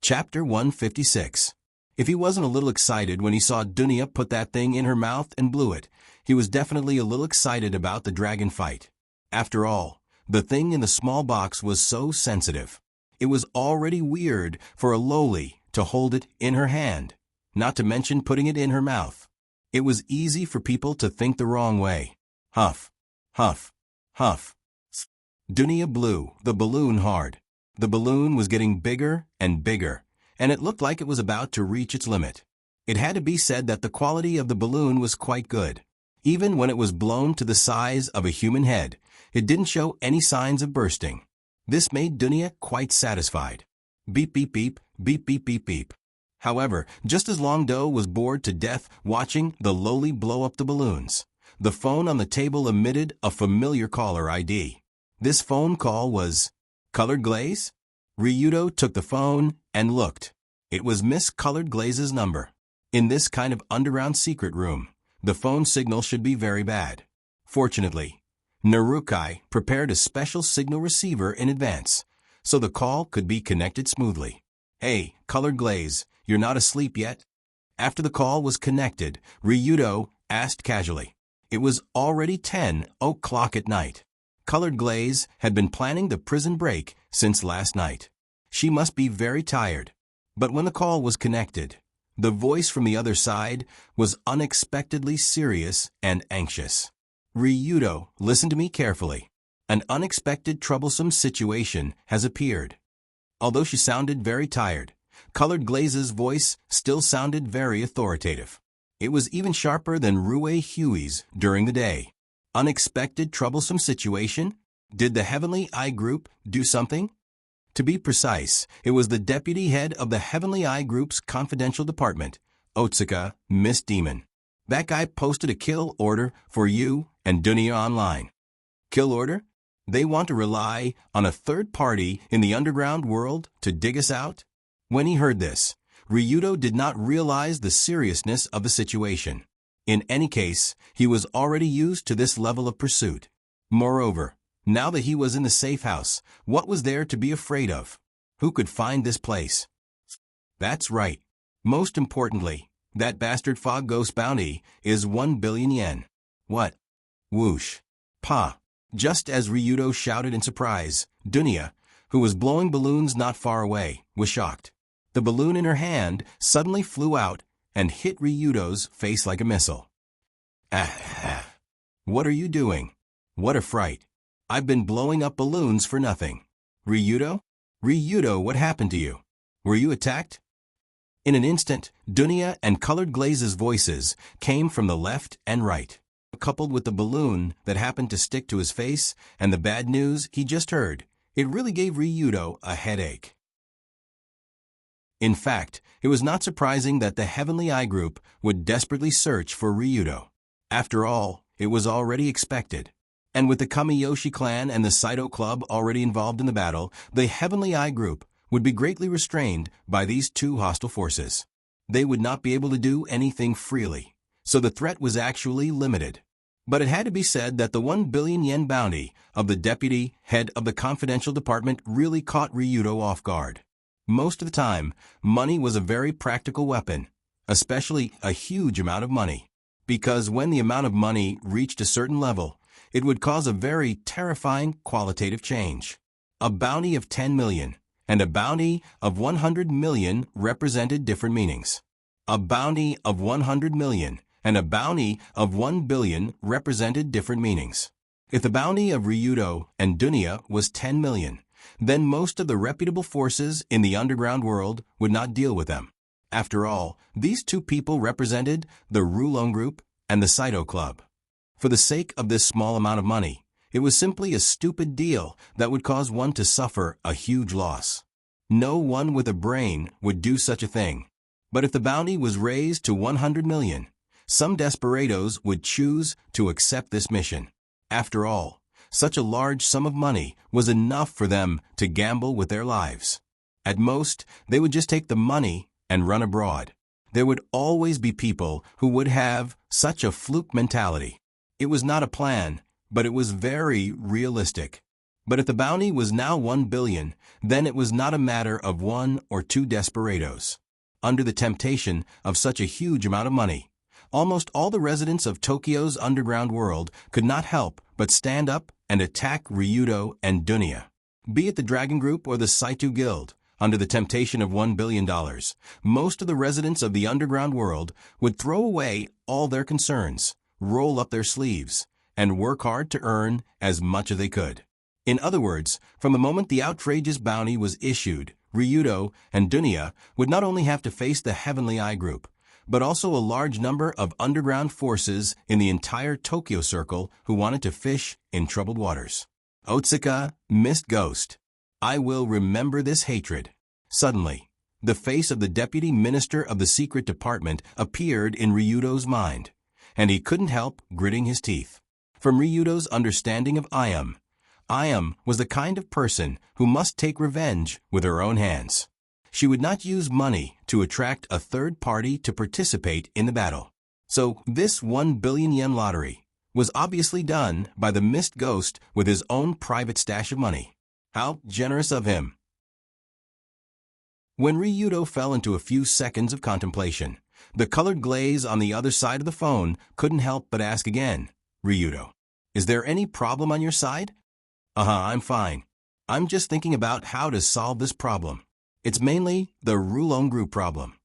Chapter 156. If he wasn't a little excited when he saw Dunya put that thing in her mouth and blew it, he was definitely a little excited about the dragon fight. After all, the thing in the small box was so sensitive. It was already weird for a lowly to hold it in her hand, not to mention putting it in her mouth. It was easy for people to think the wrong way. Huff, huff, huff. Dunya blew the balloon hard. The balloon was getting bigger and bigger, and it looked like it was about to reach its limit. It had to be said that the quality of the balloon was quite good. Even when it was blown to the size of a human head, it didn't show any signs of bursting. This made Dunya quite satisfied. Beep beep beep, beep beep beep beep. However, just as Long Do was bored to death watching the lowly blow up the balloons, the phone on the table emitted a familiar caller ID. This phone call was Colored Glaze? Ryudo took the phone and looked. It was Miss Colored Glaze's number. In this kind of underground secret room, the phone signal should be very bad. Fortunately, Narukai prepared a special signal receiver in advance, so the call could be connected smoothly. Hey, Colored Glaze, you're not asleep yet? After the call was connected, Ryudo asked casually. It was already 10 o'clock at night. Colored Glaze had been planning the prison break since last night. She must be very tired. But when the call was connected, the voice from the other side was unexpectedly serious and anxious. Ryudo, listen to me carefully. An unexpected troublesome situation has appeared. Although she sounded very tired, Colored Glaze's voice still sounded very authoritative. It was even sharper than Rue Huey's during the day. Unexpected troublesome situation? Did the Heavenly Eye Group do something? To be precise, it was the deputy head of the Heavenly Eye Group's confidential department, Otsuka, Miss Demon. That guy posted a kill order for you and Dunya online. Kill order? They want to rely on a third party in the underground world to dig us out? When he heard this, Ryudo did not realize the seriousness of the situation. In any case, he was already used to this level of pursuit. Moreover, now that he was in the safe house, what was there to be afraid of? Who could find this place? That's right. Most importantly, that bastard fog ghost bounty is 1 billion yen. What? Whoosh. Pa. Just as Ryudo shouted in surprise, Dunya, who was blowing balloons not far away, was shocked. The balloon in her hand suddenly flew out and hit Ryudo's face like a missile. Ah. What are you doing? What a fright. I've been blowing up balloons for nothing. Ryudo? Ryudo, what happened to you? Were you attacked? In an instant, Dunya and Colored Glaze's voices came from the left and right. Coupled with the balloon that happened to stick to his face and the bad news he just heard, it really gave Ryudo a headache. In fact, it was not surprising that the Heavenly Eye Group would desperately search for Ryudo. After all, it was already expected. And with the Kamiyoshi clan and the Saito Club already involved in the battle, the Heavenly Eye Group would be greatly restrained by these two hostile forces. They would not be able to do anything freely, so the threat was actually limited. But it had to be said that the 1 billion yen bounty of the deputy head of the confidential department really caught Ryudo off guard. Most of the time, money was a very practical weapon, especially a huge amount of money, because when the amount of money reached a certain level, it would cause a very terrifying qualitative change. A bounty of 10 million and a bounty of 100 million represented different meanings. A bounty of 100 million and a bounty of 1 billion represented different meanings. If the bounty of Ryudo and Dunya was 10 million, then most of the reputable forces in the underground world would not deal with them. After all, these two people represented the Rulon Group and the Saito Club. For the sake of this small amount of money, it was simply a stupid deal that would cause one to suffer a huge loss. No one with a brain would do such a thing. But if the bounty was raised to 100 million, some desperados would choose to accept this mission. After all, such a large sum of money was enough for them to gamble with their lives. At most, they would just take the money and run abroad. There would always be people who would have such a fluke mentality. It was not a plan, but it was very realistic. But if the bounty was now 1 billion, then it was not a matter of one or two desperados. Under the temptation of such a huge amount of money, almost all the residents of Tokyo's underground world could not help but stand up and attack Ryudo and Dunya. Be it the Dragon Group or the Saito Guild, under the temptation of $1 billion, most of the residents of the underground world would throw away all their concerns, roll up their sleeves, and work hard to earn as much as they could. In other words, from the moment the outrageous bounty was issued, Ryudo and Dunya would not only have to face the Heavenly Eye Group, but also a large number of underground forces in the entire Tokyo Circle who wanted to fish in troubled waters. Otsuka, Mist Ghost. I will remember this hatred. Suddenly, the face of the Deputy Minister of the Secret Department appeared in Ryudo's mind, and he couldn't help gritting his teeth. From Ryudo's understanding of Ayam was the kind of person who must take revenge with her own hands. She would not use money to attract a third party to participate in the battle. So this 1 billion yen lottery was obviously done by the Mist Ghost with his own private stash of money. How generous of him! When Ryudo fell into a few seconds of contemplation, the colored glaze on the other side of the phone couldn't help but ask again, Ryudo, is there any problem on your side? I'm fine. I'm just thinking about how to solve this problem. It's mainly the Rulon Group problem.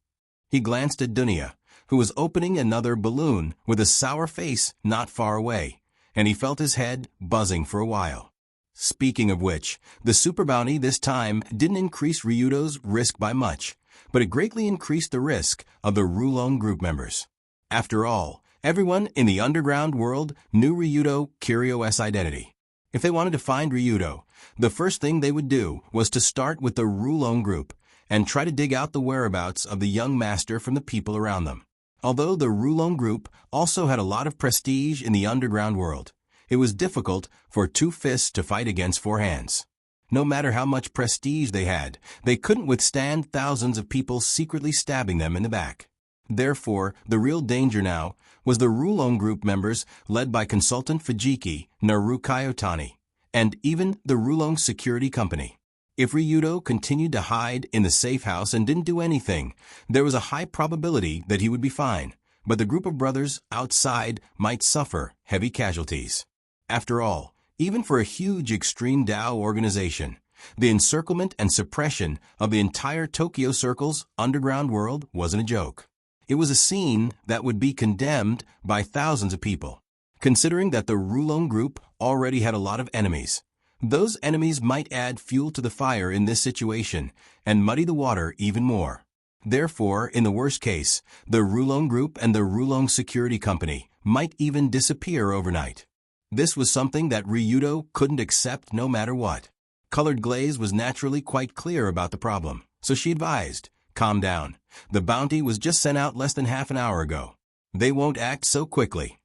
He glanced at Dunya, who was opening another balloon with a sour face not far away, and he felt his head buzzing for a while. Speaking of which, the super bounty this time didn't increase Ryudo's risk by much, but it greatly increased the risk of the Rulon Group members. After all, everyone in the underground world knew Ryudo Kiryo's identity. If they wanted to find Ryudo, the first thing they would do was to start with the Rulon Group and try to dig out the whereabouts of the young master from the people around them. Although the Rulon Group also had a lot of prestige in the underground world, it was difficult for two fists to fight against four hands. No matter how much prestige they had, they couldn't withstand thousands of people secretly stabbing them in the back. Therefore, the real danger now was the Rulon Group members led by consultant Fujiki Narukayotani, and even the Rulon Security Company. If Ryudo continued to hide in the safe house and didn't do anything, there was a high probability that he would be fine, but the group of brothers outside might suffer heavy casualties. After all, even for a huge extreme Dao organization, the encirclement and suppression of the entire Tokyo Circle's underground world wasn't a joke. It was a scene that would be condemned by thousands of people. Considering that the Rulon Group already had a lot of enemies, those enemies might add fuel to the fire in this situation and muddy the water even more. Therefore, in the worst case, the Rulon Group and the Rulon Security Company might even disappear overnight. This was something that Ryudo couldn't accept no matter what. Colored Glaze was naturally quite clear about the problem, so she advised, calm down. The bounty was just sent out less than half an hour ago. They won't act so quickly.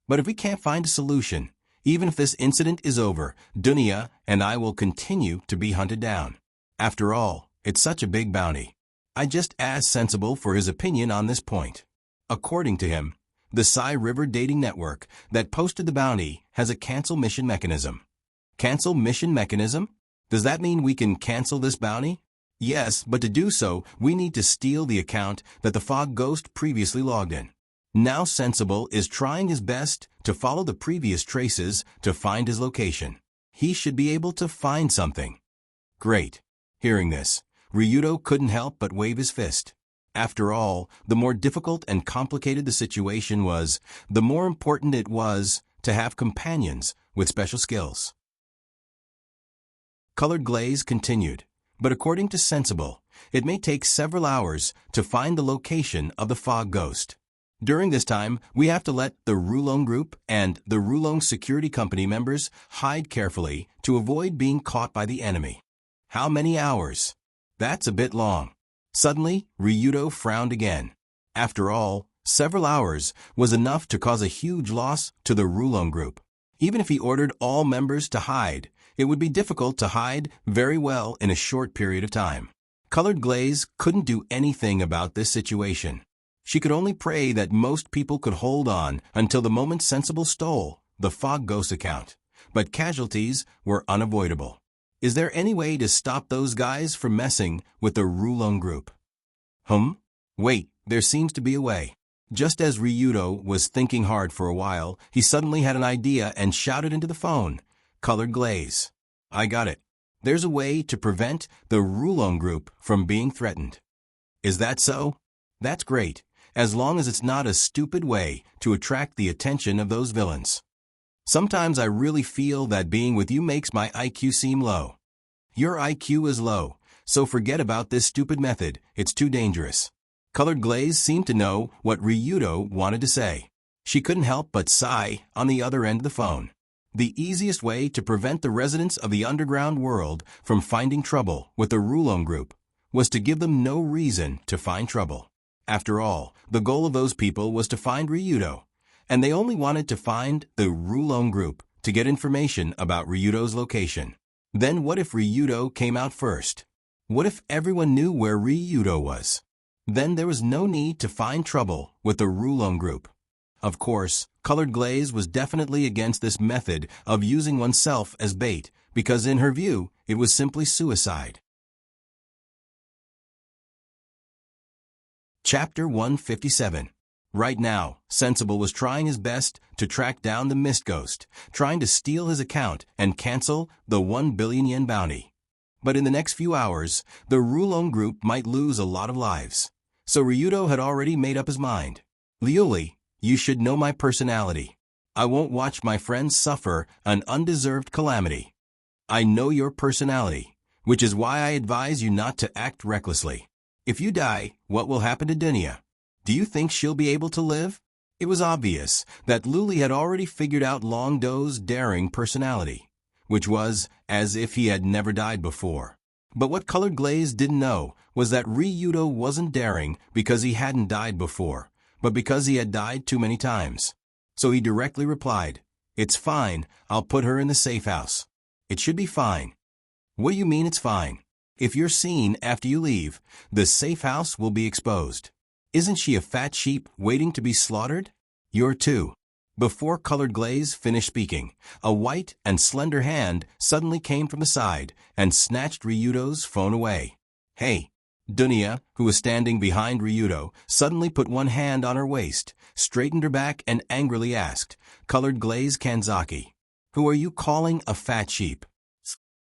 But if we can't find a solution, even if this incident is over, Dunya and I will continue to be hunted down. After all, it's such a big bounty. I just asked Sensible for his opinion on this point. According to him, the Sai River dating network that posted the bounty has a cancel mission mechanism. Cancel mission mechanism? Does that mean we can cancel this bounty? Yes, but to do so, we need to steal the account that the Fog Ghost previously logged in. Now Sensible is trying his best to follow the previous traces to find his location. He should be able to find something. Great. Hearing this, Ryudo couldn't help but wave his fist. After all, the more difficult and complicated the situation was, the more important it was to have companions with special skills. Colored Glaze continued, but according to Sensible, it may take several hours to find the location of the Fog Ghost. During this time, we have to let the Rulon Group and the Rulon Security Company members hide carefully to avoid being caught by the enemy. How many hours? That's a bit long. Suddenly, Ryudo frowned again. After all, several hours was enough to cause a huge loss to the Rulon Group. Even if he ordered all members to hide, it would be difficult to hide very well in a short period of time. Colored Glaze couldn't do anything about this situation. She could only pray that most people could hold on until the moment Sensible stole the Fog Ghost account, but casualties were unavoidable. Is there any way to stop those guys from messing with the Rulon group? Wait, there seems to be a way. Just as Ryudo was thinking hard for a while, he suddenly had an idea and shouted into the phone, "Colored glaze. I got it. There's a way to prevent the Rulon group from being threatened." Is that so? That's great, as long as it's not a stupid way to attract the attention of those villains. Sometimes I really feel that being with you makes my IQ seem low. Your IQ is low, so forget about this stupid method, it's too dangerous. Colored Glaze seemed to know what Ryudo wanted to say. She couldn't help but sigh on the other end of the phone. The easiest way to prevent the residents of the underground world from finding trouble with the Rulon group was to give them no reason to find trouble. After all, the goal of those people was to find Ryudo, and they only wanted to find the Rulon group to get information about Ryudo's location. Then what if Ryudo came out first? What if everyone knew where Ryudo was? Then there was no need to find trouble with the Rulon group. Of course, Colored Glaze was definitely against this method of using oneself as bait, because in her view, it was simply suicide. Chapter 157. Right now, Sensible was trying his best to track down the Mist Ghost, trying to steal his account and cancel the 1 billion yen bounty. But in the next few hours, the Rulon group might lose a lot of lives. So Ryudo had already made up his mind. "Liuli, you should know my personality. I won't watch my friends suffer an undeserved calamity. I know your personality, which is why I advise you not to act recklessly. If you die, what will happen to Dunya? Do you think she'll be able to live?" It was obvious that Luli had already figured out Long Do's daring personality, which was as if he had never died before. But what Colored Glaze didn't know was that Ryudo wasn't daring because he hadn't died before, but because he had died too many times. So he directly replied, "It's fine, I'll put her in the safe house." "It should be fine." "What do you mean it's fine? If you're seen after you leave, the safe house will be exposed. Isn't she a fat sheep waiting to be slaughtered? You're too." Before Colored Glaze finished speaking, a white and slender hand suddenly came from the side and snatched Ryudo's phone away. "Hey!" Dunya, who was standing behind Ryudo, suddenly put one hand on her waist, straightened her back and angrily asked, "Colored Glaze Kanzaki, who are you calling a fat sheep?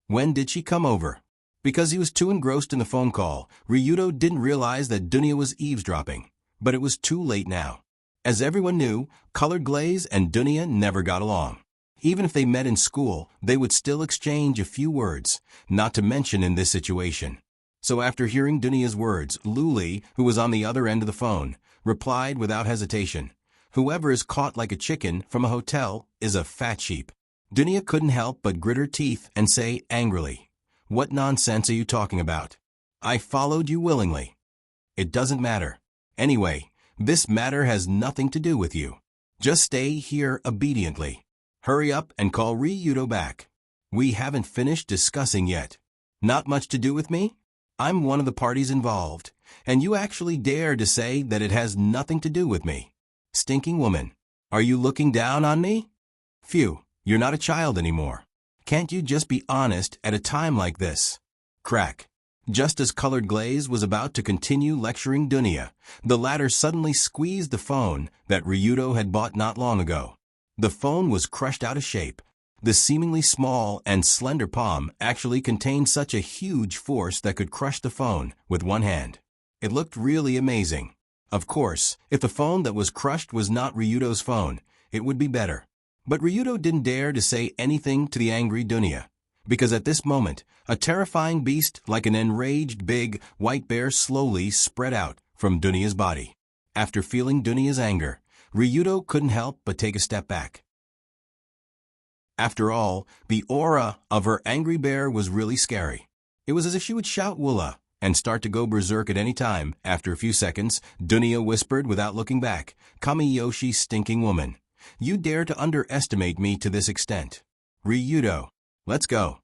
When did she come over?" Because he was too engrossed in the phone call, Ryudo didn't realize that Dunya was eavesdropping, but it was too late now. As everyone knew, Colored Glaze and Dunya never got along. Even if they met in school, they would still exchange a few words, not to mention in this situation. So after hearing Dunya's words, Luli, who was on the other end of the phone, replied without hesitation, "Whoever is caught like a chicken from a hotel is a fat sheep." Dunya couldn't help but grit her teeth and say angrily, "What nonsense are you talking about? I followed you willingly." "It doesn't matter. Anyway, this matter has nothing to do with you. Just stay here obediently. Hurry up and call Ryudo back. We haven't finished discussing yet." "Not much to do with me? I'm one of the parties involved, and you actually dare to say that it has nothing to do with me. Stinking woman, are you looking down on me? Phew, you're not a child anymore. Can't you just be honest at a time like this?" Crack. Just as Colored Glaze was about to continue lecturing Dunya, the latter suddenly squeezed the phone that Ryudo had bought not long ago. The phone was crushed out of shape. The seemingly small and slender palm actually contained such a huge force that could crush the phone with one hand. It looked really amazing. Of course, if the phone that was crushed was not Ryudo's phone, it would be better. But Ryudo didn't dare to say anything to the angry Dunya, because at this moment, a terrifying beast like an enraged big white bear slowly spread out from Dunya's body. After feeling Dunya's anger, Ryudo couldn't help but take a step back. After all, the aura of her angry bear was really scary. It was as if she would shout "Woola" and start to go berserk at any time. After a few seconds, Dunya whispered without looking back, "Kamiyoshi, stinking woman. You dare to underestimate me to this extent. Ryudo, let's go."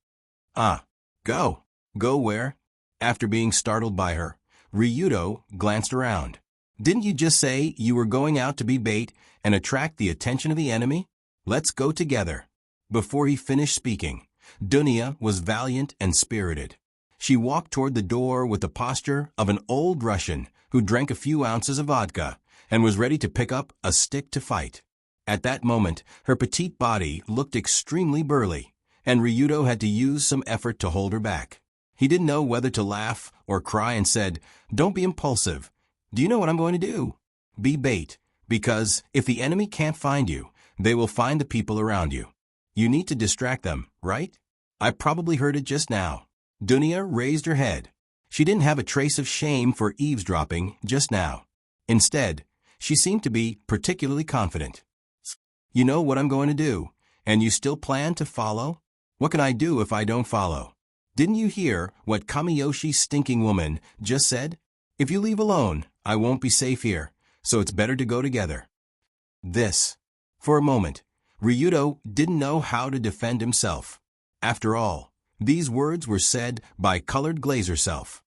Go. Go where? After being startled by her, Ryudo glanced around. "Didn't you just say you were going out to be bait and attract the attention of the enemy? Let's go together." Before he finished speaking, Dunya was valiant and spirited. She walked toward the door with the posture of an old Russian who drank a few ounces of vodka and was ready to pick up a stick to fight. At that moment, her petite body looked extremely burly, and Ryudo had to use some effort to hold her back. He didn't know whether to laugh or cry and said, "Don't be impulsive. Do you know what I'm going to do? Be bait, because if the enemy can't find you, they will find the people around you. You need to distract them, right? I probably heard it just now." Dunya raised her head. She didn't have a trace of shame for eavesdropping just now. Instead, she seemed to be particularly confident. "You know what I'm going to do, and you still plan to follow? What can I do if I don't follow? Didn't you hear what Kamiyoshi's stinking woman just said? If you leave alone, I won't be safe here, so it's better to go together." This. For a moment, Ryudo didn't know how to defend himself. After all, these words were said by colored glaze herself.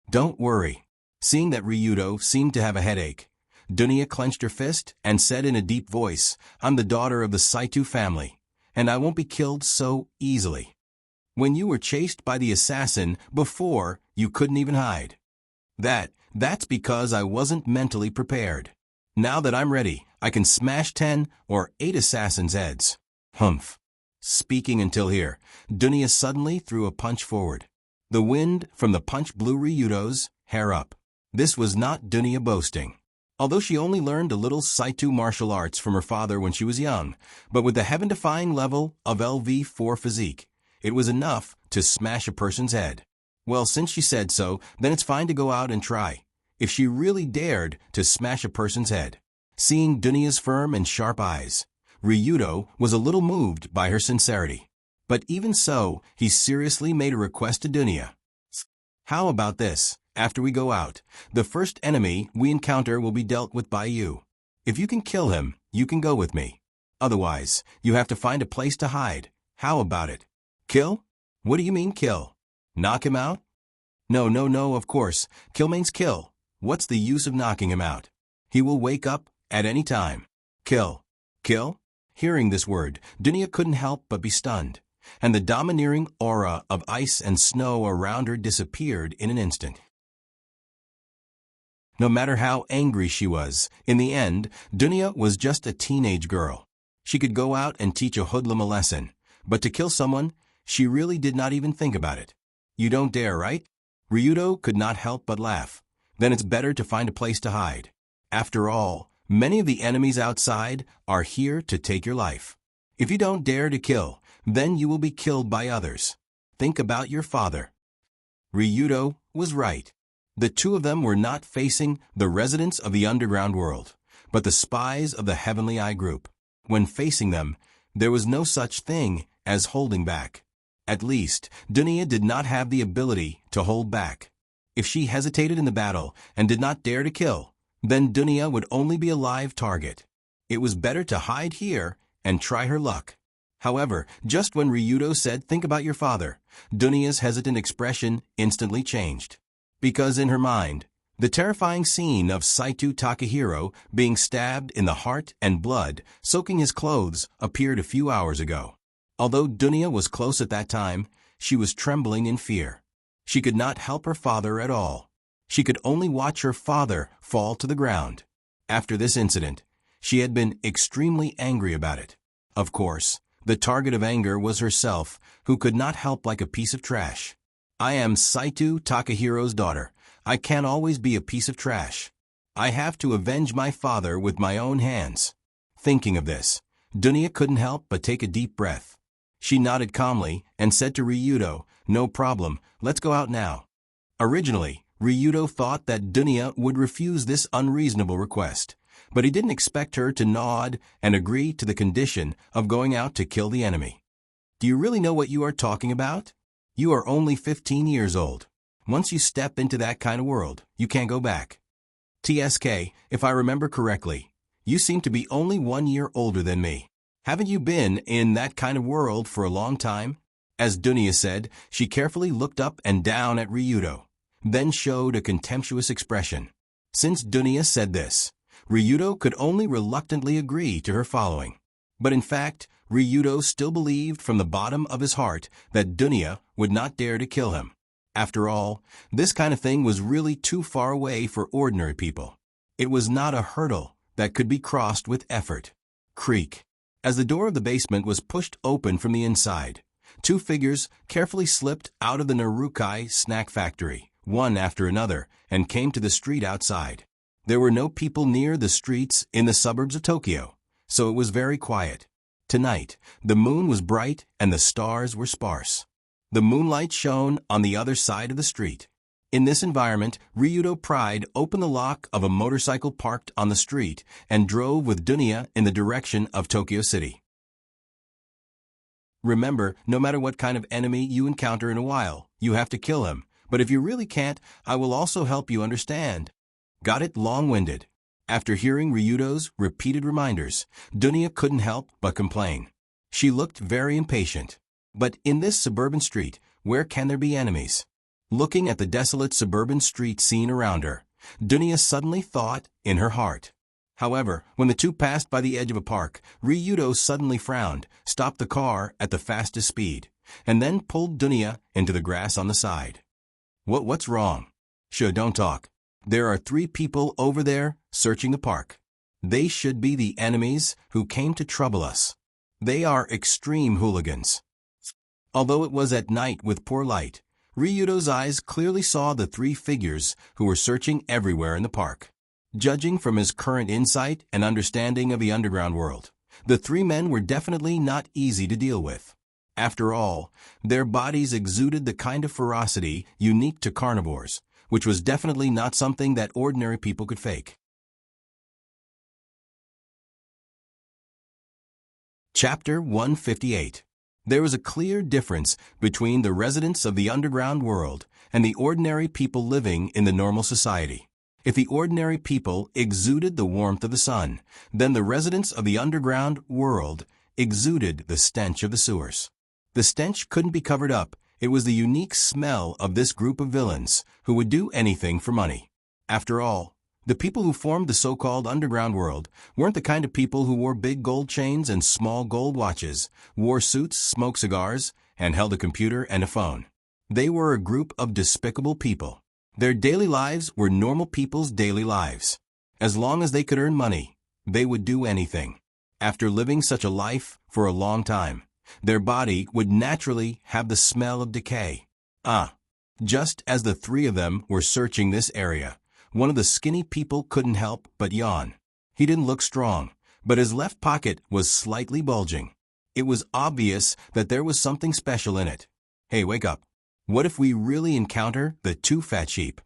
"Don't worry." Seeing that Ryudo seemed to have a headache, Dunya clenched her fist and said in a deep voice, "I'm the daughter of the Saito family, and I won't be killed so easily. When you were chased by the assassin before, you couldn't even hide. That's because I wasn't mentally prepared. Now that I'm ready, I can smash 10 or 8 assassins' heads." Humph. Speaking until here, Dunya suddenly threw a punch forward. The wind from the punch blew Ryudo's hair up. This was not Dunya boasting. Although she only learned a little Saito martial arts from her father when she was young, but with the heaven-defying level of LV4 physique, it was enough to smash a person's head. Well, since she said so, then it's fine to go out and try, if she really dared to smash a person's head. Seeing Dunya's firm and sharp eyes, Ryudo was a little moved by her sincerity. But even so, he seriously made a request to Dunya. "How about this? After we go out, the first enemy we encounter will be dealt with by you. If you can kill him, you can go with me. Otherwise, you have to find a place to hide. How about it?" "Kill? What do you mean kill? Knock him out?" No, of course. Kill means kill. What's the use of knocking him out? He will wake up at any time. Kill. Kill? Hearing this word, Dunya couldn't help but be stunned, and the domineering aura of ice and snow around her disappeared in an instant. No matter how angry she was, in the end, Dunya was just a teenage girl. She could go out and teach a hoodlum a lesson, but to kill someone, she really did not even think about it. "You don't dare, right?" Ryudo could not help but laugh. "Then it's better to find a place to hide. After all, many of the enemies outside are here to take your life. If you don't dare to kill, then you will be killed by others. Think about your father." Ryudo was right. The two of them were not facing the residents of the underground world, but the spies of the Heavenly Eye group. When facing them, there was no such thing as holding back. At least, Dunya did not have the ability to hold back. If she hesitated in the battle and did not dare to kill, then Dunya would only be a live target. It was better to hide here and try her luck. However, just when Ryudo said, "Think about your father," Dunya's hesitant expression instantly changed. Because in her mind, the terrifying scene of Saito Takahiro being stabbed in the heart and blood, soaking his clothes, appeared a few hours ago. Although Dunya was close at that time, she was trembling in fear. She could not help her father at all. She could only watch her father fall to the ground. After this incident, she had been extremely angry about it. Of course, the target of anger was herself, who could not help like a piece of trash. "I am Saito Takahiro's daughter. I can't always be a piece of trash. I have to avenge my father with my own hands." Thinking of this, Dunya couldn't help but take a deep breath. She nodded calmly and said to Ryudo, "No problem, let's go out now." Originally, Ryudo thought that Dunya would refuse this unreasonable request, but he didn't expect her to nod and agree to the condition of going out to kill the enemy. "Do you really know what you are talking about? You are only 15 years old. Once you step into that kind of world, you can't go back. TSK, if I remember correctly, you seem to be only 1 year older than me. Haven't you been in that kind of world for a long time?" As Dunya said, she carefully looked up and down at Ryudo, then showed a contemptuous expression. Since Dunya said this, Ryudo could only reluctantly agree to her following. But in fact, Ryudo still believed from the bottom of his heart that Dunya would not dare to kill him. After all, this kind of thing was really too far away for ordinary people. It was not a hurdle that could be crossed with effort. Creak. As the door of the basement was pushed open from the inside, two figures carefully slipped out of the Narukai snack factory, one after another, and came to the street outside. There were no people near the streets in the suburbs of Tokyo, so it was very quiet. Tonight, the moon was bright and the stars were sparse. The moonlight shone on the other side of the street. In this environment, Ryudo pried open the lock of a motorcycle parked on the street and drove with Dunya in the direction of Tokyo City. Remember, no matter what kind of enemy you encounter in a while, you have to kill him. But if you really can't, I will also help you understand. Got it long-winded. After hearing Ryudo's repeated reminders, Dunya couldn't help but complain. She looked very impatient. But in this suburban street, where can there be enemies? Looking at the desolate suburban street scene around her, Dunya suddenly thought in her heart. However, when the two passed by the edge of a park, Ryudo suddenly frowned, stopped the car at the fastest speed, and then pulled Dunya into the grass on the side. What's wrong? Sure, don't talk. There are 3 people over there searching the park. They should be the enemies who came to trouble us. They are extreme hooligans. Although it was at night with poor light, Ryudo's eyes clearly saw the 3 figures who were searching everywhere in the park. Judging from his current insight and understanding of the underground world, the 3 men were definitely not easy to deal with. After all, their bodies exuded the kind of ferocity unique to carnivores, which was definitely not something that ordinary people could fake. Chapter 158. There was a clear difference between the residents of the underground world and the ordinary people living in the normal society. If the ordinary people exuded the warmth of the sun, then the residents of the underground world exuded the stench of the sewers. The stench couldn't be covered up. It was the unique smell of this group of villains who would do anything for money. After all, the people who formed the so-called underground world weren't the kind of people who wore big gold chains and small gold watches, wore suits, smoked cigars, and held a computer and a phone. They were a group of despicable people. Their daily lives were normal people's daily lives. As long as they could earn money, they would do anything. After living such a life for a long time, their body would naturally have the smell of decay. Just as the 3 of them were searching this area, one of the skinny people couldn't help but yawn. He didn't look strong, but his left pocket was slightly bulging. It was obvious that there was something special in it. Hey, wake up. What if we really encounter the 2 fat sheep?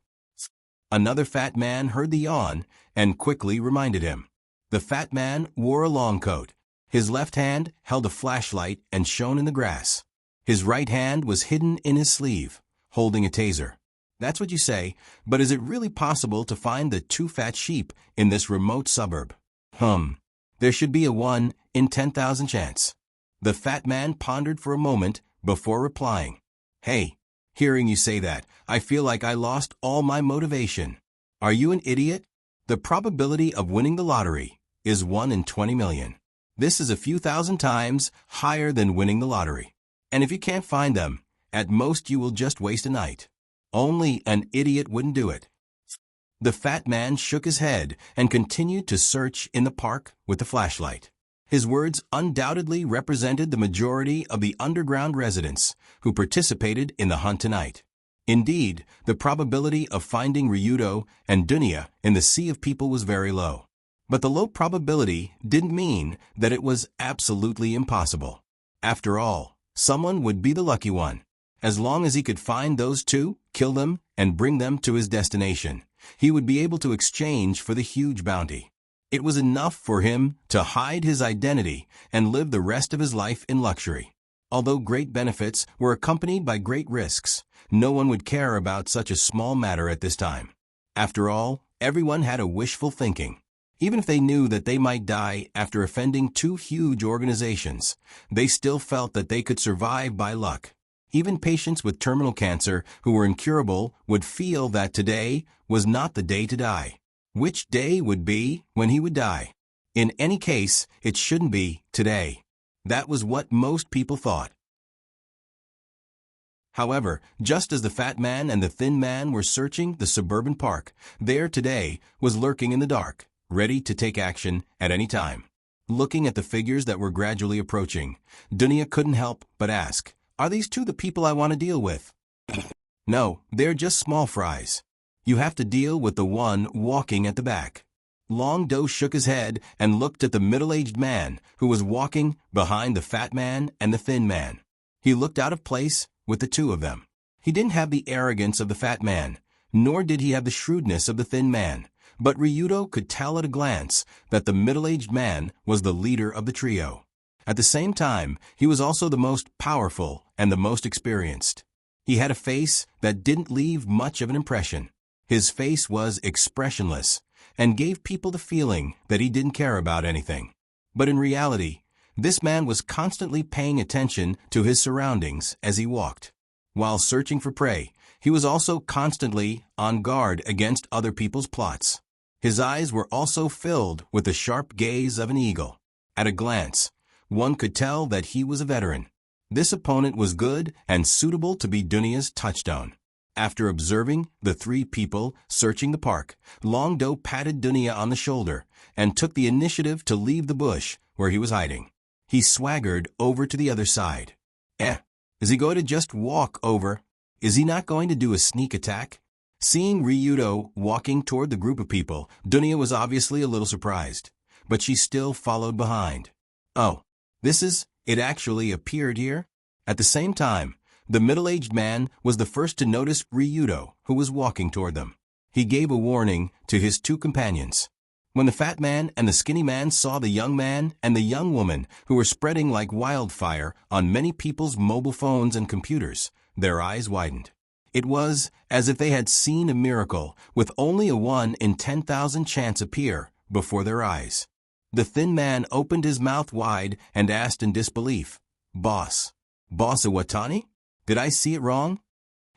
Another fat man heard the yawn and quickly reminded him. The fat man wore a long coat. His left hand held a flashlight and shone in the grass. His right hand was hidden in his sleeve, holding a taser. That's what you say, but is it really possible to find the 2 fat sheep in this remote suburb? There should be a 1 in 10,000 chance. The fat man pondered for a moment before replying. Hey, hearing you say that, I feel like I lost all my motivation. Are you an idiot? The probability of winning the lottery is 1 in 20 million. This is a few thousand times higher than winning the lottery. And if you can't find them, at most you will just waste a night. Only an idiot wouldn't do it. The fat man shook his head and continued to search in the park with the flashlight. His words undoubtedly represented the majority of the underground residents who participated in the hunt tonight. Indeed, the probability of finding Ryudo and Dunya in the sea of people was very low. But the low probability didn't mean that it was absolutely impossible. After all, someone would be the lucky one. As long as he could find those 2, kill them, and bring them to his destination, he would be able to exchange for the huge bounty. It was enough for him to hide his identity and live the rest of his life in luxury. Although great benefits were accompanied by great risks, no one would care about such a small matter at this time. After all, everyone had a wishful thinking. Even if they knew that they might die after offending 2 huge organizations, they still felt that they could survive by luck. Even patients with terminal cancer who were incurable would feel that today was not the day to die. Which day would be when he would die? In any case, it shouldn't be today. That was what most people thought. However, just as the fat man and the thin man were searching the suburban park, there today was lurking in the dark, ready to take action at any time. Looking at the figures that were gradually approaching, Dunya couldn't help but ask, "Are these two the people I want to deal with?" "No, they're just small fries. You have to deal with the one walking at the back." Long Do shook his head and looked at the middle-aged man who was walking behind the fat man and the thin man. He looked out of place with the two of them. He didn't have the arrogance of the fat man, nor did he have the shrewdness of the thin man, but Ryudo could tell at a glance that the middle-aged man was the leader of the trio. At the same time, he was also the most powerful and the most experienced. He had a face that didn't leave much of an impression. His face was expressionless and gave people the feeling that he didn't care about anything. But in reality, this man was constantly paying attention to his surroundings as he walked. While searching for prey, he was also constantly on guard against other people's plots. His eyes were also filled with the sharp gaze of an eagle. At a glance, one could tell that he was a veteran. This opponent was good and suitable to be Dunya's touchstone. After observing the three people searching the park, Long Do patted Dunya on the shoulder and took the initiative to leave the bush where he was hiding. He swaggered over to the other side. Is he going to just walk over? Is he not going to do a sneak attack? Seeing Ryudo walking toward the group of people, Dunya was obviously a little surprised, but she still followed behind. "Oh, it actually appeared here?" At the same time, the middle-aged man was the first to notice Ryudo, who was walking toward them. He gave a warning to his two companions. When the fat man and the skinny man saw the young man and the young woman who were spreading like wildfire on many people's mobile phones and computers, their eyes widened. It was as if they had seen a miracle with only a 1 in 10,000 chance appear before their eyes. The thin man opened his mouth wide and asked in disbelief, Boss Iwatani? Did I see it wrong?"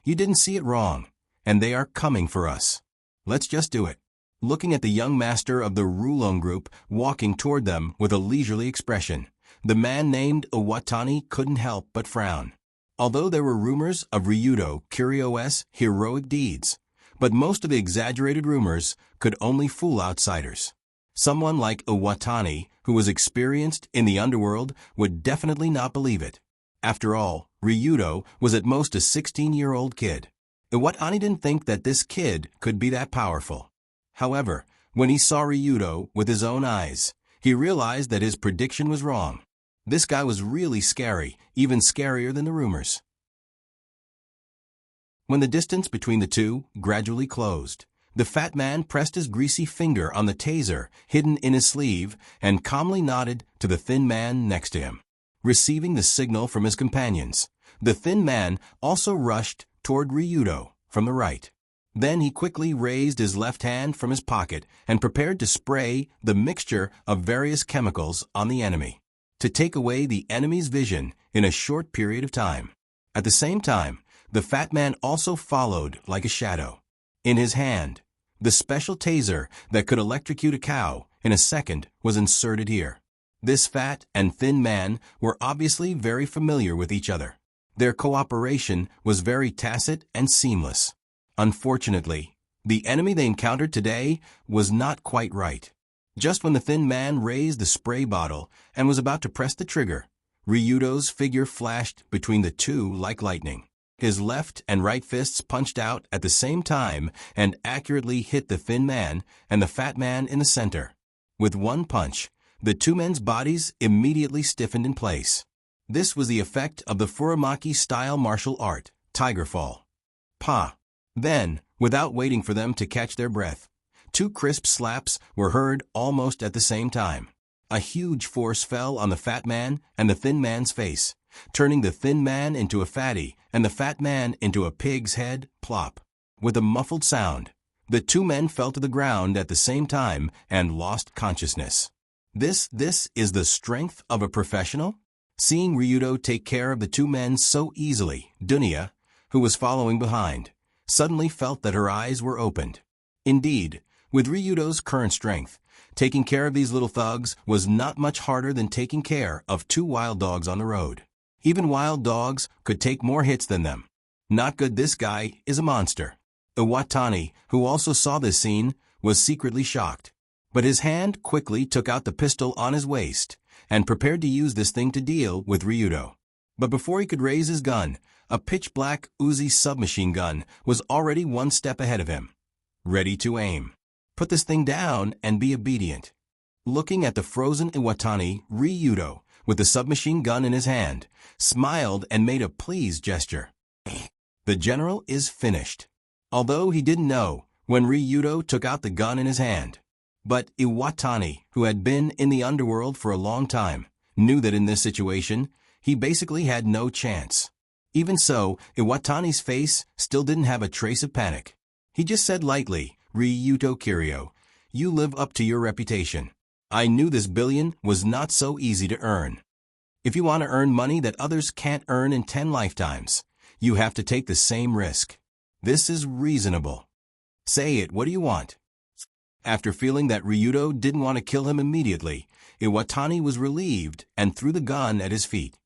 "You didn't see it wrong, and they are coming for us. Let's just do it." Looking at the young master of the Rulon group walking toward them with a leisurely expression, the man named Iwatani couldn't help but frown. Although there were rumors of Ryudo Kiryo's heroic deeds, but most of the exaggerated rumors could only fool outsiders. Someone like Iwatani, who was experienced in the underworld, would definitely not believe it. After all, Ryudo was at most a 16-year-old kid. Iwatani didn't think that this kid could be that powerful. However, when he saw Ryudo with his own eyes, he realized that his prediction was wrong. This guy was really scary, even scarier than the rumors. When the distance between the two gradually closed, the fat man pressed his greasy finger on the taser hidden in his sleeve and calmly nodded to the thin man next to him. Receiving the signal from his companions, the thin man also rushed toward Ryudo from the right. Then he quickly raised his left hand from his pocket and prepared to spray the mixture of various chemicals on the enemy, to take away the enemy's vision in a short period of time. At the same time, the fat man also followed like a shadow. In his hand, the special taser that could electrocute a cow in a second was inserted here. This fat and thin man were obviously very familiar with each other. Their cooperation was very tacit and seamless. Unfortunately, the enemy they encountered today was not quite right. Just when the thin man raised the spray bottle and was about to press the trigger, Ryudo's figure flashed between the two like lightning. His left and right fists punched out at the same time and accurately hit the thin man and the fat man in the center. With one punch, the two men's bodies immediately stiffened in place. This was the effect of the Furamaki-style martial art, Tiger Fall. Pa! Then, without waiting for them to catch their breath, two crisp slaps were heard almost at the same time. A huge force fell on the fat man and the thin man's face, turning the thin man into a fatty and the fat man into a pig's head, plop. With a muffled sound, the two men fell to the ground at the same time and lost consciousness. This is the strength of a professional? Seeing Ryudo take care of the two men so easily, Dunya, who was following behind, suddenly felt that her eyes were opened. Indeed, With Ryudo's current strength, taking care of these little thugs was not much harder than taking care of two wild dogs on the road. Even wild dogs could take more hits than them. Not good, this guy is a monster. Iwatani, who also saw this scene, was secretly shocked. But his hand quickly took out the pistol on his waist and prepared to use this thing to deal with Ryudo. But before he could raise his gun, a pitch-black Uzi submachine gun was already one step ahead of him, ready to aim. Put this thing down and be obedient. Looking at the frozen Iwatani, Ryudo, with the submachine gun in his hand, smiled and made a pleased gesture. The general is finished. Although he didn't know when Ryudo took out the gun in his hand. But Iwatani, who had been in the underworld for a long time, knew that in this situation, he basically had no chance. Even so, Iwatani's face still didn't have a trace of panic. He just said lightly, "Ryuto Kiryu, you live up to your reputation. I knew this billion was not so easy to earn. If you want to earn money that others can't earn in 10 lifetimes, you have to take the same risk. This is reasonable. Say it, what do you want?" After feeling that Ryudo didn't want to kill him immediately, Iwatani was relieved and threw the gun at his feet.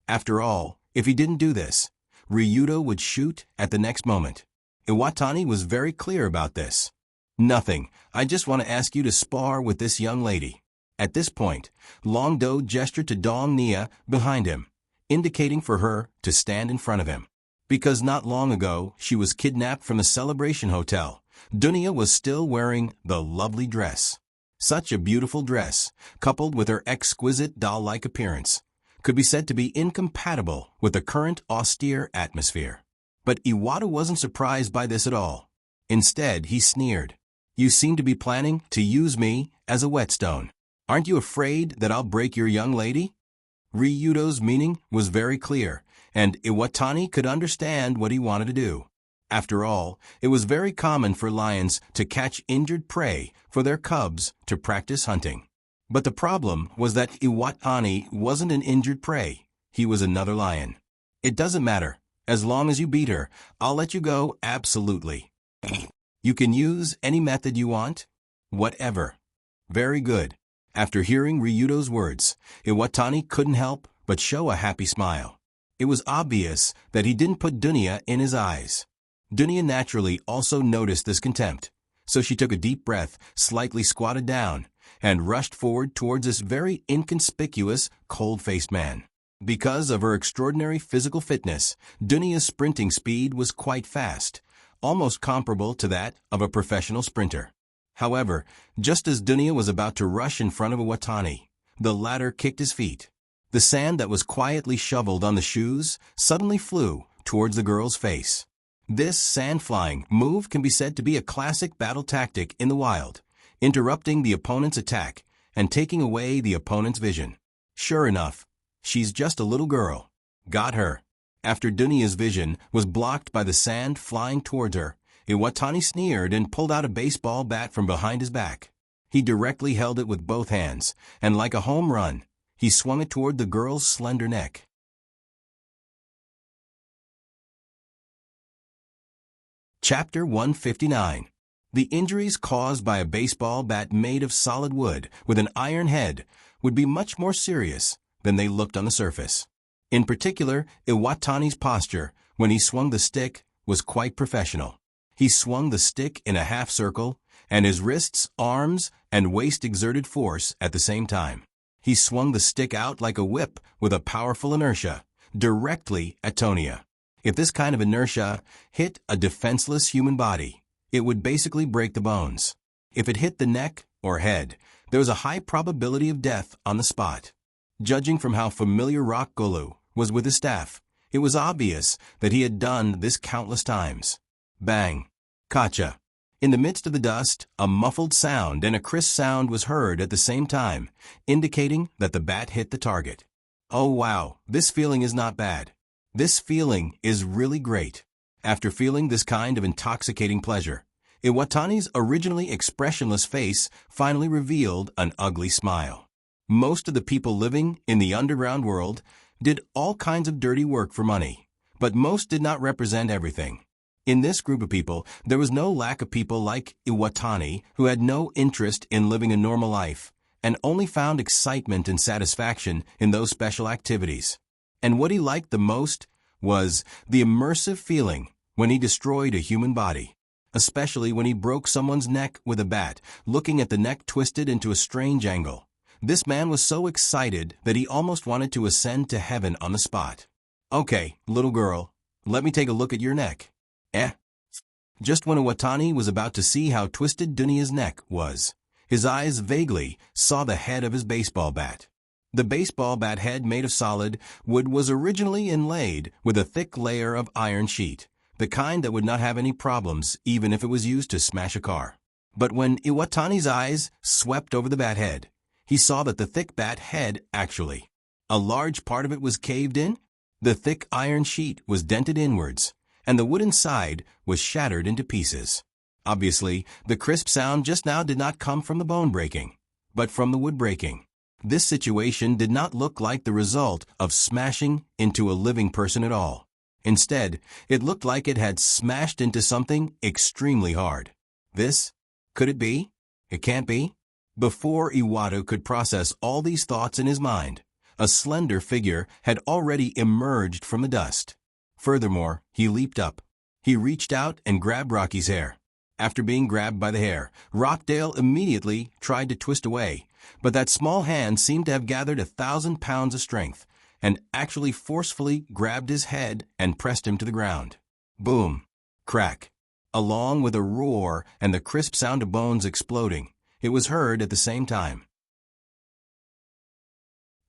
After all, if he didn't do this, Ryudo would shoot at the next moment. Iwatani was very clear about this. "Nothing, I just want to ask you to spar with this young lady." At this point, Longdo gestured to Dong Nia behind him, indicating for her to stand in front of him. Because not long ago, she was kidnapped from the Celebration Hotel. Dunya was still wearing the lovely dress. Such a beautiful dress, coupled with her exquisite doll-like appearance, could be said to be incompatible with the current austere atmosphere. But Iwata wasn't surprised by this at all. Instead, he sneered. "You seem to be planning to use me as a whetstone. Aren't you afraid that I'll break your young lady?" Ryudo's meaning was very clear, and Iwatani could understand what he wanted to do. After all, it was very common for lions to catch injured prey for their cubs to practice hunting. But the problem was that Iwatani wasn't an injured prey. He was another lion. "It doesn't matter. As long as you beat her, I'll let you go absolutely. You can use any method you want. Whatever." "Very good." After hearing Ryudo's words, Iwatani couldn't help but show a happy smile. It was obvious that he didn't put Dunya in his eyes. Dunya naturally also noticed this contempt, so she took a deep breath, slightly squatted down, and rushed forward towards this very inconspicuous, cold-faced man. Because of her extraordinary physical fitness, Dunya's sprinting speed was quite fast, almost comparable to that of a professional sprinter. However, just as Dunya was about to rush in front of Iwatani, the latter kicked his feet. The sand that was quietly shoveled on the shoes suddenly flew towards the girl's face. This sand-flying move can be said to be a classic battle tactic in the wild, interrupting the opponent's attack and taking away the opponent's vision. Sure enough, she's just a little girl. Got her. After Dunya's vision was blocked by the sand flying towards her, Iwatani sneered and pulled out a baseball bat from behind his back. He directly held it with both hands, and like a home run, he swung it toward the girl's slender neck. Chapter 159. The injuries caused by a baseball bat made of solid wood with an iron head would be much more serious than they looked on the surface. In particular, Iwatani's posture, when he swung the stick, was quite professional. He swung the stick in a half circle, and his wrists, arms, and waist exerted force at the same time. He swung the stick out like a whip with a powerful inertia, directly at Tonya. If this kind of inertia hit a defenseless human body, it would basically break the bones. If it hit the neck or head, there was a high probability of death on the spot. Judging from how familiar Rock Golu was with his staff, it was obvious that he had done this countless times. Bang! Kacha! In the midst of the dust, a muffled sound and a crisp sound was heard at the same time, indicating that the bat hit the target. Oh wow, this feeling is not bad. This feeling is really great. After feeling this kind of intoxicating pleasure, Iwatani's originally expressionless face finally revealed an ugly smile. Most of the people living in the underground world did all kinds of dirty work for money, but most did not represent everything. In this group of people, there was no lack of people like Iwatani who had no interest in living a normal life and only found excitement and satisfaction in those special activities. And what he liked the most was the immersive feeling when he destroyed a human body, especially when he broke someone's neck with a bat, looking at the neck twisted into a strange angle. This man was so excited that he almost wanted to ascend to heaven on the spot. "Okay, little girl, let me take a look at your neck." Just when Iwatani was about to see how twisted Dunia's neck was, his eyes vaguely saw the head of his baseball bat. The baseball bat head made of solid wood was originally inlaid with a thick layer of iron sheet, the kind that would not have any problems even if it was used to smash a car. But when Iwatani's eyes swept over the bat head, he saw that the thick bat head actually, a large part of it was caved in. The thick iron sheet was dented inwards, and the wooden side was shattered into pieces. Obviously, the crisp sound just now did not come from the bone breaking, but from the wood breaking. This situation did not look like the result of smashing into a living person at all. Instead, it looked like it had smashed into something extremely hard. Could it be? It can't be? Before Iwata could process all these thoughts in his mind, a slender figure had already emerged from the dust. Furthermore, he leaped up. He reached out and grabbed Rocky's hair. After being grabbed by the hair, Rockdale immediately tried to twist away, but that small hand seemed to have gathered 1,000 pounds of strength and actually forcefully grabbed his head and pressed him to the ground. Boom! Crack! Along with a roar and the crisp sound of bones exploding, it was heard at the same time.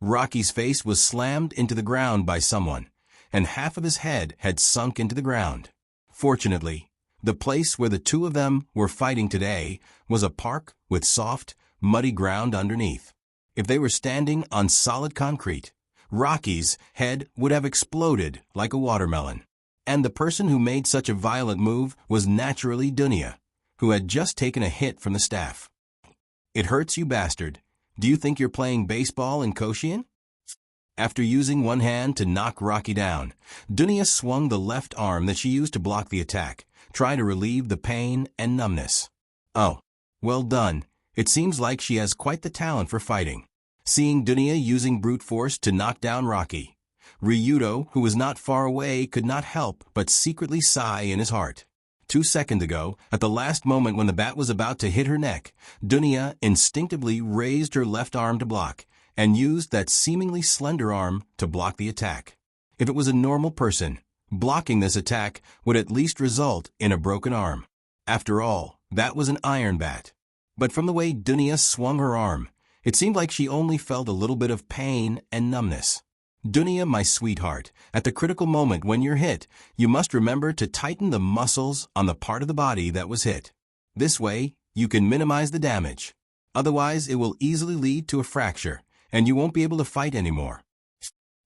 Rocky's face was slammed into the ground by someone, and half of his head had sunk into the ground. Fortunately, the place where the two of them were fighting today was a park with soft, muddy ground underneath. If they were standing on solid concrete, Rocky's head would have exploded like a watermelon. And the person who made such a violent move was naturally Dunya, who had just taken a hit from the staff. "It hurts, you bastard. Do you think you're playing baseball in Koshian?" After using one hand to knock Rocky down, Dunya swung the left arm that she used to block the attack, trying to relieve the pain and numbness. "Oh, well done. It seems like she has quite the talent for fighting." Seeing Dunya using brute force to knock down Rocky, Ryudo, who was not far away, could not help but secretly sigh in his heart. 2 seconds ago, at the last moment when the bat was about to hit her neck, Dunya instinctively raised her left arm to block, and used that seemingly slender arm to block the attack. If it was a normal person, blocking this attack would at least result in a broken arm. After all, that was an iron bat. But from the way Dunya swung her arm, it seemed like she only felt a little bit of pain and numbness. "Dunya, my sweetheart, at the critical moment when you're hit, you must remember to tighten the muscles on the part of the body that was hit. This way, you can minimize the damage. Otherwise, it will easily lead to a fracture, and you won't be able to fight anymore."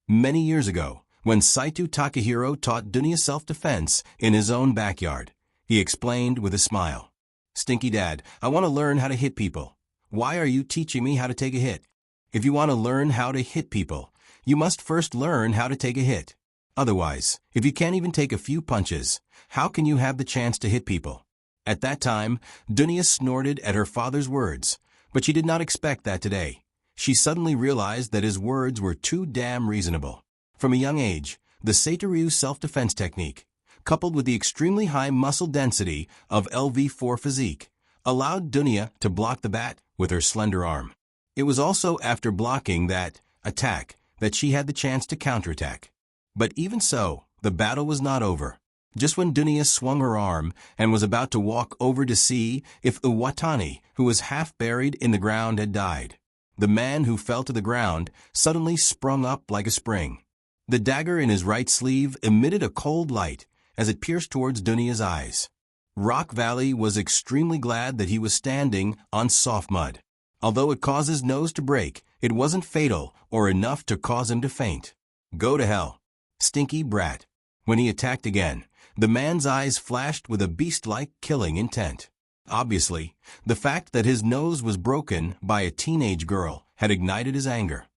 Many years ago, when Saito Takahiro taught Dunya self-defense in his own backyard, he explained with a smile, "Stinky Dad, I want to learn how to hit people. Why are you teaching me how to take a hit? If you want to learn how to hit people, you must first learn how to take a hit. Otherwise, if you can't even take a few punches, how can you have the chance to hit people?" At that time, Dunya snorted at her father's words, but she did not expect that today. She suddenly realized that his words were too damn reasonable. From a young age, the Seitoryu self-defense technique, coupled with the extremely high muscle density of LV4 physique, allowed Dunya to block the bat with her slender arm. It was also after blocking that attack that she had the chance to counterattack. But even so, the battle was not over. Just when Dunya swung her arm and was about to walk over to see if Iwatani, who was half buried in the ground, had died, the man who fell to the ground suddenly sprung up like a spring. The dagger in his right sleeve emitted a cold light as it pierced towards Dunya's eyes. Rock Valley was extremely glad that he was standing on soft mud. Although it caused his nose to break, it wasn't fatal or enough to cause him to faint. "Go to hell, stinky brat." When he attacked again, the man's eyes flashed with a beast-like killing intent. Obviously, the fact that his nose was broken by a teenage girl had ignited his anger.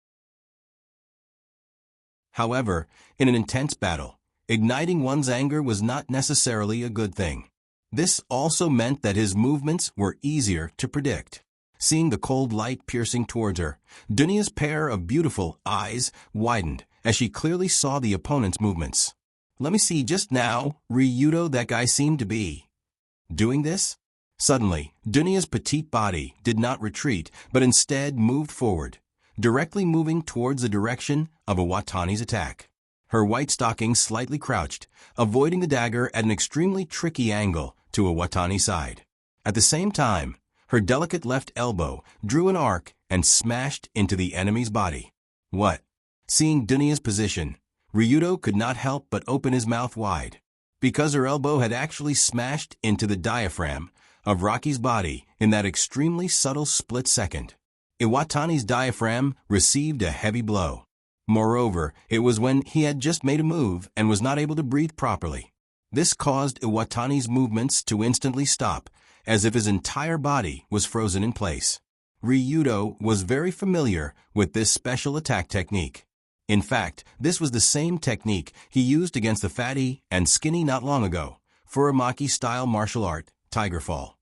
However, in an intense battle, Igniting one's anger was not necessarily a good thing. This also meant that his movements were easier to predict. Seeing the cold light piercing towards her, Dunia's pair of beautiful eyes widened as she clearly saw the opponent's movements. Let me see just now, Ryudo, that guy seemed to be doing this? Suddenly, Dunia's petite body did not retreat, but instead moved forward, directly moving towards the direction of Iwatani's attack. Her white stockings slightly crouched, avoiding the dagger at an extremely tricky angle to Iwatani's side. At the same time, her delicate left elbow drew an arc and smashed into the enemy's body. What? Seeing Dunia's position, Ryudo could not help but open his mouth wide, because her elbow had actually smashed into the diaphragm of Rocky's body in that extremely subtle split second. Iwatani's diaphragm received a heavy blow. Moreover, it was when he had just made a move and was not able to breathe properly. This caused Iwatani's movements to instantly stop, as if his entire body was frozen in place. Ryudo was very familiar with this special attack technique. In fact, this was the same technique he used against the fatty and skinny not long ago, Furamaki-style martial art, Tiger Fall.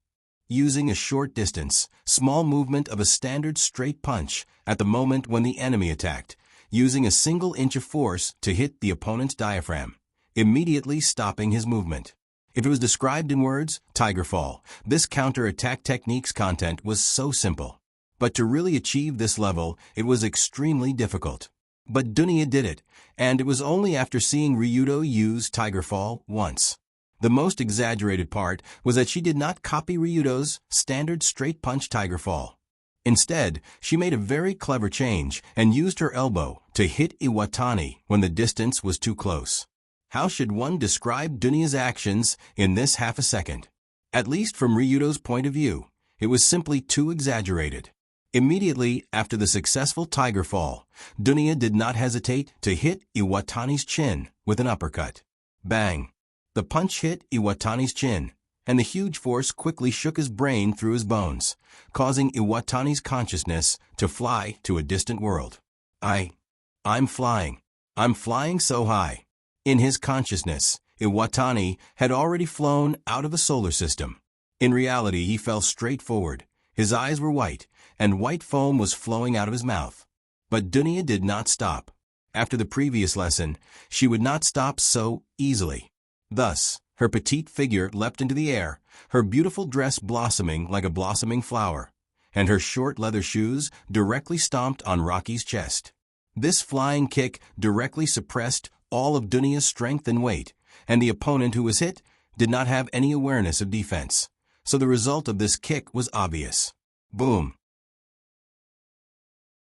Using a short distance, small movement of a standard straight punch at the moment when the enemy attacked, using a single inch of force to hit the opponent's diaphragm, immediately stopping his movement. If it was described in words, Tiger Fall, this counter-attack technique's content was so simple. But to really achieve this level, it was extremely difficult. But Dunia did it, and it was only after seeing Ryudo use Tiger Fall once. The most exaggerated part was that she did not copy Ryudo's standard straight punch Tiger Fall. Instead, she made a very clever change and used her elbow to hit Iwatani when the distance was too close. How should one describe Dunia's actions in this half a second? At least from Ryudo's point of view, it was simply too exaggerated. Immediately after the successful Tiger Fall, Dunia did not hesitate to hit Iwatani's chin with an uppercut. Bang! The punch hit Iwatani's chin, and the huge force quickly shook his brain through his bones, causing Iwatani's consciousness to fly to a distant world. I'm flying. I'm flying so high. In his consciousness, Iwatani had already flown out of the solar system. In reality, he fell straight forward. His eyes were white, and white foam was flowing out of his mouth. But Dunia did not stop. After the previous lesson, she would not stop so easily. Thus, her petite figure leapt into the air, her beautiful dress blossoming like a blossoming flower, and her short leather shoes directly stomped on Rocky's chest. This flying kick directly suppressed all of Dunia's strength and weight, and the opponent who was hit did not have any awareness of defense. So the result of this kick was obvious. Boom!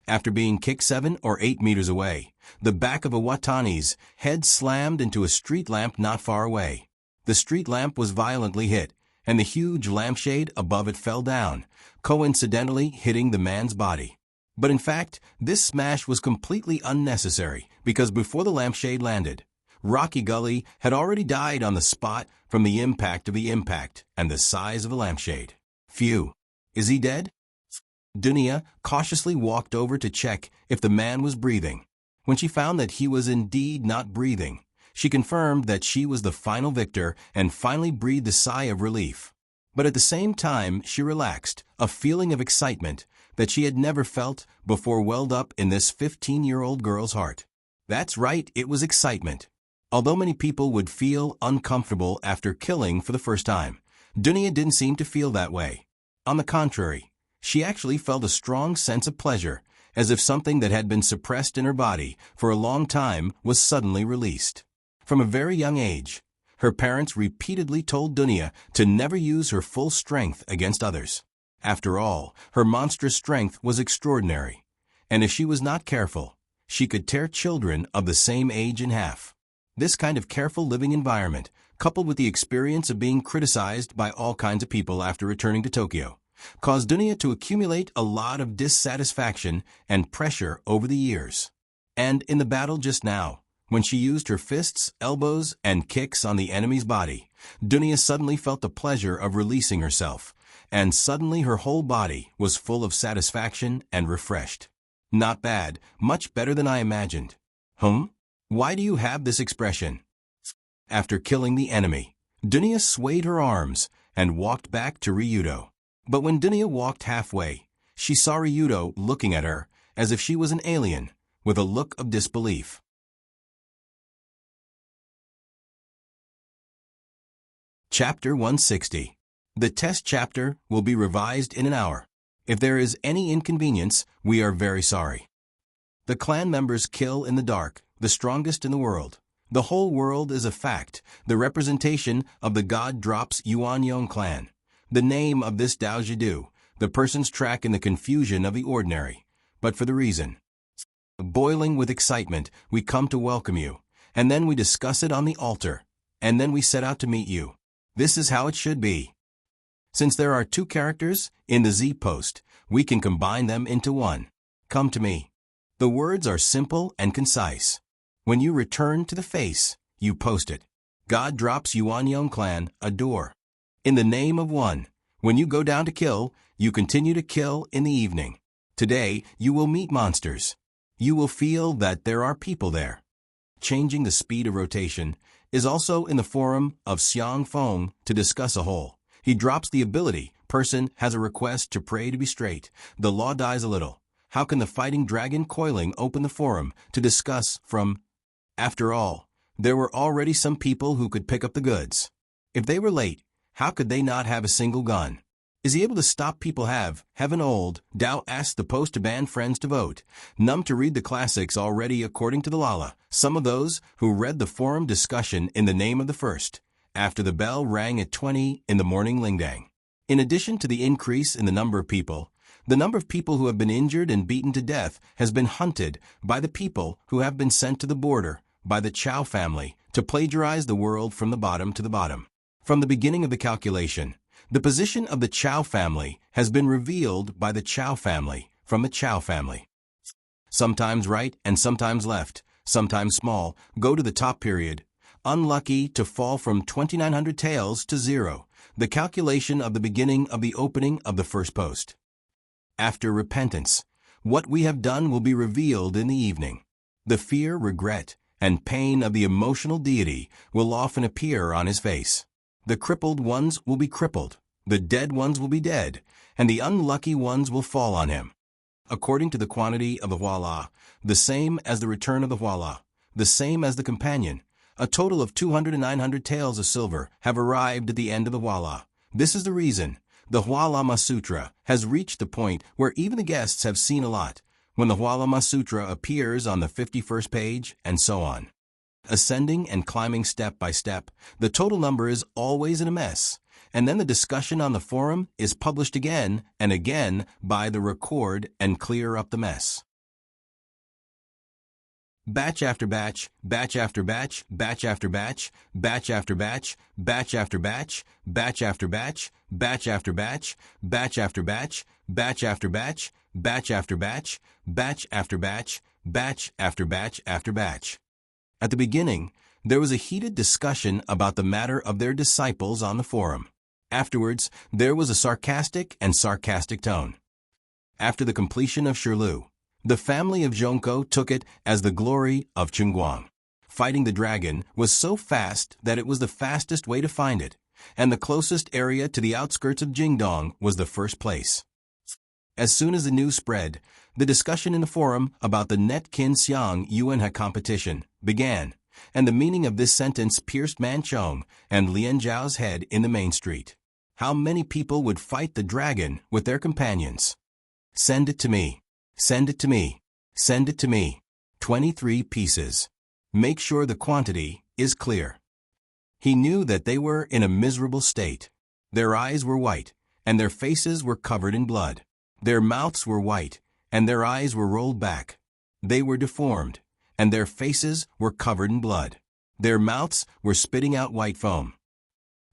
After being kicked 7 or 8 meters away, the back of Iwatani's head slammed into a street lamp not far away. The street lamp was violently hit, and the huge lampshade above it fell down, coincidentally hitting the man's body. But in fact, this smash was completely unnecessary because before the lampshade landed, Rocky Gully had already died on the spot from the impact of the impact and the size of the lampshade. Phew! Is he dead? Dunia cautiously walked over to check if the man was breathing. When she found that he was indeed not breathing, she confirmed that she was the final victor and finally breathed a sigh of relief. But at the same time, she relaxed, a feeling of excitement that she had never felt before welled up in this 15-year-old girl's heart. That's right, it was excitement. Although many people would feel uncomfortable after killing for the first time, Dunia didn't seem to feel that way. On the contrary, she actually felt a strong sense of pleasure, as if something that had been suppressed in her body for a long time was suddenly released. From a very young age, her parents repeatedly told Dunia to never use her full strength against others. After all, her monstrous strength was extraordinary, and if she was not careful, she could tear children of the same age in half. This kind of careful living environment, coupled with the experience of being criticized by all kinds of people after returning to Tokyo, caused Dunia to accumulate a lot of dissatisfaction and pressure over the years. And in the battle just now, when she used her fists, elbows, and kicks on the enemy's body, Dunia suddenly felt the pleasure of releasing herself, and suddenly her whole body was full of satisfaction and refreshed. Not bad, much better than I imagined. Why do you have this expression? After killing the enemy, Dunya swayed her arms and walked back to Ryudo. But when Dunya walked halfway, she saw Ryudo looking at her as if she was an alien, with a look of disbelief. Chapter 160. The test chapter will be revised in an hour. If there is any inconvenience, we are very sorry. The clan members kill in the dark, the strongest in the world. The whole world is a fact, the representation of the God drops Yuanyong clan. The name of this Dao Jidu, the person's track in the confusion of the ordinary, but for the reason. Boiling with excitement, we come to welcome you, and then we discuss it on the altar, and then we set out to meet you. This is how it should be. Since there are two characters in the Z post, we can combine them into one. Come to me. The words are simple and concise. When you return to the face, you post it. God drops Yuanyong clan a door. In the name of one, when you go down to kill, you continue to kill in the evening. Today, you will meet monsters. You will feel that there are people there. Changing the speed of rotation is also in the forum of Xiang Feng to discuss a whole. He drops the ability, person has a request to pray to be straight. The law dies a little. How can the fighting dragon coiling open the forum to discuss from? After all, there were already some people who could pick up the goods. If they were late, how could they not have a single gun? Is he able to stop people have, heaven old, Dao asked the post to ban friends to vote. Numb to read the classics already according to the Lala, some of those who read the forum discussion in the name of the first, after the bell rang at 20 in the morning Lingdang. In addition to the increase in the number of people who have been injured and beaten to death has been hunted by the people who have been sent to the border by the Chow family to plagiarize the world from the bottom to the bottom. From the beginning of the calculation, the position of the Chow family has been revealed by the Chow family from the Chow family. Sometimes right and sometimes left, sometimes small, go to the top period. Unlucky to fall from 2,900 taels to 0, the calculation of the beginning of the opening of the first post. After repentance, what we have done will be revealed in the evening. The fear, regret, and pain of the emotional deity will often appear on his face. The crippled ones will be crippled, the dead ones will be dead, and the unlucky ones will fall on him. According to the quantity of the Huala, the same as the return of the Huala, the same as the companion, a total of 200 and 900 taels of silver have arrived at the end of the Huala. This is the reason the Hualama Sutra has reached the point where even the guests have seen a lot, when the Hualama Sutra appears on the 51st page, and so on. Ascending and climbing step by step, the total number is always in a mess, and then the discussion on the forum is published again and again by the record and clear up the mess. Batch after batch, batch after batch, batch after batch, batch after batch, batch after batch, batch after batch, batch after batch, batch after batch, batch after batch, batch after batch, batch after batch, batch after batch after batch. At the beginning, there was a heated discussion about the matter of their disciples on the forum. Afterwards, there was a sarcastic tone. After the completion of Shirlu, the family of Zhongko took it as the glory of Chungguang. Fighting the dragon was so fast that it was the fastest way to find it, and the closest area to the outskirts of Jingdong was the first place. As soon as the news spread, the discussion in the forum about the Net Kin Xiang Yuanha competition began, and the meaning of this sentence pierced Manchong and Lian Zhao's head in the main street. How many people would fight the dragon with their companions? Send it to me. Send it to me. Send it to me. 23 pieces. Make sure the quantity is clear. He knew that they were in a miserable state. Their eyes were white, and their faces were covered in blood. Their mouths were white, and their eyes were rolled back. They were deformed, and their faces were covered in blood. Their mouths were spitting out white foam.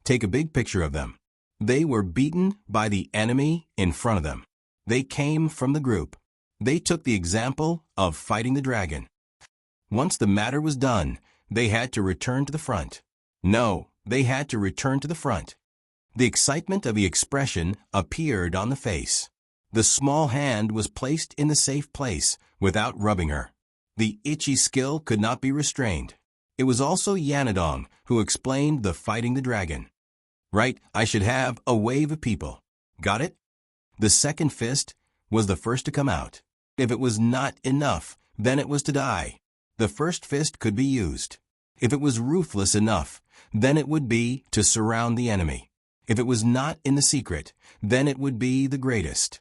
Take a big picture of them. They were beaten by the enemy in front of them. They came from the group. They took the example of fighting the dragon. Once the matter was done, they had to return to the front. No, they had to return to the front. The excitement of the expression appeared on the face. The small hand was placed in the safe place without rubbing her. The itchy skill could not be restrained. It was also Yanadong who explained the fighting the dragon. Right, I should have a wave of people. Got it? The second fist was the first to come out. If it was not enough, then it was to die. The first fist could be used. If it was ruthless enough, then it would be to surround the enemy. If it was not in the secret, then it would be the greatest.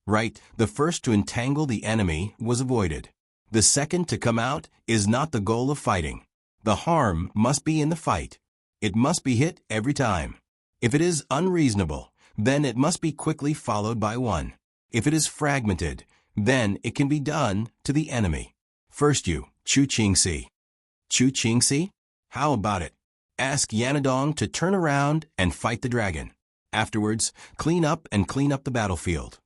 Right, the first to entangle the enemy was avoided. The second to come out is not the goal of fighting. The harm must be in the fight. It must be hit every time. If it is unreasonable, then it must be quickly followed by one. If it is fragmented, then it can be done to the enemy. First you, Chu Qingxi. Chu Qingxi? How about it? Ask Yanadong to turn around and fight the dragon. Afterwards, clean up the battlefield.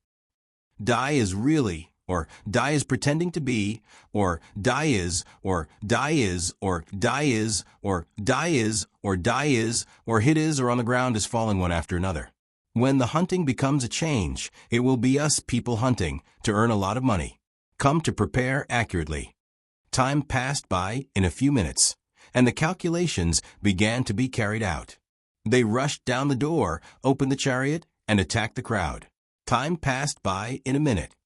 Die is really, or die is pretending to be, or die is, or die is, or die is, or die is, or die is, or hit is, or on the ground is fallen one after another. When the hunting becomes a change, it will be us people hunting to earn a lot of money. Come to prepare accurately. Time passed by in a few minutes, and the calculations began to be carried out. They rushed down the door, opened the chariot, and attacked the crowd. Time passed by in a minute.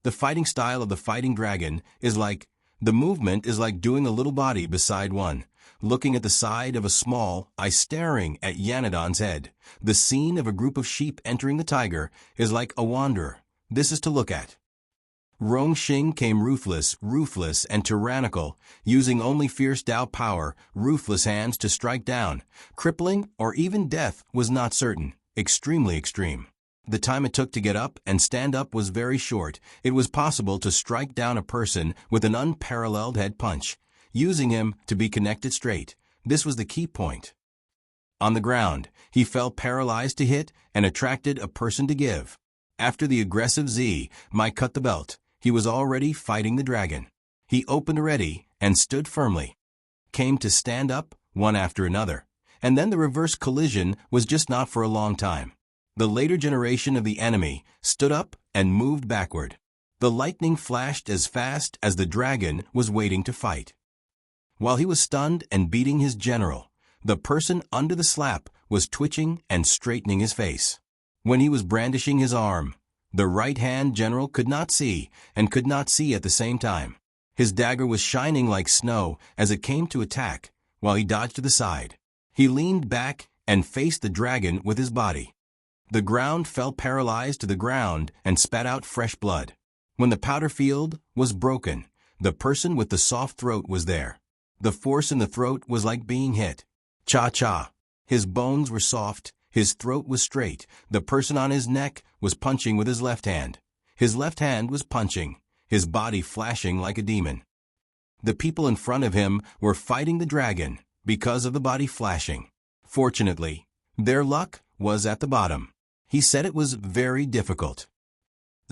The fighting style of the fighting dragon is like, the movement is like doing a little body beside one, looking at the side of a small eye staring at Yanadon's head. The scene of a group of sheep entering the tiger is like a wanderer. This is to look at. Rongxing came ruthless, and tyrannical, using only fierce Tao power, ruthless hands to strike down. Crippling or even death was not certain, extremely extreme. The time it took to get up and stand up was very short. It was possible to strike down a person with an unparalleled head punch, using him to be connected straight. This was the key point. On the ground, he fell paralyzed to hit and attracted a person to give. After the aggressive Z might cut the belt, he was already fighting the dragon. He opened already and stood firmly. Came to stand up, one after another. And then the reverse collision was just not for a long time. The later generation of the enemy stood up and moved backward. The lightning flashed as fast as the dragon was waiting to fight. While he was stunned and beating his general, the person under the slap was twitching and straightening his face. When he was brandishing his arm, the right-hand general could not see and could not see at the same time. His dagger was shining like snow as it came to attack, while he dodged to the side. He leaned back and faced the dragon with his body. The ground fell paralyzed to the ground and spat out fresh blood. When the powder field was broken, the person with the soft throat was there. The force in the throat was like being hit. Cha-cha. His bones were soft. His throat was straight. The person on his neck was punching with his left hand. His left hand was punching, his body flashing like a demon. The people in front of him were fighting the dragon because of the body flashing. Fortunately, their luck was at the bottom. He said it was very difficult.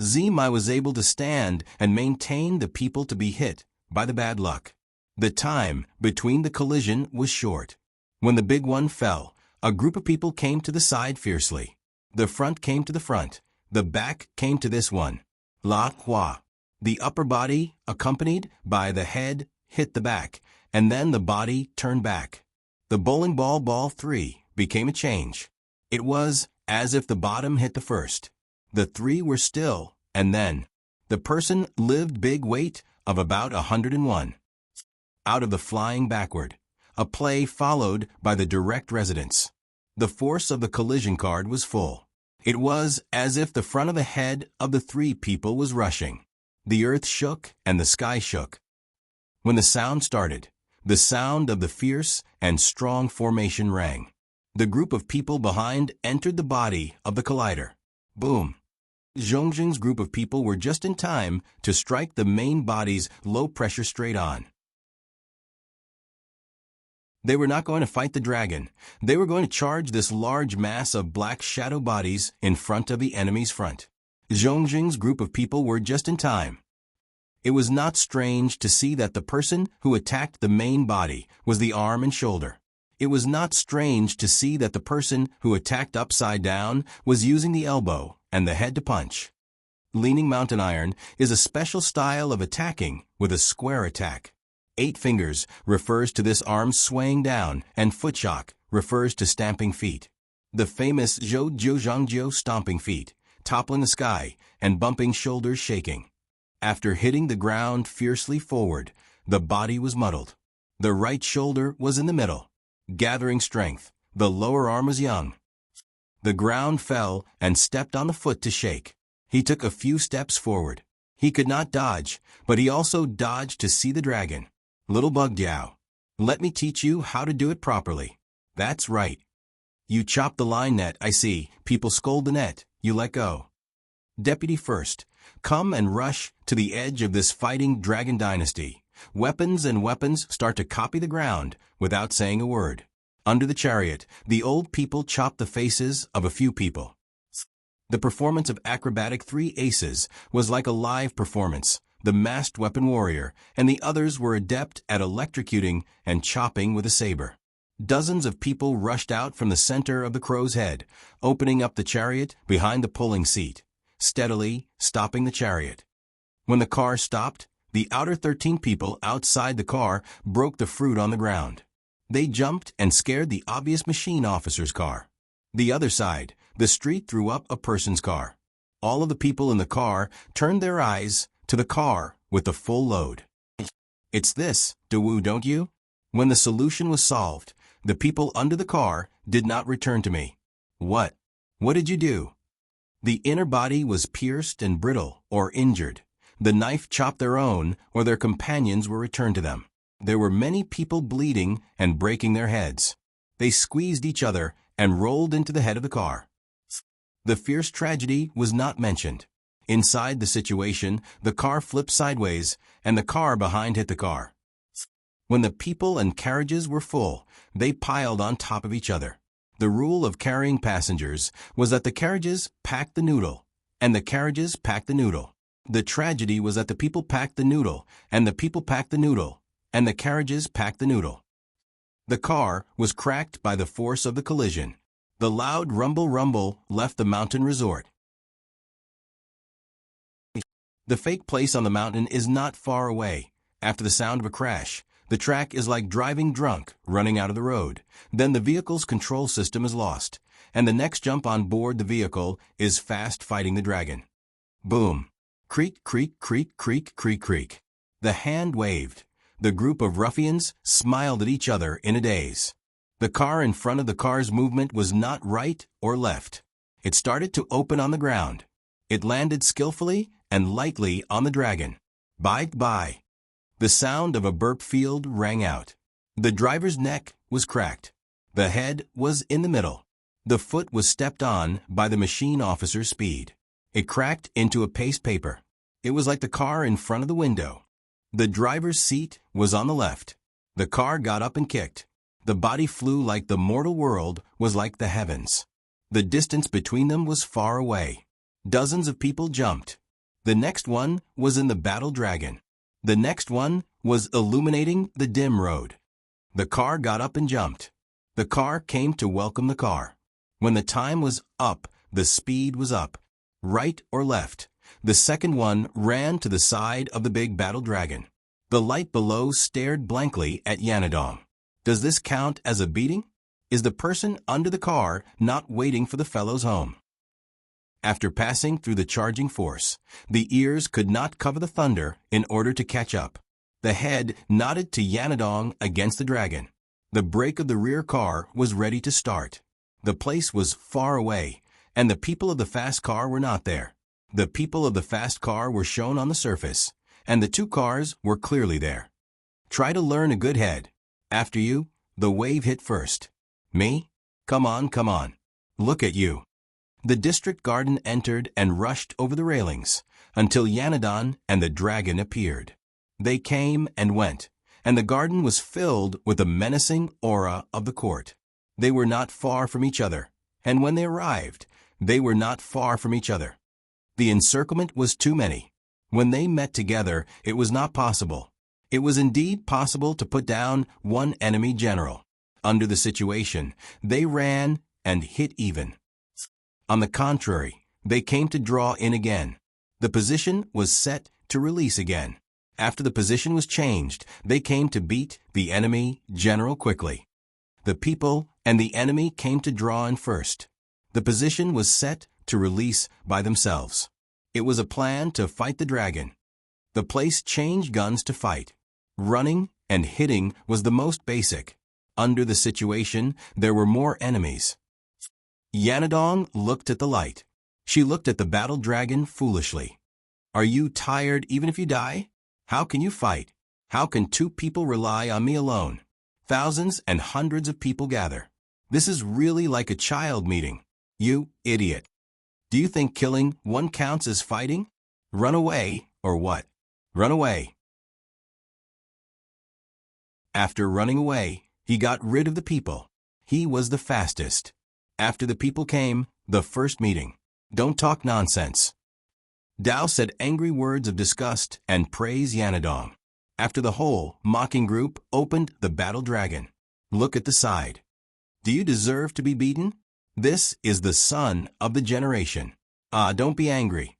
Zimai was able to stand and maintain the people to be hit by the bad luck. The time between the collision was short. When the big one fell, a group of people came to the side fiercely. The front came to the front. The back came to this one. La Hua. The upper body, accompanied by the head, hit the back, and then the body turned back. The bowling ball 3 became a change. It was as if the bottom hit the first. The 3 were still, and then the person lived big weight of about 101. Out of the flying backward. A play followed by the direct resonance. The force of the collision card was full. It was as if the front of the head of the 3 people was rushing. The earth shook and the sky shook. When the sound started, the sound of the fierce and strong formation rang. The group of people behind entered the body of the collider. Boom. Zhongxing's group of people were just in time to strike the main body's low pressure straight on. They were not going to fight the dragon. They were going to charge this large mass of black shadow bodies in front of the enemy's front. Zhongxing's group of people were just in time. It was not strange to see that the person who attacked the main body was the arm and shoulder. It was not strange to see that the person who attacked upside down was using the elbow and the head to punch. Leaning mountain iron is a special style of attacking with a square attack. 8 fingers refers to this arm swaying down, and foot shock refers to stamping feet. The famous Zhou Jiu Zhangjiu stomping feet, toppling the sky and bumping shoulders shaking. After hitting the ground fiercely forward, the body was muddled. The right shoulder was in the middle. Gathering strength, the lower arm was young. The ground fell and stepped on the foot to shake. He took a few steps forward. He could not dodge, but he also dodged to see the dragon. Little Bug Diao, let me teach you how to do it properly. That's right. You chop the line net, I see. People scold the net. You let go. Deputy first, come and rush to the edge of this fighting dragon dynasty. Weapons and weapons start to copy the ground without saying a word. Under the chariot, the old people chop the faces of a few people. The performance of acrobatic 3 aces was like a live performance. The masked weapon warrior and the others were adept at electrocuting and chopping with a saber. Dozens of people rushed out from the center of the crow's head, opening up the chariot behind the pulling seat, steadily stopping the chariot. When the car stopped, the outer 13 people outside the car broke the fruit on the ground. They jumped and scared the obvious machine officer's car. The other side, the street threw up a person's car. All of the people in the car turned their eyes to the car with the full load. It's this, Dawu, don't you? When the solution was solved, the people under the car did not return to me. What? What did you do? The inner body was pierced and brittle or injured. The knife chopped their own or their companions were returned to them. There were many people bleeding and breaking their heads. They squeezed each other and rolled into the head of the car. The fierce tragedy was not mentioned. Inside the situation, the car flipped sideways and the car behind hit the car. When the people and carriages were full, they piled on top of each other. The rule of carrying passengers was that the carriages packed the noodle, and the carriages packed the noodle. The tragedy was that the people packed the noodle, and the people packed the noodle, and the carriages packed the noodle. The car was cracked by the force of the collision. The loud rumble left the mountain resort. The fake place on the mountain is not far away. After the sound of a crash, the track is like driving drunk, running out of the road. Then the vehicle's control system is lost, and the next jump on board the vehicle is fast fighting the dragon. Boom. Creak, creak, creak, creak, creak, creak. The hand waved. The group of ruffians smiled at each other in a daze. The car in front of the car's movement was not right or left. It started to open on the ground. It landed skillfully and lightly on the dragon. Bye. The sound of a burp field rang out. The driver's neck was cracked. The head was in the middle. The foot was stepped on by the machine officer's speed. It cracked into a paste paper. It was like the car in front of the window. The driver's seat was on the left. The car got up and kicked. The body flew like the mortal world was like the heavens. The distance between them was far away. Dozens of people jumped. The next one was in the battle dragon. The next one was illuminating the dim road. The car got up and jumped. The car came to welcome the car. When the time was up, the speed was up. Right or left, the second one ran to the side of the big battle dragon. The light below stared blankly at Yanadong. Does this count as a beating? Is the person under the car not waiting for the fellows home? After passing through the charging force, the ears could not cover the thunder in order to catch up. The head nodded to Yanadong against the dragon. The brake of the rear car was ready to start. The place was far away, and the people of the fast car were not there. The people of the fast car were shown on the surface, and the 2 cars were clearly there. Try to learn a good head. After you, the wave hit first. Me? Come on. Look at you. The district garden entered and rushed over the railings, until Yanadon and the dragon appeared. They came and went, and the garden was filled with the menacing aura of the court. They were not far from each other, and when they arrived, they were not far from each other. The encirclement was too many. When they met together, it was not possible. It was indeed possible to put down one enemy general. Under the situation, they ran and hit even. On the contrary, they came to draw in again. The position was set to release again. After the position was changed, they came to beat the enemy general quickly. The people and the enemy came to draw in first. The position was set to release by themselves. It was a plan to fight the dragon. The place changed guns to fight. Running and hitting was the most basic. Under the situation, there were more enemies. Yanadong looked at the light. She looked at the battle dragon foolishly. Are you tired even if you die? How can you fight? How can two people rely on me alone? Thousands and hundreds of people gather. This is really like a child meeting. You idiot. Do you think killing one counts as fighting? Run away, or what? Run away. After running away, he got rid of the people. He was the fastest. After the people came, the first meeting. Don't talk nonsense. Dao said angry words of disgust and praise Yanadong. After the whole mocking group opened the battle dragon. Look at the side. Do you deserve to be beaten? This is the son of the generation. Don't be angry.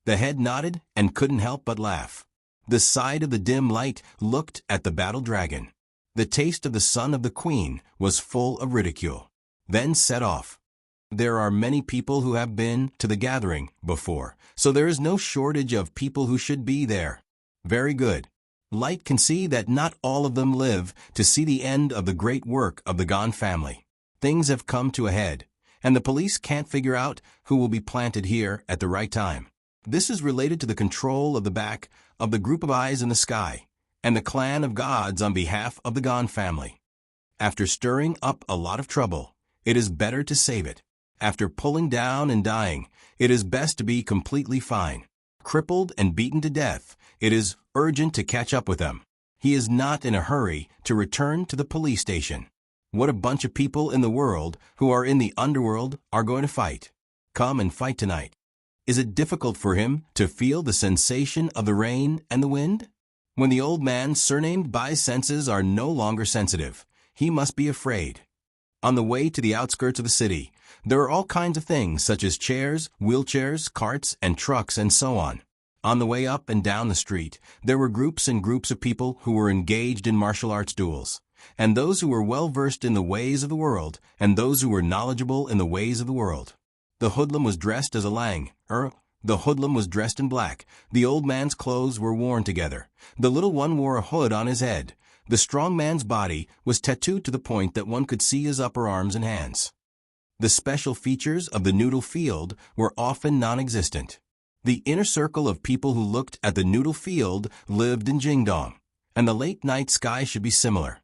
The head nodded and couldn't help but laugh. The side of the dim light looked at the battle dragon. The taste of the son of the queen was full of ridicule. Then set off. There are many people who have been to the gathering before, so there is no shortage of people who should be there. Very good. Light can see that not all of them live to see the end of the great work of the Gon family. Things have come to a head, and the police can't figure out who will be planted here at the right time. This is related to the control of the back of the group of eyes in the sky, and the clan of gods on behalf of the Gon family. After stirring up a lot of trouble, it is better to save it. After pulling down and dying, it is best to be completely fine. Crippled and beaten to death, it is urgent to catch up with them. He is not in a hurry to return to the police station. What a bunch of people in the world who are in the underworld are going to fight. Come and fight tonight. Is it difficult for him to feel the sensation of the rain and the wind? When the old man surnamed Bai's senses are no longer sensitive, he must be afraid. On the way to the outskirts of the city, there are all kinds of things such as chairs, wheelchairs, carts, and trucks, and so on. On the way up and down the street, there were groups and groups of people who were engaged in martial arts duels, and those who were well versed in the ways of the world, and those who were knowledgeable in the ways of the world. The hoodlum was dressed as a lang. The hoodlum was dressed in black. The old man's clothes were worn together. The little one wore a hood on his head. The strong man's body was tattooed to the point that one could see his upper arms and hands. The special features of the noodle field were often non-existent. The inner circle of people who looked at the noodle field lived in Jingdong, and the late night sky should be similar.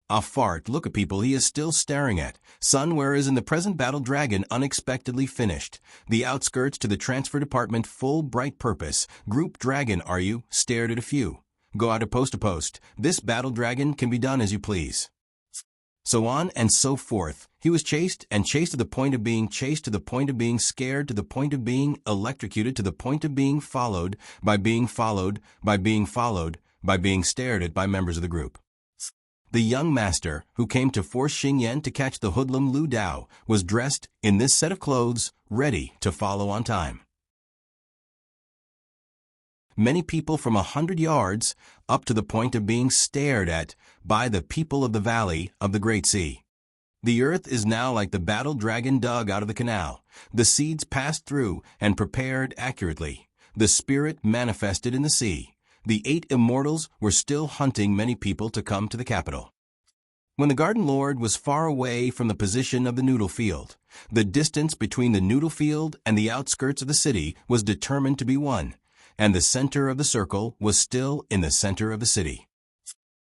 A fart, look at people he is still staring at. Sun, whereas in the present battle dragon unexpectedly finished. The outskirts to the transfer department full bright purpose. Group dragon are you, stared at a few. Go out of post to post. This battle dragon can be done as you please. So on and so forth. He was chased and chased to the point of being chased, to the point of being scared, to the point of being electrocuted, to the point of being followed, by being followed, by being followed, by being stared at by members of the group. The young master, who came to force Xing Yan to catch the hoodlum Lu Dao, was dressed in this set of clothes, ready to follow on time. Many people from 100 yards up to the point of being stared at by the people of the valley of the Great Sea. The earth is now like the battle dragon dug out of the canal. The seeds passed through and prepared accurately. The spirit manifested in the sea. The 8 immortals were still hunting many people to come to the capital. When the Garden Lord was far away from the position of the noodle field, the distance between the noodle field and the outskirts of the city was determined to be 1. And the center of the circle was still in the center of the city.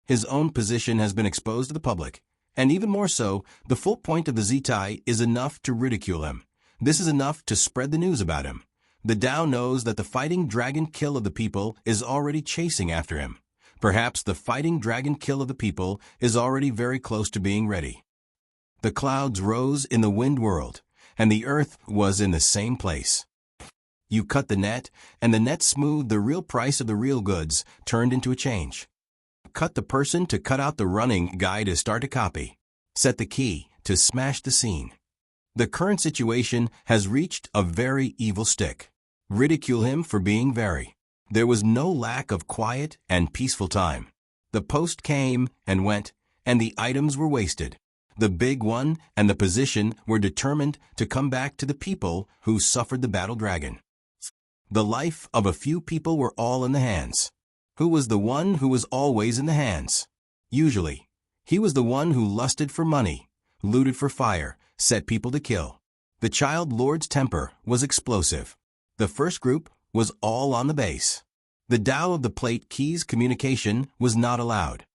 His own position has been exposed to the public, and even more so, the full point of the Zitai is enough to ridicule him. This is enough to spread the news about him. The Tao knows that the fighting dragon kill of the people is already chasing after him. Perhaps the fighting dragon kill of the people is already very close to being ready. The clouds rose in the wind world, and the earth was in the same place. You cut the net, and the net smoothed the real price of the real goods, turned into a change. Cut the person to cut out the running guy to start a copy. Set the key to smash the scene. The current situation has reached a very evil stick. ridicule him for being very. There was no lack of quiet and peaceful time. The post came and went, and the items were wasted. The big one and the position were determined to come back to the people who suffered the battle dragon. The life of a few people were all in the hands. Who was the one who was always in the hands? Usually, he was the one who lusted for money, looted for fire, set people to kill. The child lord's temper was explosive. The first group was all on the base. The Tao of the plate keys communication was not allowed.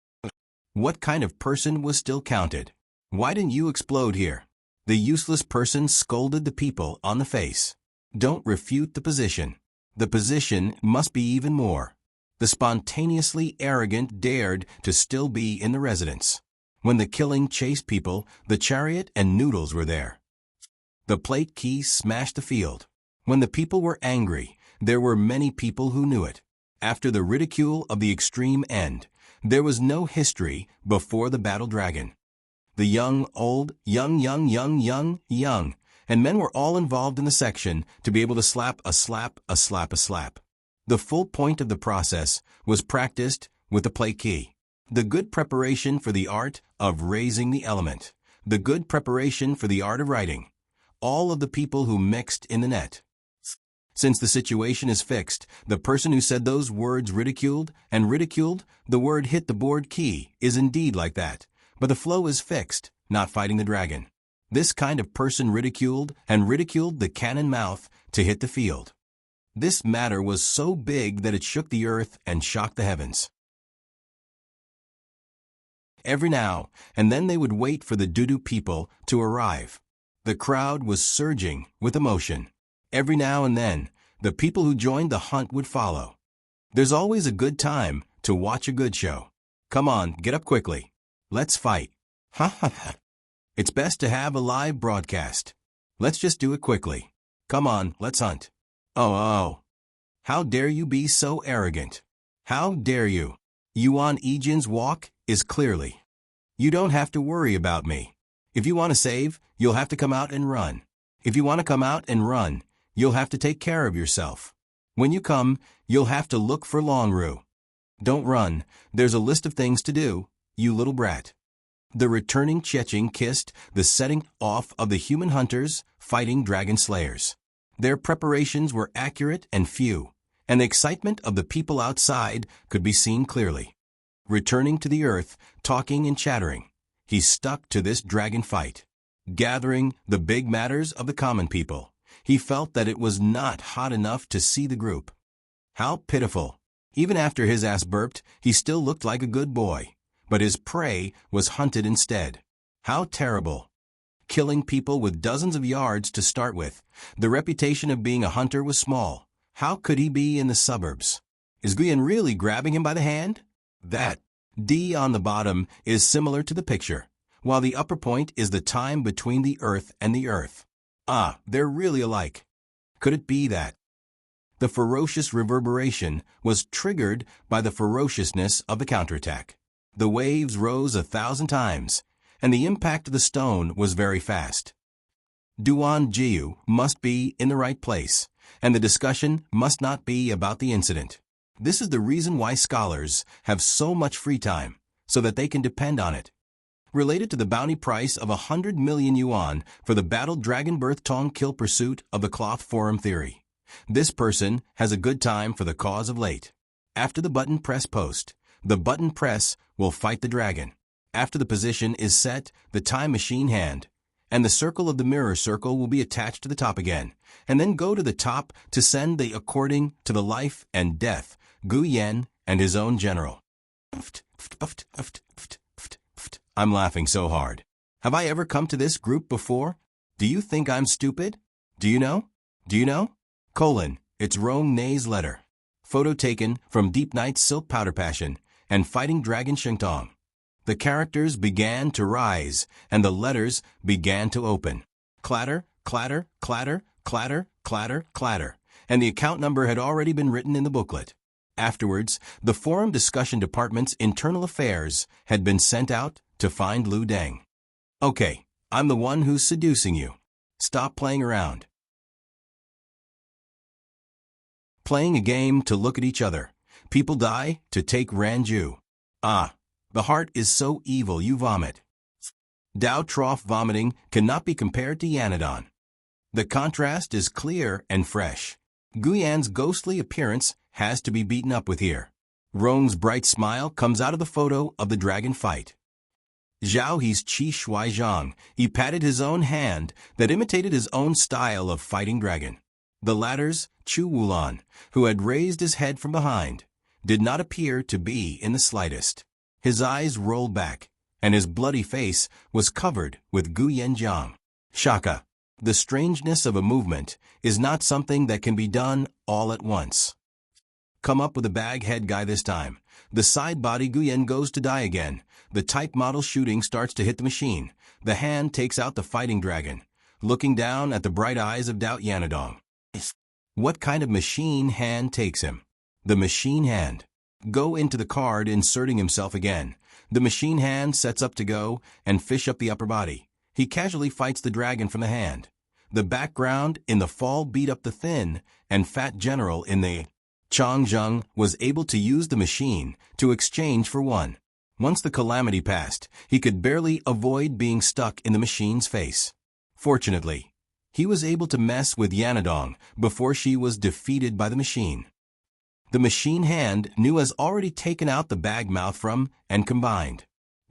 What kind of person was still counted? Why didn't you explode here? The useless person scolded the people on the face. Don't refute the position. The position must be even more. The spontaneously arrogant dared to still be in the residence. When the killing chased people, the chariot and noodles were there. The plate key smashed the field. When the people were angry, there were many people who knew it. After the ridicule of the extreme end, there was no history before the battle dragon. The young, old, young, and men were all involved in the section to be able to slap. The full point of the process was practiced with the plate key. The good preparation for the art of raising the element. The good preparation for the art of writing. All of the people who mixed in the net. Since the situation is fixed, the person who said those words ridiculed, the word hit the board key is indeed like that, but the flow is fixed, not fighting the dragon. This kind of person ridiculed the cannon mouth to hit the field. This matter was so big that it shook the earth and shocked the heavens. Every now and then they would wait for the Dudu people to arrive. The crowd was surging with emotion. Every now and then, the people who joined the hunt would follow. There's always a good time to watch a good show. Come on, get up quickly. Let's fight. Ha ha ha. It's best to have a live broadcast. Let's just do it quickly. Come on, let's hunt. Oh. How dare you be so arrogant? How dare you? Yuan Ejin's walk is clearly. You don't have to worry about me. If you want to save, you'll have to come out and run. If you want to come out and run, you'll have to take care of yourself. When you come, you'll have to look for Longru. Don't run, there's a list of things to do, you little brat. The returning Cheching kissed the setting off of the human hunters fighting dragon slayers. Their preparations were accurate and few, and the excitement of the people outside could be seen clearly. Returning to the earth, talking and chattering, he stuck to this dragon fight. Gathering the big matters of the common people, he felt that it was not hot enough to see the group. How pitiful! Even after his ass burped, he still looked like a good boy, but his prey was hunted instead. How terrible! Killing people with dozens of yards to start with. The reputation of being a hunter was small. How could he be in the suburbs? Is Guyan really grabbing him by the hand? That D on the bottom is similar to the picture, while the upper point is the time between the earth and the earth. Ah, they're really alike. Could it be that? The ferocious reverberation was triggered by the ferociousness of the counterattack. The waves rose 1,000 times, and the impact of the stone was very fast. Duan Jiu must be in the right place, and the discussion must not be about the incident. This is the reason why scholars have so much free time, so that they can depend on it. Related to the bounty price of 100 million yuan for the battle dragon birth tong kill pursuit of the cloth forum theory. This person has a good time for the cause of late. After the button press post, the button press will fight the dragon. After the position is set, the time machine hand, and the circle of the mirror circle will be attached to the top again, and then go to the top to send the according to the life and death, Gu Yen and his own general. I'm laughing so hard. Have I ever come to this group before? Do you think I'm stupid? Do you know? It's Rome Nay's letter. Photo taken from Deep Night's Silk Powder Passion and Fighting Dragon Shengtong. The characters began to rise, and the letters began to open. Clatter, clatter, clatter, clatter, clatter, clatter, and the account number had already been written in the booklet. Afterwards, the forum discussion department's internal affairs had been sent out to find Lu Deng. Okay, I'm the one who's seducing you. Stop playing around. Playing a game to look at each other. People die to take Ranju. Ah, the heart is so evil you vomit. Dao trough vomiting cannot be compared to Yanadon. The contrast is clear and fresh. Guyan's ghostly appearance has to be beaten up with here. Rong's bright smile comes out of the photo of the dragon fight. Zhao He's Qi Shui Zhang, he patted his own hand that imitated his own style of fighting dragon. The latter's Chu Wulan, who had raised his head from behind, did not appear to be in the slightest. His eyes rolled back, and his bloody face was covered with Gu Yanjiang. Shaka. The strangeness of a movement is not something that can be done all at once. Come up with a bag head guy this time. The side body Guyan goes to die again. The type model shooting starts to hit the machine. The hand takes out the fighting dragon, looking down at the bright eyes of Dao Yanadong. What kind of machine hand takes him? The machine hand. Go into the card, inserting himself again. The machine hand sets up to go and fish up the upper body. He casually fights the dragon from the hand. The background in the fall beat up the thin and fat general in the Changzheng was able to use the machine to exchange for one. Once the calamity passed, he could barely avoid being stuck in the machine's face. Fortunately, he was able to mess with Yanadong before she was defeated by the machine. The machine hand Nu has already taken out the bag mouth from and combined.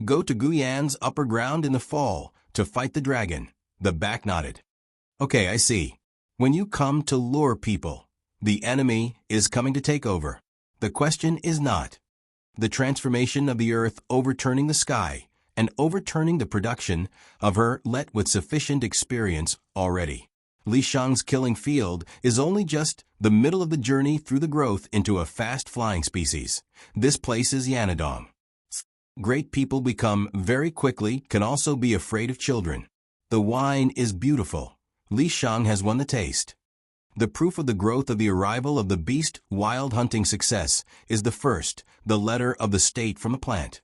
Go to Guyan's upper ground in the fall to fight the dragon. The back nodded. Okay, I see. When you come to lure people, the enemy is coming to take over. The question is not the transformation of the earth overturning the sky and overturning the production of her let with sufficient experience already. Li Shang's killing field is only just the middle of the journey through the growth into a fast-flying species. This place is Yanadong. Great people become very quickly can also be afraid of children. The wine is beautiful. Li Shang has won the taste. The proof of the growth of the arrival of the beast wild hunting success is the first, the letter of the state from the plant.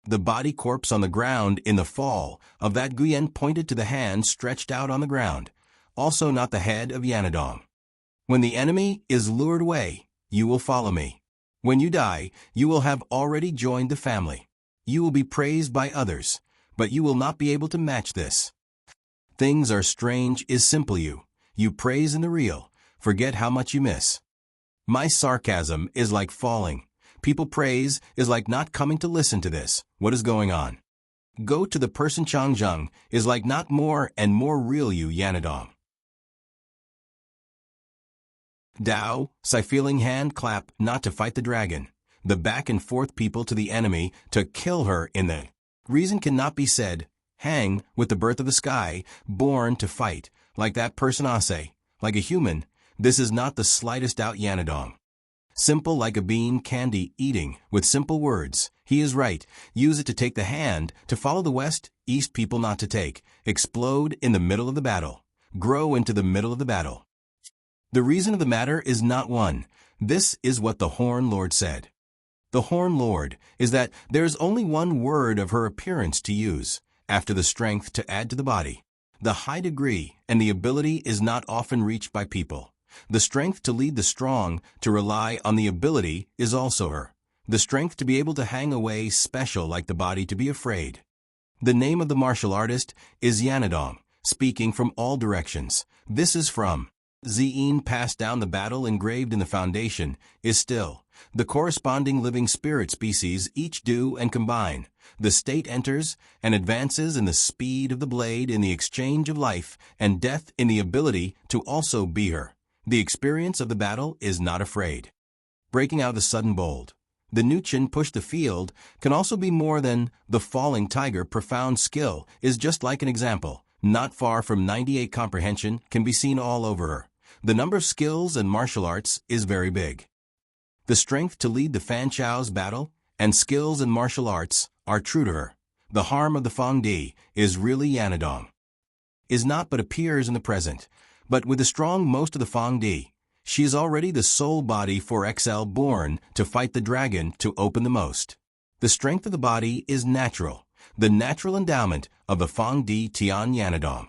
The body corpse on the ground in the fall of that Guyan pointed to the hand stretched out on the ground, also not the head of Yanadong. When the enemy is lured away, you will follow me. When you die, you will have already joined the family. You will be praised by others, but you will not be able to match this. Things are strange is simple you praise in the real, forget how much you miss. My sarcasm is like falling. People praise is like not coming to listen to this. What is going on? Go to the person Changzheng is like not more and more real you Yanadong. Dao, feeling hand clap not to fight the dragon. The back and forth people to the enemy to kill her in the reason cannot be said. Hang with the birth of the sky, born to fight, like that person Ase, like a human. This is not the slightest doubt Yanadong. Simple like a bean candy eating, with simple words. He is right. Use it to take the hand, to follow the west, east people not to take. Explode in the middle of the battle. Grow into the middle of the battle. The reason of the matter is not one. This is what the Horn Lord said. The Horn Lord is that there is only one word of her appearance to use, after the strength to add to the body. The high degree and the ability is not often reached by people. The strength to lead the strong, to rely on the ability, is also her. The strength to be able to hang away special like the body to be afraid. The name of the martial artist is Yanadong, speaking from all directions. This is from Zien passed down the battle engraved in the foundation, is still. The corresponding living spirit species each do and combine. The state enters and advances in the speed of the blade in the exchange of life and death in the ability to also be her. The experience of the battle is not afraid. Breaking out the sudden bold. The Nuchin push the field can also be more than the falling tiger. Profound skill is just like an example. Not far from 98 comprehension can be seen all over her. The number of skills and martial arts is very big. The strength to lead the Fan Chao's battle and skills and martial arts are true to her. The harm of the Fong Di is really Yanadong. Is not but appears in the present, but with the strong most of the Fong Di, she is already the soul body for XL born to fight the dragon to open the most. The strength of the body is natural, the natural endowment of the Fong Di Tian Yanadong.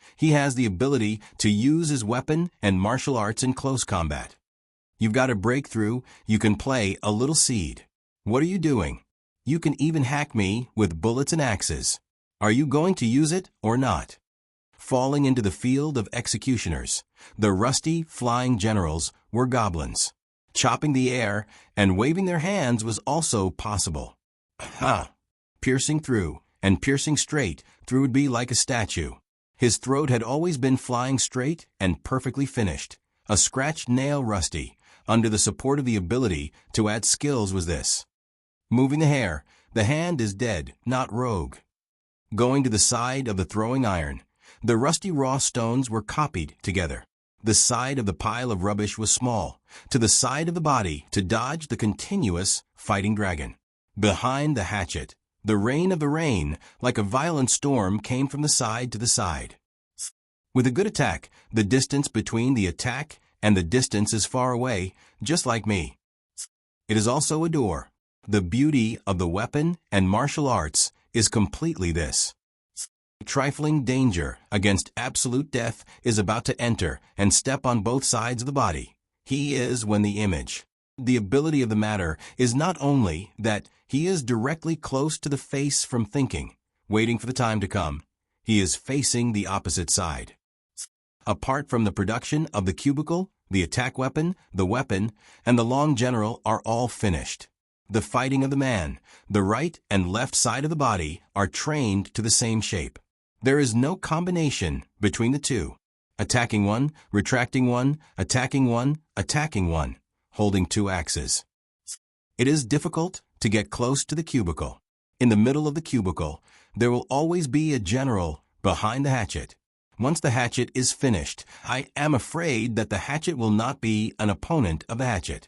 He has the ability to use his weapon and martial arts in close combat. You've got a breakthrough, you can play a little seed. What are you doing? You can even hack me with bullets and axes. Are you going to use it or not? Falling into the field of executioners, the rusty, flying generals were goblins. Chopping the air and waving their hands was also possible. Ha! Piercing through, and piercing straight through would be like a statue. His throat had always been flying straight and perfectly finished. A scratched nail rusty, under the support of the ability to add skills was this. Moving the hair, the hand is dead, not rogue. Going to the side of the throwing iron, the rusty raw stones were copied together. The side of the pile of rubbish was small, to the side of the body to dodge the continuous fighting dragon. Behind the hatchet, the rain of the rain, like a violent storm, came from the side to the side. With a good attack, the distance between the attack and the distance is far away, just like me. It is also a door. The beauty of the weapon and martial arts is completely this. Trifling danger against absolute death is about to enter and step on both sides of the body. He is when the image. The ability of the matter is not only that he is directly close to the face from thinking, waiting for the time to come. He is facing the opposite side. Apart from the production of the cubicle, the attack weapon, the weapon, and the long general are all finished. The fighting of the man, the right and left side of the body are trained to the same shape. There is no combination between the two. Attacking one, retracting one, attacking one, holding two axes. It is difficult to get close to the cubicle. In the middle of the cubicle, there will always be a general behind the hatchet. Once the hatchet is finished, I am afraid that the hatchet will not be an opponent of the hatchet.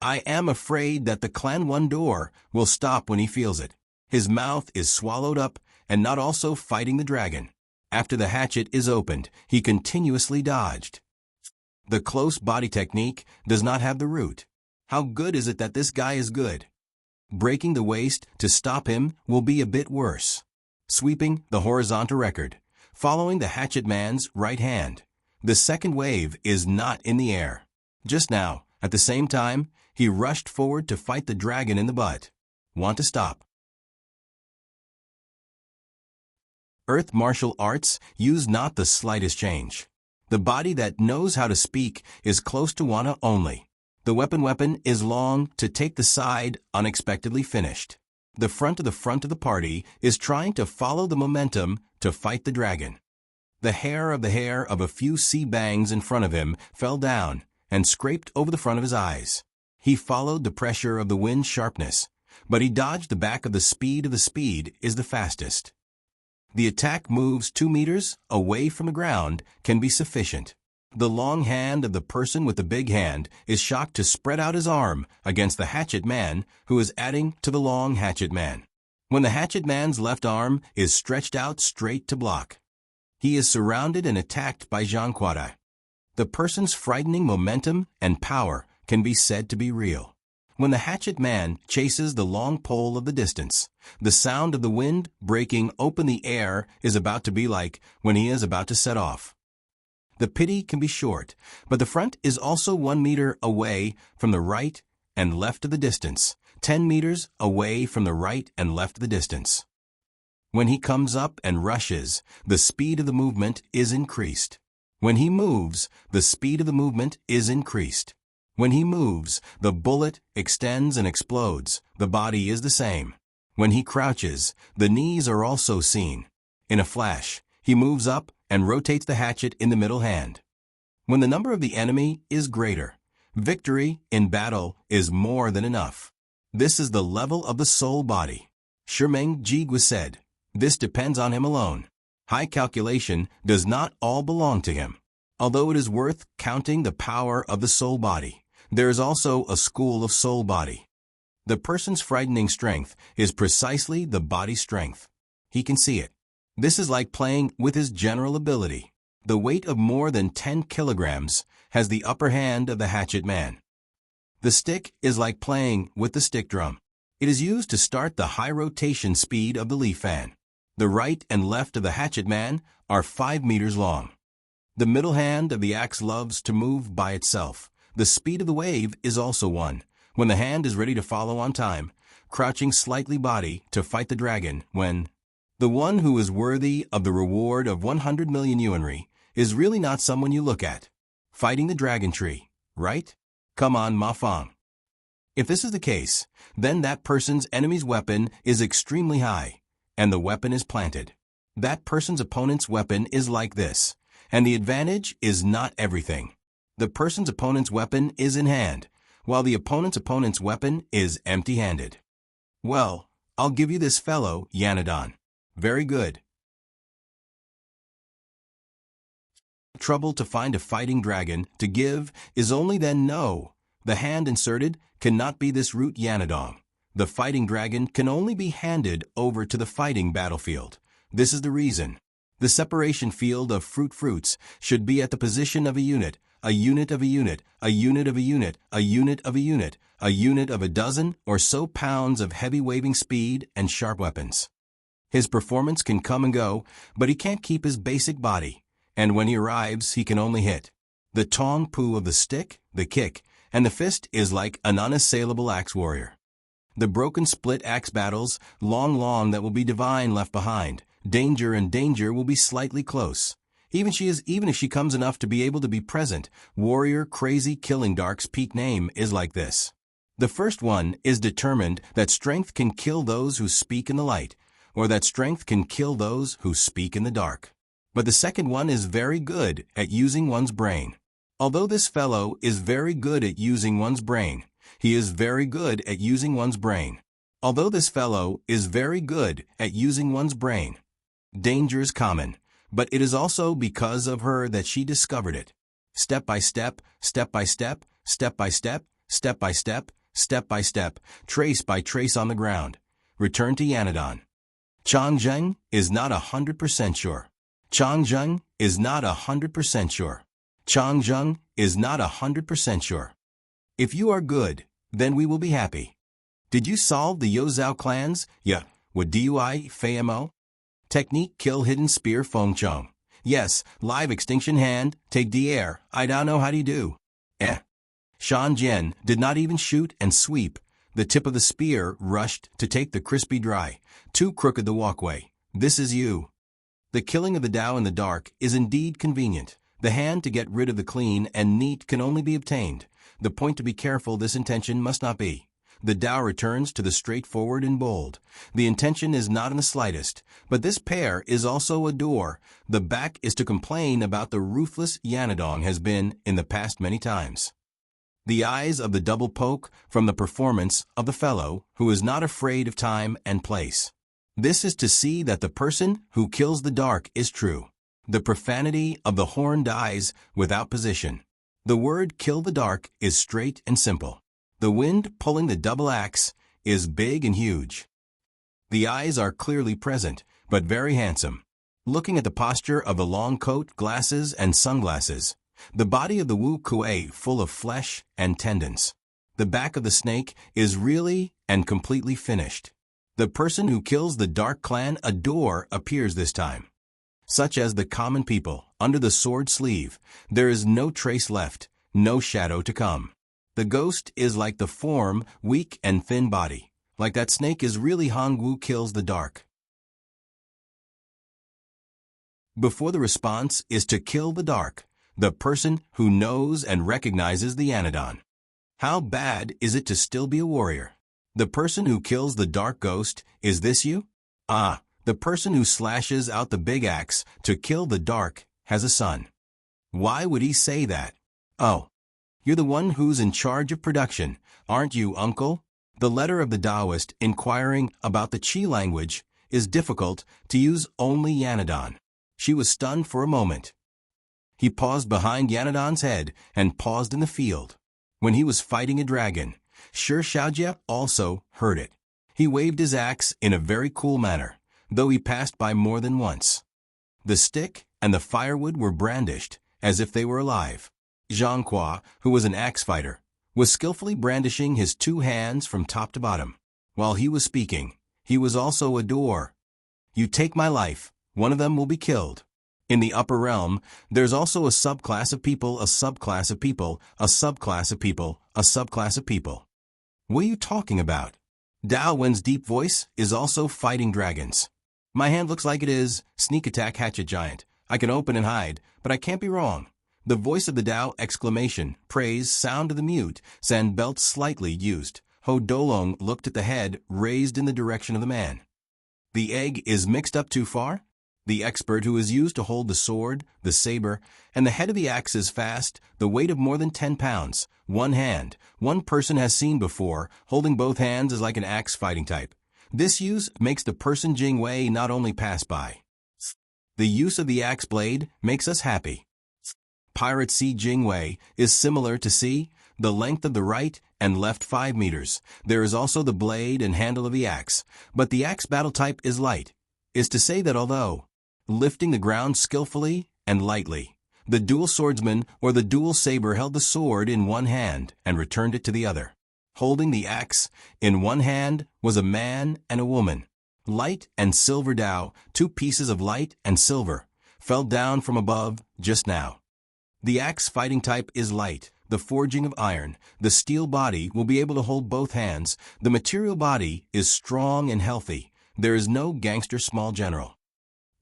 I am afraid that the Clan 1 door will stop when he feels it. His mouth is swallowed up and not also fighting the dragon. After the hatchet is opened, he continuously dodged. The close body technique does not have the root. How good is it that this guy is good? Breaking the waist to stop him will be a bit worse. Sweeping the horizontal record, following the hatchet man's right hand. The second wave is not in the air. Just now, at the same time, he rushed forward to fight the dragon in the butt. Want to stop? Earth martial arts use not the slightest change. The body that knows how to speak is close to Wana only. The weapon is long to take the side unexpectedly finished. The front of the party is trying to follow the momentum to fight the dragon. The hair of a few sea bangs in front of him fell down and scraped over the front of his eyes. He followed the pressure of the wind's sharpness, but he dodged the back of the speed is the fastest. The attack moves 2 meters away from the ground can be sufficient. The long hand of the person with the big hand is shocked to spread out his arm against the hatchet man who is adding to the long hatchet man. When the hatchet man's left arm is stretched out straight to block, he is surrounded and attacked by Jean-Quadai. The person's frightening momentum and power can be said to be real. When the hatchet man chases the long pole of the distance, the sound of the wind breaking open the air is about to be like when he is about to set off. The pity can be short, but the front is also 1 meter away from the right and left of the distance, 10 meters away from the right and left of the distance. When he comes up and rushes, the speed of the movement is increased. When he moves, the speed of the movement is increased. When he moves, the bullet extends and explodes. The body is the same. When he crouches, the knees are also seen. In a flash, he moves up and rotates the hatchet in the middle hand. When the number of the enemy is greater, victory in battle is more than enough. This is the level of the soul body. Shimeng Jigwa said, this depends on him alone. High calculation does not all belong to him. Although it is worth counting the power of the soul body, there is also a school of soul body. The person's frightening strength is precisely the body's strength. He can see it. This is like playing with his general ability. The weight of more than 10 kilograms has the upper hand of the hatchet man. The stick is like playing with the stick drum. It is used to start the high rotation speed of the leaf fan. The right and left of the hatchet man are 5 meters long. The middle hand of the axe loves to move by itself. The speed of the wave is also one. When the hand is ready to follow on time, crouching slightly body to fight the dragon, when the one who is worthy of the reward of 100 million yuanri is really not someone you look at. Fighting the dragon tree, right? Come on, Ma Fang. If this is the case, then that person's enemy's weapon is extremely high, and the weapon is planted. That person's opponent's weapon is like this, and the advantage is not everything. The person's opponent's weapon is in hand, while the opponent's weapon is empty-handed. Well, I'll give you this fellow, Yanadon. Very good. Trouble to find a fighting dragon to give is only then no. The hand inserted cannot be this root Yanadong. The fighting dragon can only be handed over to the fighting battlefield. This is the reason. The separation field of fruits should be at the position of a unit of a unit, a unit of a unit, a unit of a unit, a unit of a dozen or so pounds of heavy waving speed and sharp weapons. His performance can come and go, but he can't keep his basic body, and when he arrives, he can only hit. The tong pu of the stick, the kick, and the fist is like an unassailable axe warrior. The broken split axe battles, long that will be divine left behind. Danger and danger will be slightly close. Even if she comes enough to be able to be present, warrior crazy killing dark's peak name is like this. The first one is determined that strength can kill those who speak in the light, or that strength can kill those who speak in the dark. But the second one is very good at using one's brain. Although this fellow is very good at using one's brain, he is very good at using one's brain. Although this fellow is very good at using one's brain. Danger is common, but it is also because of her that she discovered it. Step by step, step by step, step by step, step by step, step by step, trace by trace on the ground. Return to Yanadon. Chang Zheng is not 100% sure. Chang Zheng is not 100% sure. Chang Zheng is not 100% sure. If you are good, then we will be happy. Did you solve the Yozhao clans? Yeah. What DUI, FAMO? Technique kill hidden spear Feng Chong. Yes, live extinction hand, take the air, I don't know how do you do. Shan Jian did not even shoot and sweep. The tip of the spear rushed to take the crispy dry. Too crooked the walkway. This is you. The killing of the Tao in the dark is indeed convenient. The hand to get rid of the clean and neat can only be obtained. The point to be careful this intention must not be. The Tao returns to the straightforward and bold. The intention is not in the slightest, but this pair is also a door. The back is to complain about the ruthless Yanadong has been in the past many times. The eyes of the double poke from the performance of the fellow who is not afraid of time and place. This is to see that the person who kills the dark is true. The profanity of the horn dies without position. The word kill the dark is straight and simple. The wind pulling the double axe is big and huge. The eyes are clearly present, but very handsome. Looking at the posture of the long coat, glasses, and sunglasses. The body of the Wu Kuei full of flesh and tendons. The back of the snake is really and completely finished. The person who kills the dark clan a door appears this time. Such as the common people, under the sword sleeve, there is no trace left, no shadow to come. The ghost is like the form, weak and thin body. Like that snake is really Hongwu kills the dark. Before the response is to kill the dark, the person who knows and recognizes the Yanadon. How bad is it to still be a warrior? The person who kills the dark ghost, is this you? Ah, the person who slashes out the big axe to kill the dark has a son. Why would he say that? Oh. You're the one who's in charge of production, aren't you, uncle? The letter of the Taoist inquiring about the Qi language is difficult to use only Yanadon. She was stunned for a moment. He paused behind Yanadon's head and paused in the field. When he was fighting a dragon, Shi Shaojie also heard it. He waved his axe in a very cool manner, though he passed by more than once. The stick and the firewood were brandished as if they were alive. Zhang Qua, who was an axe fighter, was skillfully brandishing his two hands from top to bottom. While he was speaking, he was also a door. You take my life, one of them will be killed. In the upper realm, there's also a subclass of people, a subclass of people, a subclass of people, a subclass of people. What are you talking about? Dao Wen's deep voice is also fighting dragons. My hand looks like it is, sneak attack hatchet giant. I can open and hide, but I can't be wrong. The voice of the Dao, exclamation, praise, sound of the mute, sand belt slightly used. Ho Dolong looked at the head raised in the direction of the man. The egg is mixed up too far? The expert who is used to hold the sword, the saber, and the head of the axe is fast, the weight of more than 10 pounds. One hand, one person has seen before, holding both hands is like an axe fighting type. This use makes the person Jing Wei not only pass by. The use of the axe blade makes us happy. Pirate C Jing Wei is similar to C, the length of the right and left 5 meters. There is also the blade and handle of the axe, but the axe battle type is light. Is to say that although lifting the ground skillfully and lightly, the dual swordsman or the dual saber held the sword in one hand and returned it to the other. Holding the axe in one hand was a man and a woman. Light and silver Dao, 2 pieces of light and silver, fell down from above just now. The axe fighting type is light, the forging of iron. The steel body will be able to hold both hands. The material body is strong and healthy. There is no gangster small general.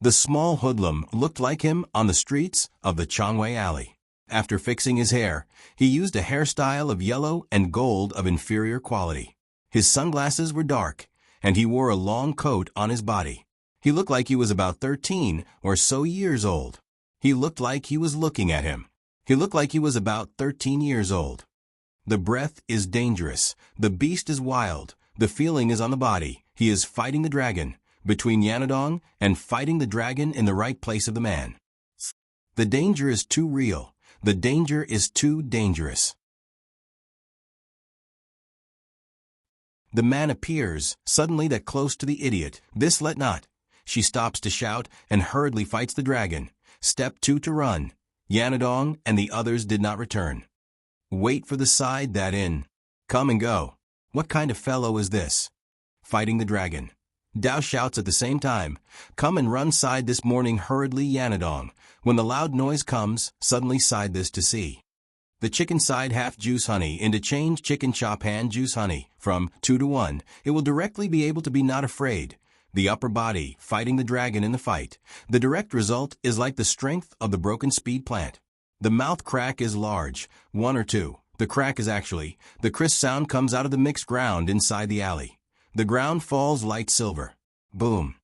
The small hoodlum looked like him on the streets of the Changwei Alley. After fixing his hair, he used a hairstyle of yellow and gold of inferior quality. His sunglasses were dark, and he wore a long coat on his body. He looked like he was about 13 or so years old. He looked like he was looking at him. He looked like he was about 13 years old. The breath is dangerous. The beast is wild. The feeling is on the body. He is fighting the dragon. Between Yanadong and fighting the dragon in the right place of the man. The danger is too real. The danger is too dangerous. The man appears, suddenly that close to the idiot. This let not. She stops to shout and hurriedly fights the dragon. Step 2 to run. Yanadong and the others did not return. Wait for the side that in. Come and go. What kind of fellow is this? Fighting the dragon. Dao shouts at the same time. Come and run side this morning hurriedly Yanadong. When the loud noise comes, suddenly side this to see. The chicken side half juice honey into change chicken chop hand juice honey from 2 to 1. It will directly be able to be not afraid. The upper body fighting the dragon in the fight. The direct result is like the strength of the broken speed plant. The mouth crack is large, 1 or 2. The crack is actually, the crisp sound comes out of the mixed ground inside the alley. The ground falls light silver. Boom.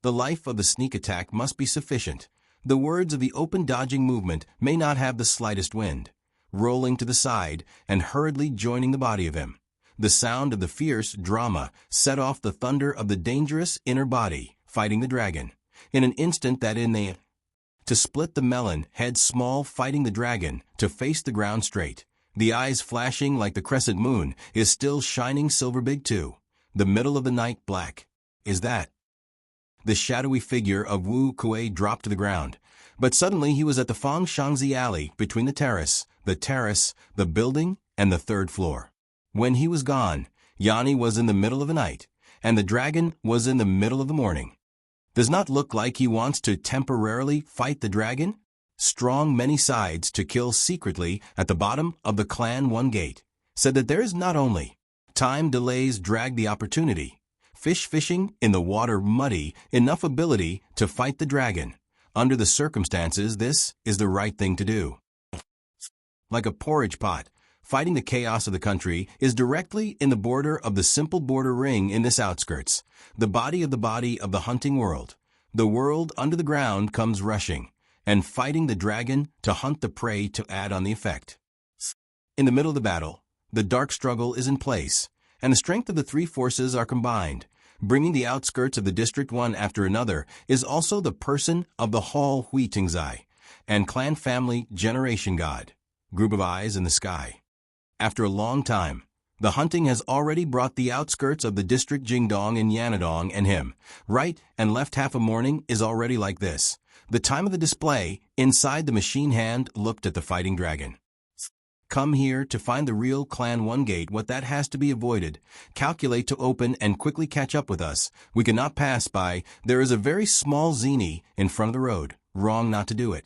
The life of the sneak attack must be sufficient. The words of the open dodging movement may not have the slightest wind. Rolling to the side and hurriedly joining the body of him. The sound of the fierce drama set off the thunder of the dangerous inner body, fighting the dragon. In an instant that in the to split the melon, head small fighting the dragon, to face the ground straight. The eyes flashing like the crescent moon, is still shining silver big too. The middle of the night black. Is that? The shadowy figure of Wu Kuei dropped to the ground. But suddenly he was at the Fang Shangzi alley between the terrace, the building, and the 3rd floor. When he was gone, Yanni was in the middle of the night, and the dragon was in the middle of the morning. Does not look like he wants to temporarily fight the dragon? Strong many sides to kill secretly at the bottom of the clan 1 gate. Said that there is not only time delays drag the opportunity. Fishing in the water muddy, enough ability to fight the dragon. Under the circumstances, this is the right thing to do. Like a porridge pot, fighting the chaos of the country is directly in the border of the simple border ring in this outskirts, the body of the hunting world. The world under the ground comes rushing, and fighting the dragon to hunt the prey to add on the effect. In the middle of the battle, the dark struggle is in place, and the strength of the 3 forces are combined. Bringing the outskirts of the district one after another is also the person of the Hall Hui Tingzai, and clan family generation god, group of eyes in the sky. After a long time, the hunting has already brought the outskirts of the district Jingdong and Yanadong and him. Right and left half a morning is already like this. The time of the display, inside the machine hand looked at the fighting dragon. Come here to find the real Clan 1 gate, what that has to be avoided. Calculate to open and quickly catch up with us. We cannot pass by. There is a very small zini in front of the road. Wrong not to do it.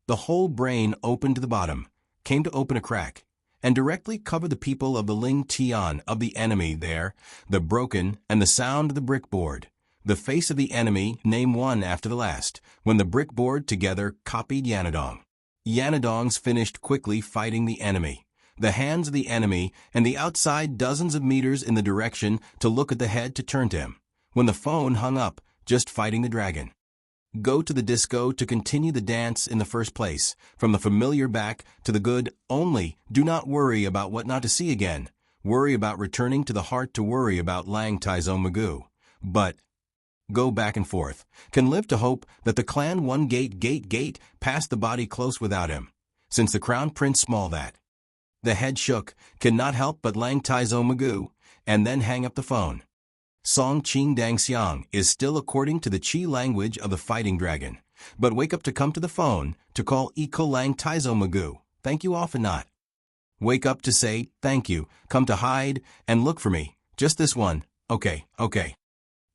The whole brain opened to the bottom, came to open a crack, and directly covered the people of the Ling Tian of the enemy there, the broken and the sound of the brick board. The face of the enemy, name one after the last, when the brick board together copied Yanadong. Yanadongs finished quickly fighting the enemy. The hands of the enemy and the outside dozens of meters in the direction to look at the head to turn to him. When the phone hung up, just fighting the dragon. Go to the disco to continue the dance in the first place, from the familiar back to the good. Only do not worry about what not to see again. Worry about returning to the heart to worry about Lang Taizo Magoo. But go back and forth, can live to hope that the Clan 1 gate passed the body close without him. Since the Crown Prince small that. The head shook, cannot help but Lang Taizo Magoo, and then hang up the phone. Song Qing Dang Xiang is still according to the Qi language of the fighting dragon, but wake up to come to the phone to call Iko Lang Taizo Magoo. Thank you often not. Wake up to say, thank you, come to hide, and look for me, just this one, okay.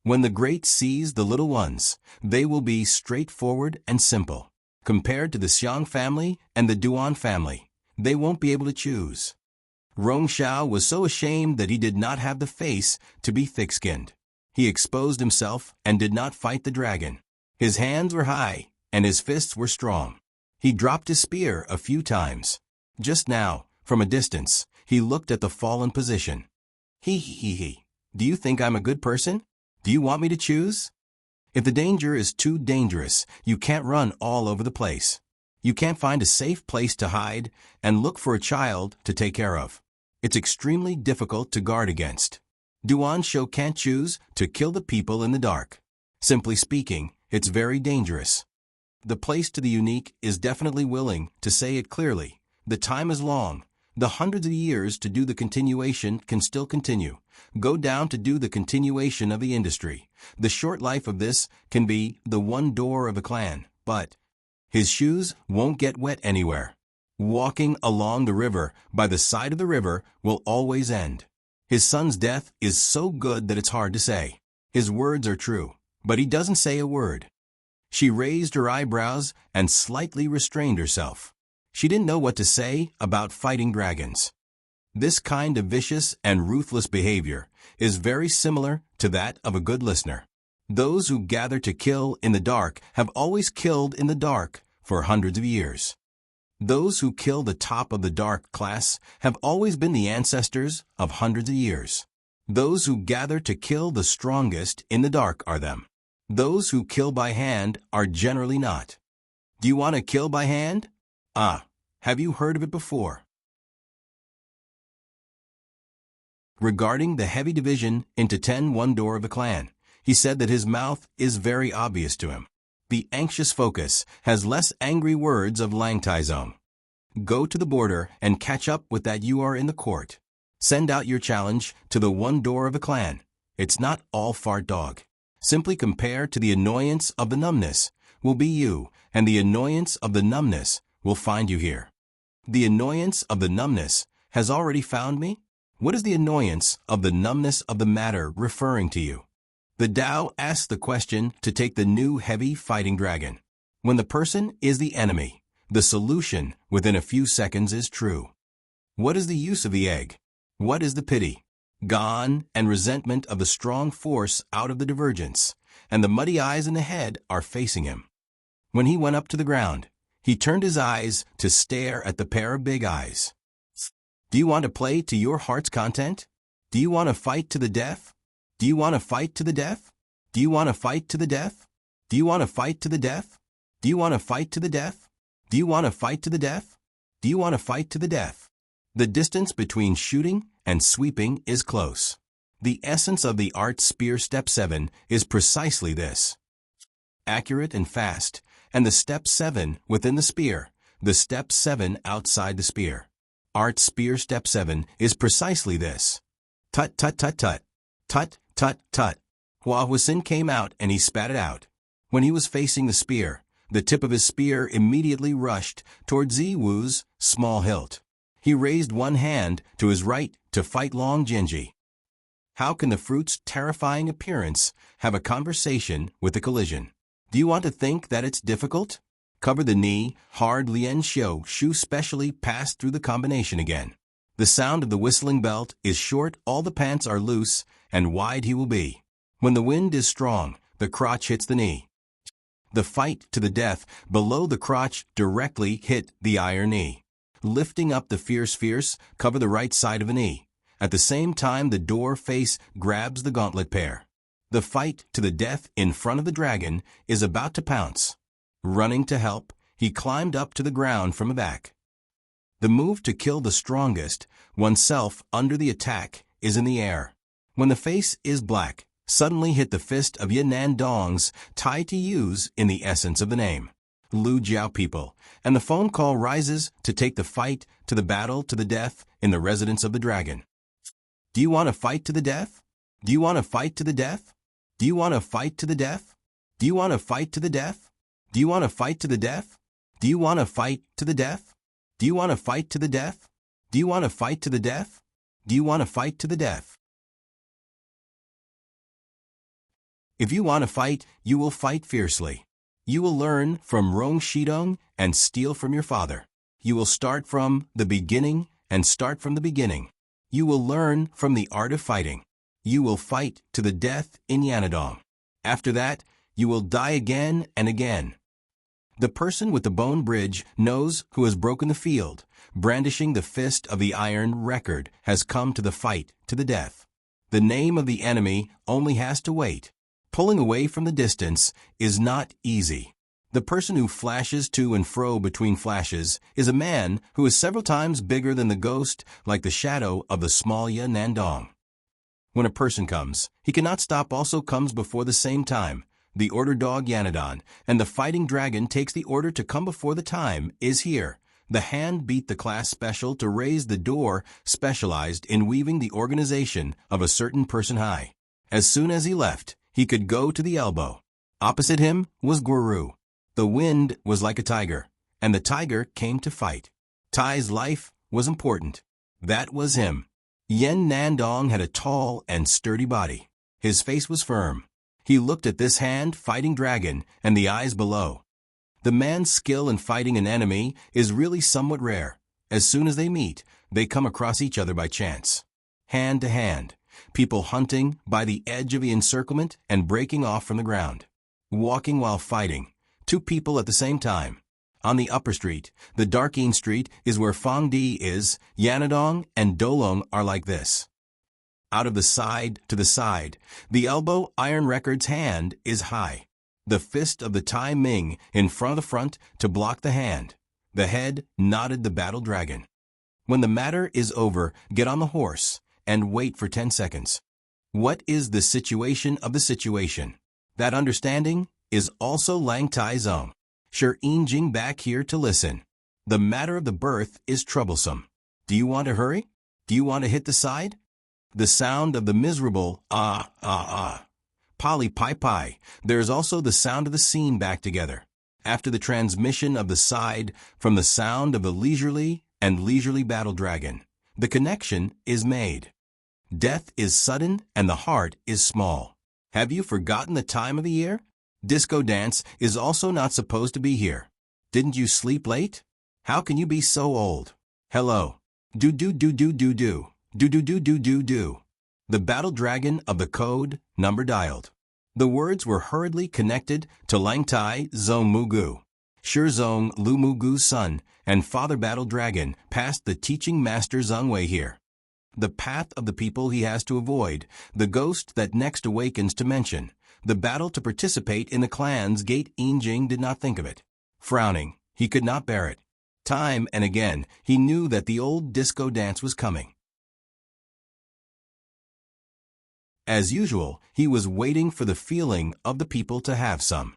When the great sees the little ones, they will be straightforward and simple. Compared to the Xiang family and the Duan family, they won't be able to choose. Rong Xiao was so ashamed that he did not have the face to be thick-skinned. He exposed himself and did not fight the dragon. His hands were high, and his fists were strong. He dropped his spear a few times. Just now, from a distance, he looked at the fallen position. He. Do you think I'm a good person? Do you want me to choose? If the danger is too dangerous, you can't run all over the place. You can't find a safe place to hide and look for a child to take care of. It's extremely difficult to guard against. Duan Shou can't choose to kill the people in the dark. Simply speaking, it's very dangerous. The place to the unique is definitely willing to say it clearly. The time is long. The hundreds of years to do the continuation can still continue. Go down to do the continuation of the industry. The short life of this can be the one door of a clan, but his shoes won't get wet anywhere. Walking along the river, by the side of the river, will always end. His son's death is so good that it's hard to say. His words are true, but he doesn't say a word. She raised her eyebrows and slightly restrained herself. She didn't know what to say about fighting dragons. This kind of vicious and ruthless behavior is very similar to that of a good listener. Those who gather to kill in the dark have always killed in the dark for hundreds of years. Those who kill the top of the dark class have always been the ancestors of hundreds of years. Those who gather to kill the strongest in the dark are them. Those who kill by hand are generally not. Do you want to kill by hand? Have you heard of it before? Regarding the heavy division into 10 one door of a clan, he said that his mouth is very obvious to him. The anxious focus has less angry words of Lang Taizong. Go to the border and catch up with that you are in the court. Send out your challenge to the one door of a clan. It's not all fart dog. Simply compare to the annoyance of the numbness will be you, and the annoyance of the numbness will find you here. The annoyance of the numbness has already found me? What is the annoyance of the numbness of the matter referring to you? The Tao asks the question to take the new heavy fighting dragon. When the person is the enemy, the solution within a few seconds is true. What is the use of the egg? What is the pity? Gone and resentment of the strong force out of the divergence, and the muddy eyes in the head are facing him. When he went up to the ground, he turned his eyes to stare at the pair of big eyes. Do you want to play to your heart's content? Do you want to fight to the death? Do you want to fight to the death? Do you want to fight to the death? Do you want to fight to the death? Do you want to fight to the death? Do you want to fight to the death? Do you want to fight to the death? The distance between shooting and sweeping is close. The essence of the art spear step 7 is precisely this. Accurate and fast, and the step 7 within the spear, the step 7 outside the spear. Art spear step 7 is precisely this. Tut tut tut tut. Tut tut tut. Hua Huisin came out and he spat it out. When he was facing the spear, The tip of his spear immediately rushed toward Ziwu's small hilt. He raised one hand to his right to fight Long Jinji. How can the fruit's terrifying appearance have a conversation with the collision? Do you want to think that it's difficult? Cover the knee, hard Lien Xiu Shu specially passed through the combination again. The sound of the whistling belt is short, all the pants are loose, and wide he will be. When the wind is strong, the crotch hits the knee. The fight to the death below the crotch directly hit the iron knee. Lifting up the fierce, cover the right side of the knee. At the same time, the door face grabs the gauntlet pair. The fight to the death in front of the dragon is about to pounce. Running to help, he climbed up to the ground from the back. The move to kill the strongest, oneself under the attack, is in the air. When the face is black, suddenly hit the fist of Yan'an Dong's Tai to use in the essence of the name. Lu Jiao people, and the phone call rises to take the fight to the battle to the death in the residence of the dragon. Do you want to fight to the death? Do you want to fight to the death? Do you want to fight to the death? Do you want to fight to the death? Do you want to fight to the death? Do you want to fight to the death? Do you want to fight to the death? Do you want to fight to the death? Do you want to fight to the death? If you want to fight, you will fight fiercely. You will learn from Rong Shidong and steal from your father. You will start from the beginning and start from the beginning. You will learn from the art of fighting. You will fight to the death in Yanadong. After that, you will die again and again. The person with the bone bridge knows who has broken the field. Brandishing the fist of the iron record has come to the fight to the death. The name of the enemy only has to wait. Pulling away from the distance is not easy. The person who flashes to and fro between flashes is a man who is several times bigger than the ghost, like the shadow of the small Yan'an Dong. When a person comes, he cannot stop also comes before the same time. The order dog Yanadon, and the fighting dragon takes the order to come before the time, is here. The hand beat the class special to raise the door specialized in weaving the organization of a certain person high. As soon as he left, he could go to the elbow. Opposite him was Guru. The wind was like a tiger, and the tiger came to fight. Tai's life was important. That was him. Yen Nandong had a tall and sturdy body. His face was firm. He looked at this hand-fighting dragon and the eyes below. The man's skill in fighting an enemy is really somewhat rare. As soon as they meet, they come across each other by chance. Hand to hand, people hunting by the edge of the encirclement and breaking off from the ground. Walking while fighting, two people at the same time. On the upper street, the Darkeen Street is where Fangdi is, Yanadong and Dolong are like this. Out of the side to the side, the elbow iron record's hand is high. The fist of the Tai Ming in front of the front to block the hand. The head nodded the battle dragon. When the matter is over, get on the horse and wait for 10 seconds. What is the situation of the situation? That understanding is also Lang Tai Zong. Sure Jing back here to listen. The matter of the birth is troublesome. Do you want to hurry? Do you want to hit the side? The sound of the miserable Polly Pai Pai. There is also the sound of the scene back together. After the transmission of the side from the sound of the leisurely battle dragon, the connection is made. Death is sudden and the heart is small. Have you forgotten the time of the year? Disco dance is also not supposed to be here. Didn't you sleep late? How can you be so old? Hello. Do. Do. The battle dragon of the code number dialed. The words were hurriedly connected to Lang Tai Zong Mugu. Shi Zong Lu Mugu's son and father battle dragon passed the teaching master Zhang Wei here. The path of the people he has to avoid, the ghost that next awakens to mention, the battle to participate in the clan's gate. Jing did not think of it. Frowning, he could not bear it. Time and again, he knew that the old disco dance was coming. As usual, he was waiting for the feeling of the people to have some.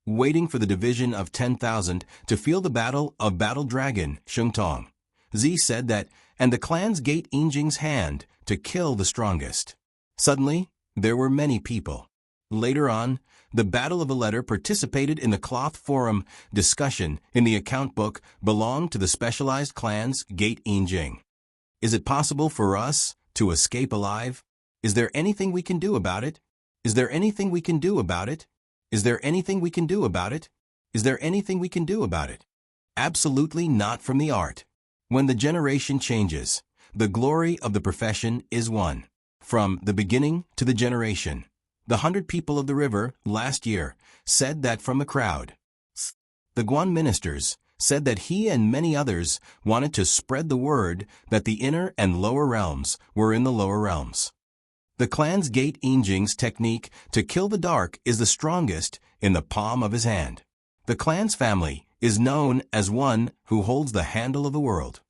Waiting for the division of 10,000 to feel the battle of Battle Dragon, Shungtong. Z said that, and the clan's gate Jing's hand to kill the strongest. Suddenly, there were many people. Later on, The Battle of a Letter participated in the cloth forum discussion in the account book belonged to the specialized clans Gate Injing. Is it possible for us to escape alive? Is there anything we can do about it? Is there anything we can do about it? Is there anything we can do about it? Is there anything we can do about it? Absolutely not from the art. When the generation changes, the glory of the profession is one. From the beginning to the generation. The 100 people of the river, last year, said that from the crowd. The Guan ministers said that he and many others wanted to spread the word that the inner and lower realms were in the lower realms. The clan's Gate Injing's technique to kill the dark is the strongest in the palm of his hand. The clan's family is known as one who holds the handle of the world.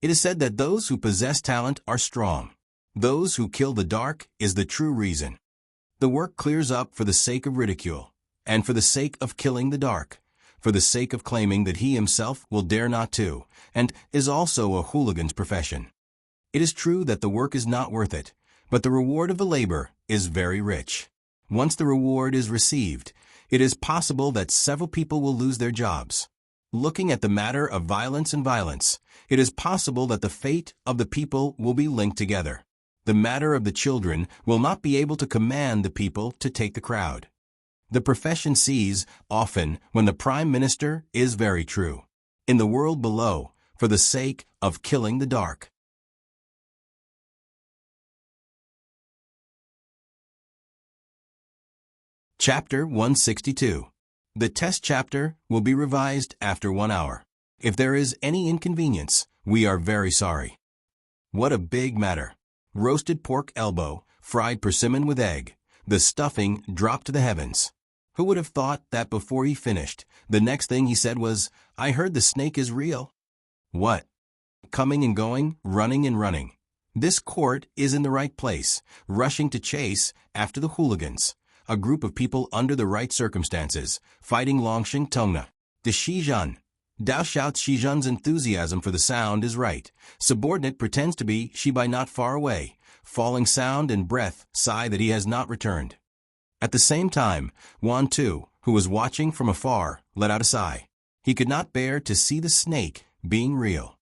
It is said that those who possess talent are strong. Those who kill the dark is the true reason. The work clears up for the sake of ridicule, and for the sake of killing the dark, for the sake of claiming that he himself will dare not to, and is also a hooligan's profession. It is true that the work is not worth it, but the reward of the labor is very rich. Once the reward is received, it is possible that several people will lose their jobs. Looking at the matter of violence and violence, it is possible that the fate of the people will be linked together. The matter of the children will not be able to command the people to take the crowd. The profession sees, often, when the Prime Minister is very true. In the world below, for the sake of killing the dark. Chapter 162. The test chapter will be revised after 1 hour. If there is any inconvenience, we are very sorry. What a big matter. Roasted pork elbow, fried persimmon with egg. The stuffing dropped to the heavens. Who would have thought that before he finished, the next thing he said was, "I heard the snake is real." What? Coming and going, running and running. This court is in the right place, rushing to chase after the hooligans. A group of people under the right circumstances, fighting Longsheng Tongna. The Shizhan. Dao shouts Shizhan's enthusiasm for the sound is right. Subordinate pretends to be Shibai not far away. Falling sound and breath sigh that he has not returned. At the same time, Wan Tu, who was watching from afar, let out a sigh. He could not bear to see the snake being real.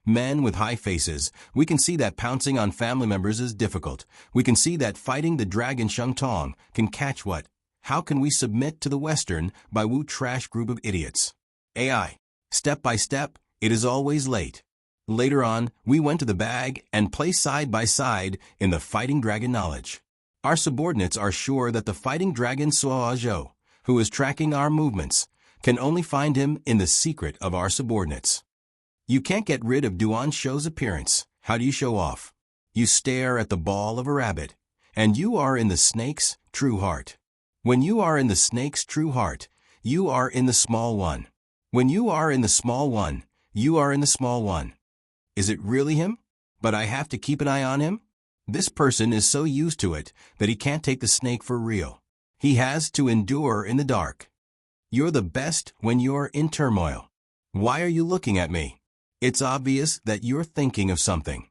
Men with high faces, we can see that pouncing on family members is difficult. We can see that fighting the dragon Sheng Tong can catch what? How can we submit to the Western by Wu trash group of idiots? AI. Step by step, it is always late. Later on, we went to the bag and placed side by side in the fighting dragon knowledge. Our subordinates are sure that the fighting dragon Suo Zhou, who is tracking our movements, can only find him in the secret of our subordinates. You can't get rid of Duan Shou's appearance. How do you show off? You stare at the ball of a rabbit, and you are in the snake's true heart. When you are in the snake's true heart, you are in the small one. When you are in the small one, you are in the small one. Is it really him? But I have to keep an eye on him? This person is so used to it that he can't take the snake for real. He has to endure in the dark. You're the best when you're in turmoil. Why are you looking at me? It's obvious that you're thinking of something.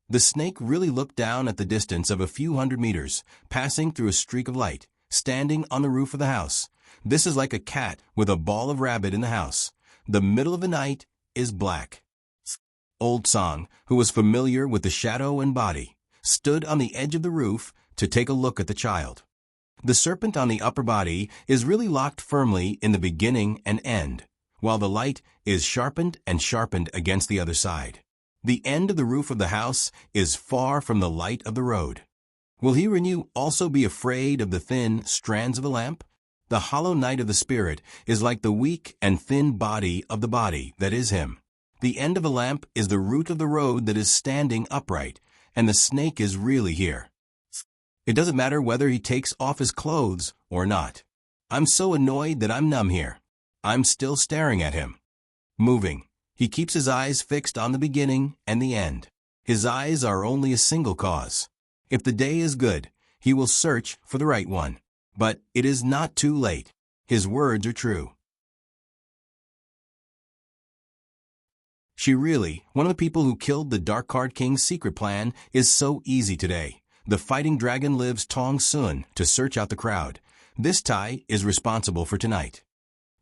The snake really looked down at the distance of a few hundred meters, passing through a streak of light, standing on the roof of the house. This is like a cat with a ball of rabbit in the house. The middle of the night is black. Old Song, who was familiar with the shadow and body, stood on the edge of the roof to take a look at the child. The serpent on the upper body is really locked firmly in the beginning and end, while the light is sharpened and sharpened against the other side. The end of the roof of the house is far from the light of the road. Will he renew also be afraid of the thin strands of a lamp? The hollow night of the spirit is like the weak and thin body of the body that is him. The end of a lamp is the root of the road that is standing upright, and the snake is really here. It doesn't matter whether he takes off his clothes or not. I'm so annoyed that I'm numb here. I'm still staring at him. Moving. He keeps his eyes fixed on the beginning and the end. His eyes are only a single cause. If the day is good, he will search for the right one. But it is not too late. His words are true. She really, one of the people who killed the Dark Card King's secret plan, is so easy today. The fighting dragon lives Tong Sun to search out the crowd. This tie is responsible for tonight.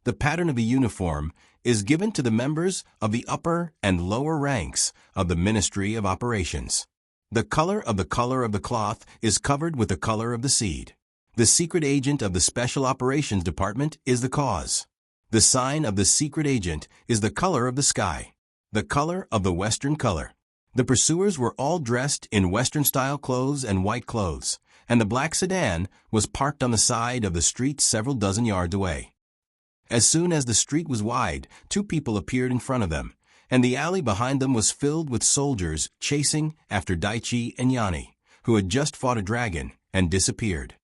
The pattern of the uniform is given to the members of the upper and lower ranks of the Ministry of Operations. The color of the cloth is covered with the color of the seed. The secret agent of the Special Operations Department is the cause. The sign of the secret agent is the color of the sky, the color of the Western color. The pursuers were all dressed in Western-style clothes and white clothes, and the black sedan was parked on the side of the street several dozen yards away. As soon as the street was wide, two people appeared in front of them, and the alley behind them was filled with soldiers chasing after Daichi and Yanni, who had just fought a dragon and disappeared.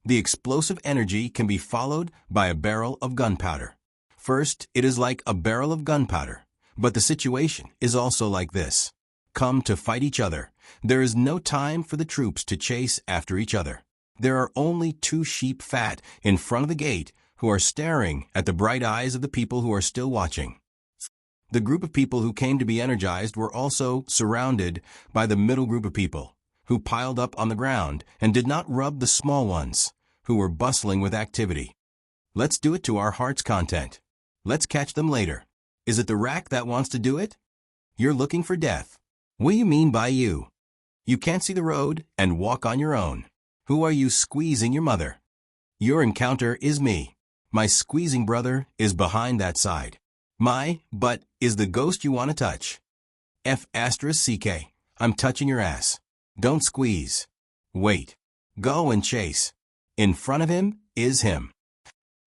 The explosive energy can be followed by a barrel of gunpowder. First, it is like a barrel of gunpowder, but the situation is also like this. Come to fight each other. There is no time for the troops to chase after each other. There are only two sheep fat in front of the gate who are staring at the bright eyes of the people who are still watching. The group of people who came to be energized were also surrounded by the middle group of people, who piled up on the ground and did not rub the small ones, who were bustling with activity. Let's do it to our heart's content. Let's catch them later. Is it the rack that wants to do it? You're looking for death. What do you mean by you? You can't see the road and walk on your own. Who are you squeezing your mother? Your encounter is me. My squeezing brother is behind that side. My butt is the ghost you want to touch. F***CK. I'm touching your ass. Don't squeeze. Wait. Go and chase. In front of him is him.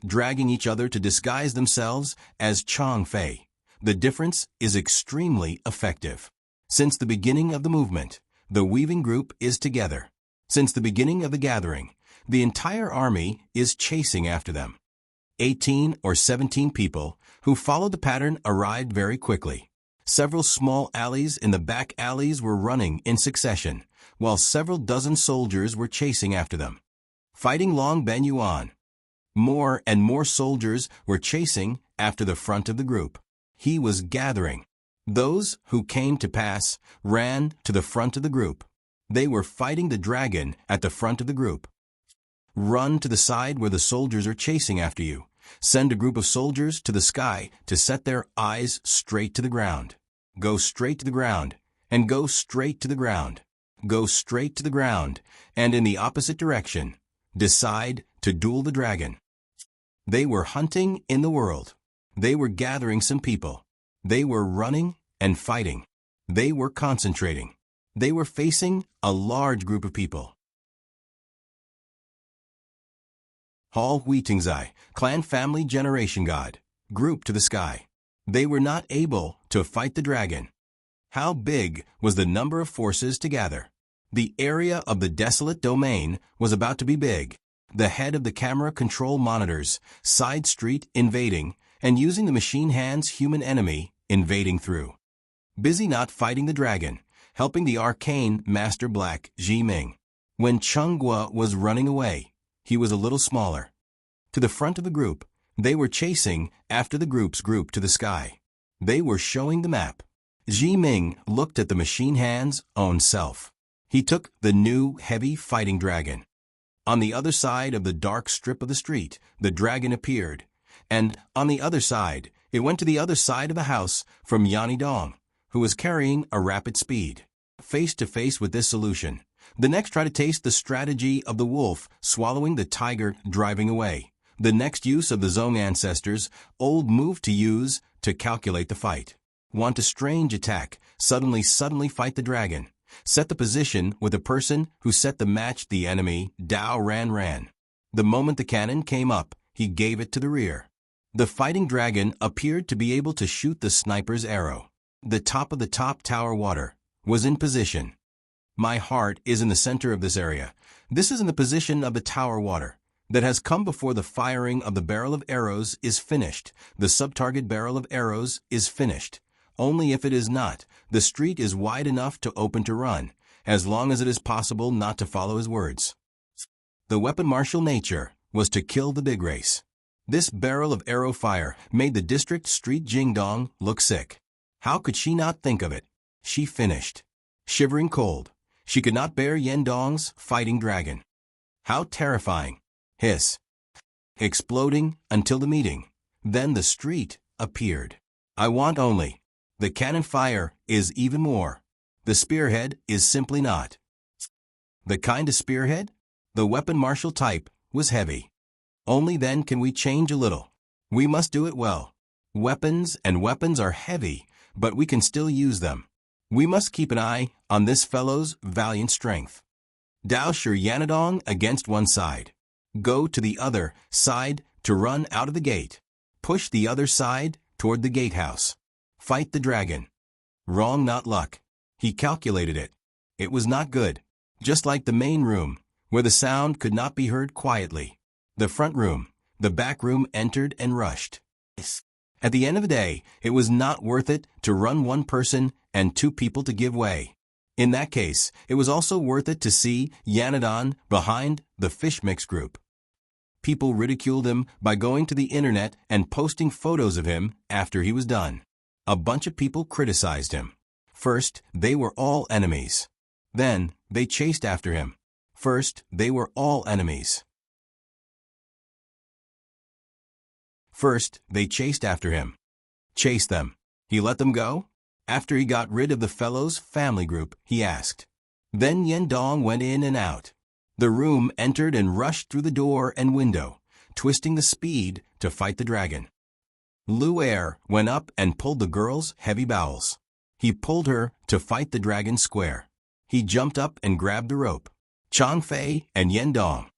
Dragging each other to disguise themselves as Chong Fei. The difference is extremely effective. Since the beginning of the movement, the weaving group is together. Since the beginning of the gathering, the entire army is chasing after them. 18 or 17 people who followed the pattern arrived very quickly. Several small alleys in the back alleys were running in succession, while several dozen soldiers were chasing after them. Fighting Long Ben Yuan. More and more soldiers were chasing after the front of the group. He was gathering. Those who came to pass ran to the front of the group. They were fighting the dragon at the front of the group. Run to the side where the soldiers are chasing after you. Send a group of soldiers to the sky to set their eyes straight to the ground. Go straight to the ground, and go straight to the ground. Go straight to the ground, and in the opposite direction. Decide to duel the dragon. They were hunting in the world. They were gathering some people. They were running and fighting. They were concentrating. They were facing a large group of people. Hall Huitingzai, clan family generation god, group to the sky. They were not able to fight the dragon. How big was the number of forces to gather? The area of the desolate domain was about to be big. The head of the camera control monitors, side street invading, and using the machine hand's human enemy invading through. Busy not fighting the dragon, helping the arcane master black Ji Ming. When Cheng Guo was running away, he was a little smaller. To the front of the group, they were chasing after the group's group to the sky. They were showing the map. Ji Ming looked at the machine hand's own self. He took the new heavy fighting dragon. On the other side of the dark strip of the street, the dragon appeared, and on the other side, it went to the other side of the house from Yanni Dong, who was carrying a rapid speed. Face to face with this solution, the next try to taste the strategy of the wolf swallowing the tiger driving away. The next use of the Zong ancestors' old move to use to calculate the fight. Want a strange attack, suddenly fight the dragon. Set the position with a person who set the match the enemy, Dao ran. The moment the cannon came up, he gave it to the rear. The fighting dragon appeared to be able to shoot the sniper's arrow. The top of the top tower water was in position. My heart is in the center of this area. This is in the position of the tower water that has come before the firing of the barrel of arrows is finished. The sub-target barrel of arrows is finished. Only if it is not, the street is wide enough to open to run, as long as it is possible not to follow his words. The weapon martial nature was to kill the big race. This barrel of arrow fire made the district street Jingdong look sick. How could she not think of it? She finished. Shivering cold, she could not bear Yendong's fighting dragon. How terrifying! hiss, exploding until the meeting. Then the street appeared. I want only. The cannon fire is even more. The spearhead is simply not. The kind of spearhead? The weapon martial type was heavy. Only then can we change a little. We must do it well. Weapons are heavy, but we can still use them. We must keep an eye on this fellow's valiant strength. Douse your Yanadong against one side. Go to the other side to run out of the gate. Push the other side toward the gatehouse. Fight the dragon. Wrong, not luck. He calculated it. It was not good. Just like the main room, where the sound could not be heard quietly. The front room, the back room entered and rushed. At the end of the day, it was not worth it to run one person and two people to give way. In that case, it was also worth it to see Yanadon behind the fish mix group. People ridiculed him by going to the internet and posting photos of him after he was done. A bunch of people criticized him. First, they were all enemies. Then, they chased after him. First, they were all enemies. First, they chased after him. Chased them. He let them go? After he got rid of the fellow's family group, he asked. Then Yendong went in and out. The room entered and rushed through the door and window, twisting the speed to fight the dragon. Lu Er went up and pulled the girl's heavy bowels. He pulled her to fight the dragon square. He jumped up and grabbed the rope. Changfei and Yendong.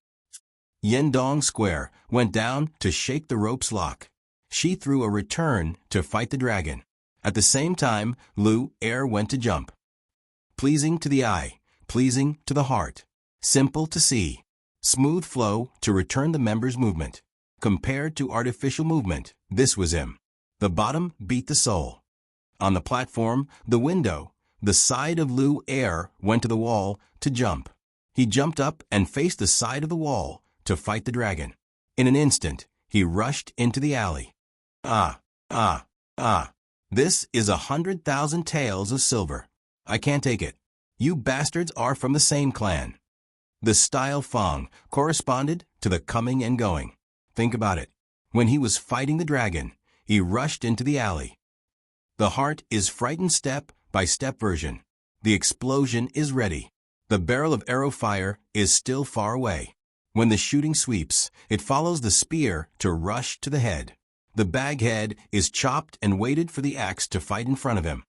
Yendong square went down to shake the rope's lock. She threw a return to fight the dragon. At the same time, Lu Er went to jump. Pleasing to the eye, pleasing to the heart. Simple to see. Smooth flow to return the member's movement. Compared to artificial movement, this was him. The bottom beat the soul. On the platform, the window, the side of Lu Er went to the wall to jump. He jumped up and faced the side of the wall to fight the dragon. In an instant, he rushed into the alley. Ah. This is 100,000 taels of silver. I can't take it. You bastards are from the same clan. The style Fong corresponded to the coming and going. Think about it. When he was fighting the dragon, he rushed into the alley. The heart is frightened step-by-step version. The explosion is ready. The barrel of arrow fire is still far away. When the shooting sweeps, it follows the spear to rush to the head. The bag head is chopped and waited for the axe to fight in front of him.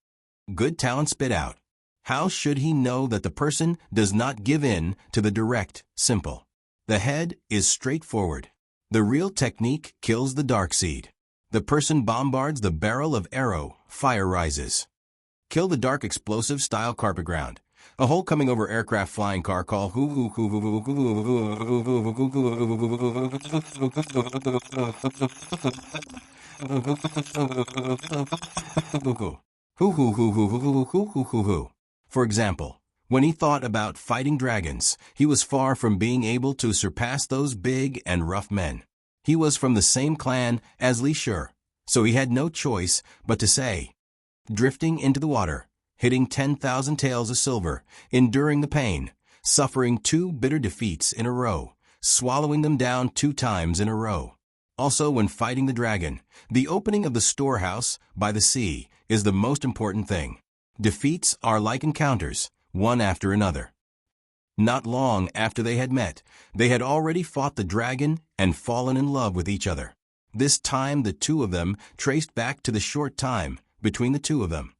Good talent spit out. How should he know that the person does not give in to the direct, simple? The head is straightforward. The real technique kills the dark seed. The person bombards the barrel of arrow, fire rises. Kill the dark explosive style carpet ground. A hole coming over aircraft flying car call hoo hoo hoo hoo hoo hoo hoo. For example, when he thought about fighting dragons, he was far from being able to surpass those big and rough men. He was from the same clan as Li Shi, so he had no choice but to say, drifting into the water, hitting 10,000 taels of silver, enduring the pain, suffering 2 bitter defeats in a row, swallowing them down 2 times in a row. Also, when fighting the dragon, the opening of the storehouse by the sea is the most important thing. Defeats are like encounters, one after another. Not long after they had met, they had already fought the dragon and fallen in love with each other. This time the two of them traced back to the short time between the two of them.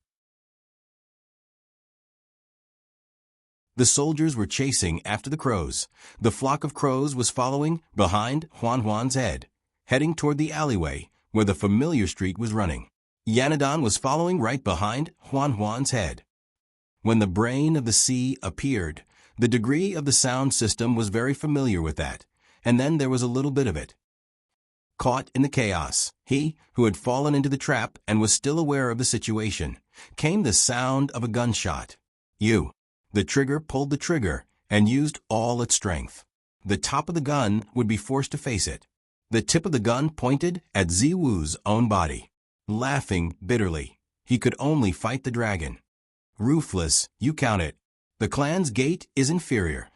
The soldiers were chasing after the crows. The flock of crows was following behind Huan Huan's head, heading toward the alleyway where the familiar street was running. Yanadon was following right behind Huan Huan's head. When the brain of the sea appeared, the degree of the sound system was very familiar with that, and then there was a little bit of it. Caught in the chaos, he, who had fallen into the trap and was still aware of the situation, came the sound of a gunshot. The trigger pulled the trigger and used all its strength. The top of the gun would be forced to face it. The tip of the gun pointed at Ziwu's own body. Laughing bitterly, he could only fight the dragon. Ruthless, you count it. The clan's gate is inferior.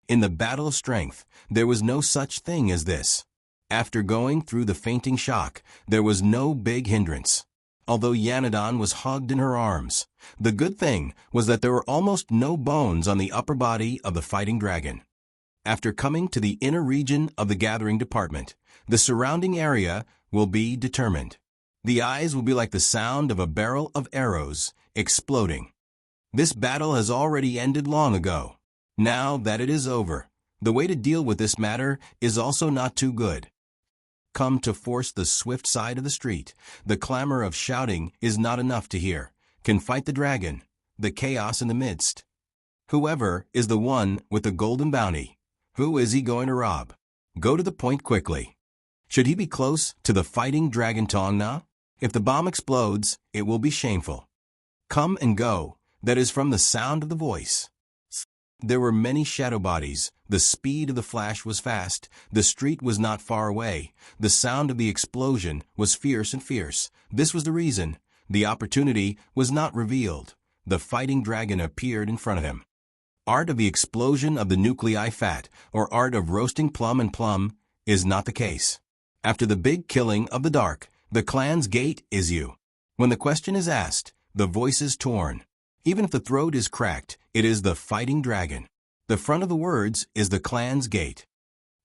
In the battle of strength, there was no such thing as this. After going through the fainting shock, there was no big hindrance. Although Yanadon was hugged in her arms, the good thing was that there were almost no bones on the upper body of the fighting dragon. After coming to the inner region of the gathering department, the surrounding area will be determined. The eyes will be like the sound of a barrel of arrows exploding. This battle has already ended long ago. Now that it is over, the way to deal with this matter is also not too good. Come to force the swift side of the street. The clamor of shouting is not enough to hear. Can fight the dragon, the chaos in the midst. Whoever is the one with the golden bounty, who is he going to rob? Go to the point quickly. Should he be close to the fighting dragon tongue now? If the bomb explodes, it will be shameful. Come and go, that is from the sound of the voice. There were many shadow bodies. The speed of the flash was fast. The street was not far away. The sound of the explosion was fierce and fierce. This was the reason. The opportunity was not revealed. The fighting dragon appeared in front of him. Art of the explosion of the nuclei fat, or art of roasting plum and plum, is not the case. After the big killing of the dark, the clan's gate is you. When the question is asked, the voice is torn. Even if the throat is cracked, it is the fighting dragon. The front of the words is the clan's gate.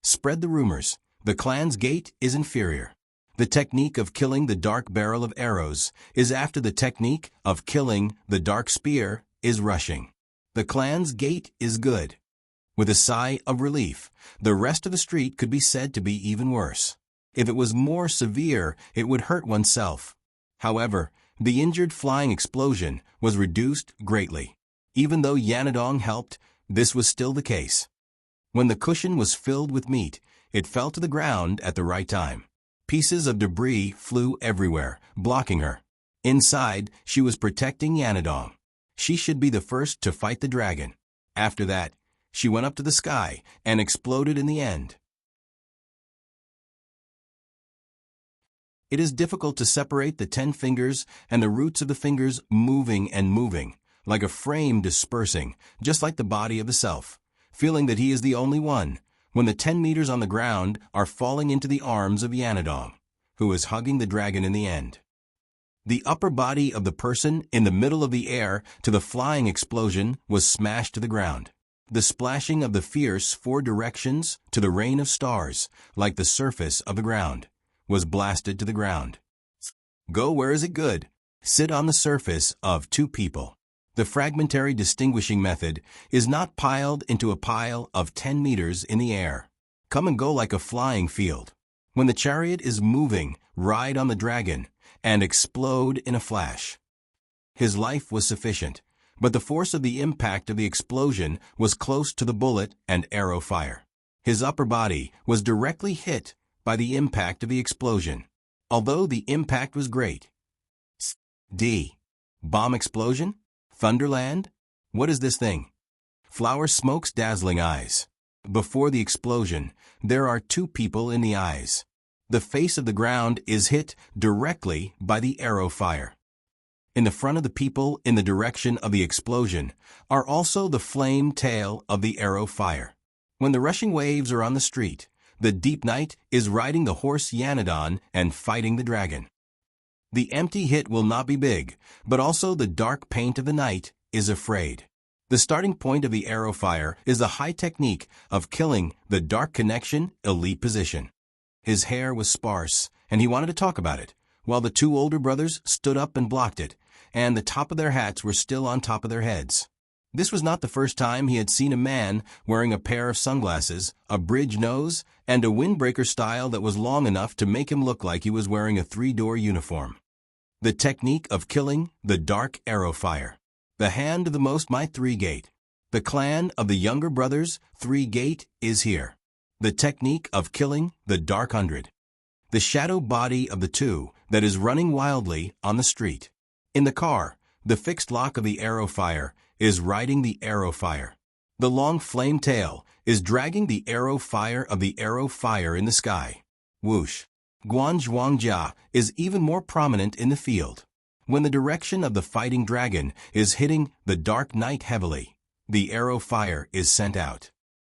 Spread the rumors. The clan's gate is inferior. The technique of killing the dark barrel of arrows is after the technique of killing the dark spear is rushing. The clan's gate is good. With a sigh of relief, the rest of the street could be said to be even worse. If it was more severe, it would hurt oneself. However, the injured flying explosion was reduced greatly. Even though Yanadong helped, this was still the case. When the cushion was filled with meat, it fell to the ground at the right time. Pieces of debris flew everywhere, blocking her. Inside, she was protecting Yanadong. She should be the first to fight the dragon. After that, she went up to the sky and exploded in the end. It is difficult to separate the 10 fingers and the roots of the fingers moving and moving, like a frame dispersing, just like the body of the self, feeling that he is the only one, when the 10 meters on the ground are falling into the arms of Yanadong, who is hugging the dragon in the end. The upper body of the person in the middle of the air to the flying explosion was smashed to the ground. The splashing of the fierce 4 directions to the rain of stars, like the surface of the ground, was blasted to the ground. Go where is it good? Sit on the surface of 2 people. The fragmentary distinguishing method is not piled into a pile of 10 meters in the air. Come and go like a flying field. When the chariot is moving, ride on the dragon and explode in a flash. His life was sufficient, but the force of the impact of the explosion was close to the bullet and arrow fire. His upper body was directly hit by the impact of the explosion, although the impact was great. D. Bomb explosion? Thunderland? What is this thing? Flower smoke's dazzling eyes. Before the explosion, there are 2 people in the eyes. The face of the ground is hit directly by the arrow fire. In the front of the people in the direction of the explosion are also the flame tail of the arrow fire. When the rushing waves are on the street, the deep night is riding the horse Yanadon and fighting the dragon. The empty hit will not be big, but also the dark paint of the night is afraid. The starting point of the arrow fire is the high technique of killing the dark connection elite position. His hair was sparse, and he wanted to talk about it, while the 2 older brothers stood up and blocked it, and the top of their hats were still on top of their heads. This was not the first time he had seen a man wearing a pair of sunglasses, a bridge nose, and a windbreaker style that was long enough to make him look like he was wearing a 3-door uniform. The technique of killing the dark arrow fire. The hand of the most might 3-gate. The clan of the younger brothers 3-gate is here. The technique of killing the dark 100. The shadow body of the 2 that is running wildly on the street. In the car, the fixed lock of the arrow fire is riding the arrow fire. The long flame tail is dragging the arrow fire of the arrow fire in the sky. Whoosh. Guanzhuangjia is even more prominent in the field. When the direction of the fighting dragon is hitting the dark night heavily, the arrow fire is sent out.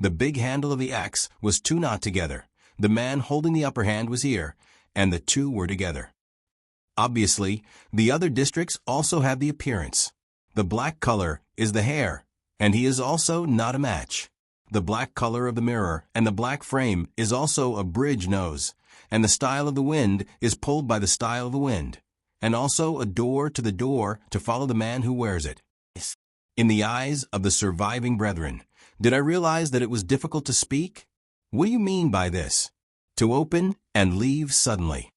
The big handle of the axe was two knot together. The man holding the upper hand was here, and the two were together. Obviously, the other districts also have the appearance. The black color is the hair, and he is also not a match. The black color of the mirror and the black frame is also a bridge nose, and the style of the wind is pulled by the style of the wind, and also a door to follow the man who wears it. In the eyes of the surviving brethren, did I realize that it was difficult to speak? What do you mean by this? To open and leave suddenly.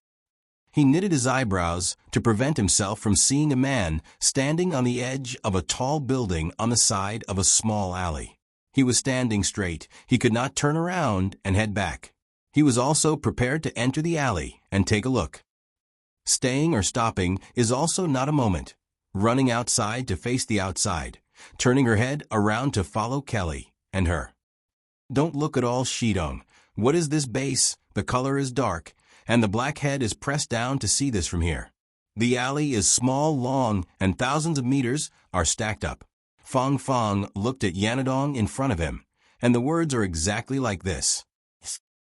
He knitted his eyebrows to prevent himself from seeing a man standing on the edge of a tall building on the side of a small alley. He was standing straight. He could not turn around and head back. He was also prepared to enter the alley and take a look. Staying or stopping is also not a moment. Running outside to face the outside. Turning her head around to follow Kelly and her. Don't look at all, Shidong. What is this base? The color is dark, and the black head is pressed down to see this from here. The alley is small, long, and thousands of meters are stacked up. Fong Fong looked at Yanadong in front of him, and the words are exactly like this.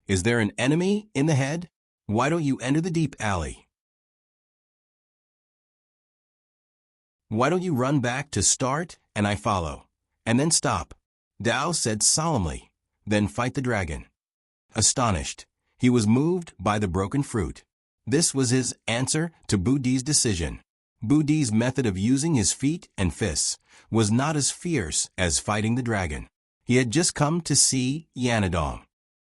Is there an enemy in the head? Why don't you enter the deep alley? Why don't you run back to start, and I follow, and then stop? Dao said solemnly, then fight the dragon. Astonished, he was moved by the broken fruit. This was his answer to Budi's decision. Budi's method of using his feet and fists was not as fierce as fighting the dragon. He had just come to see Yanadong.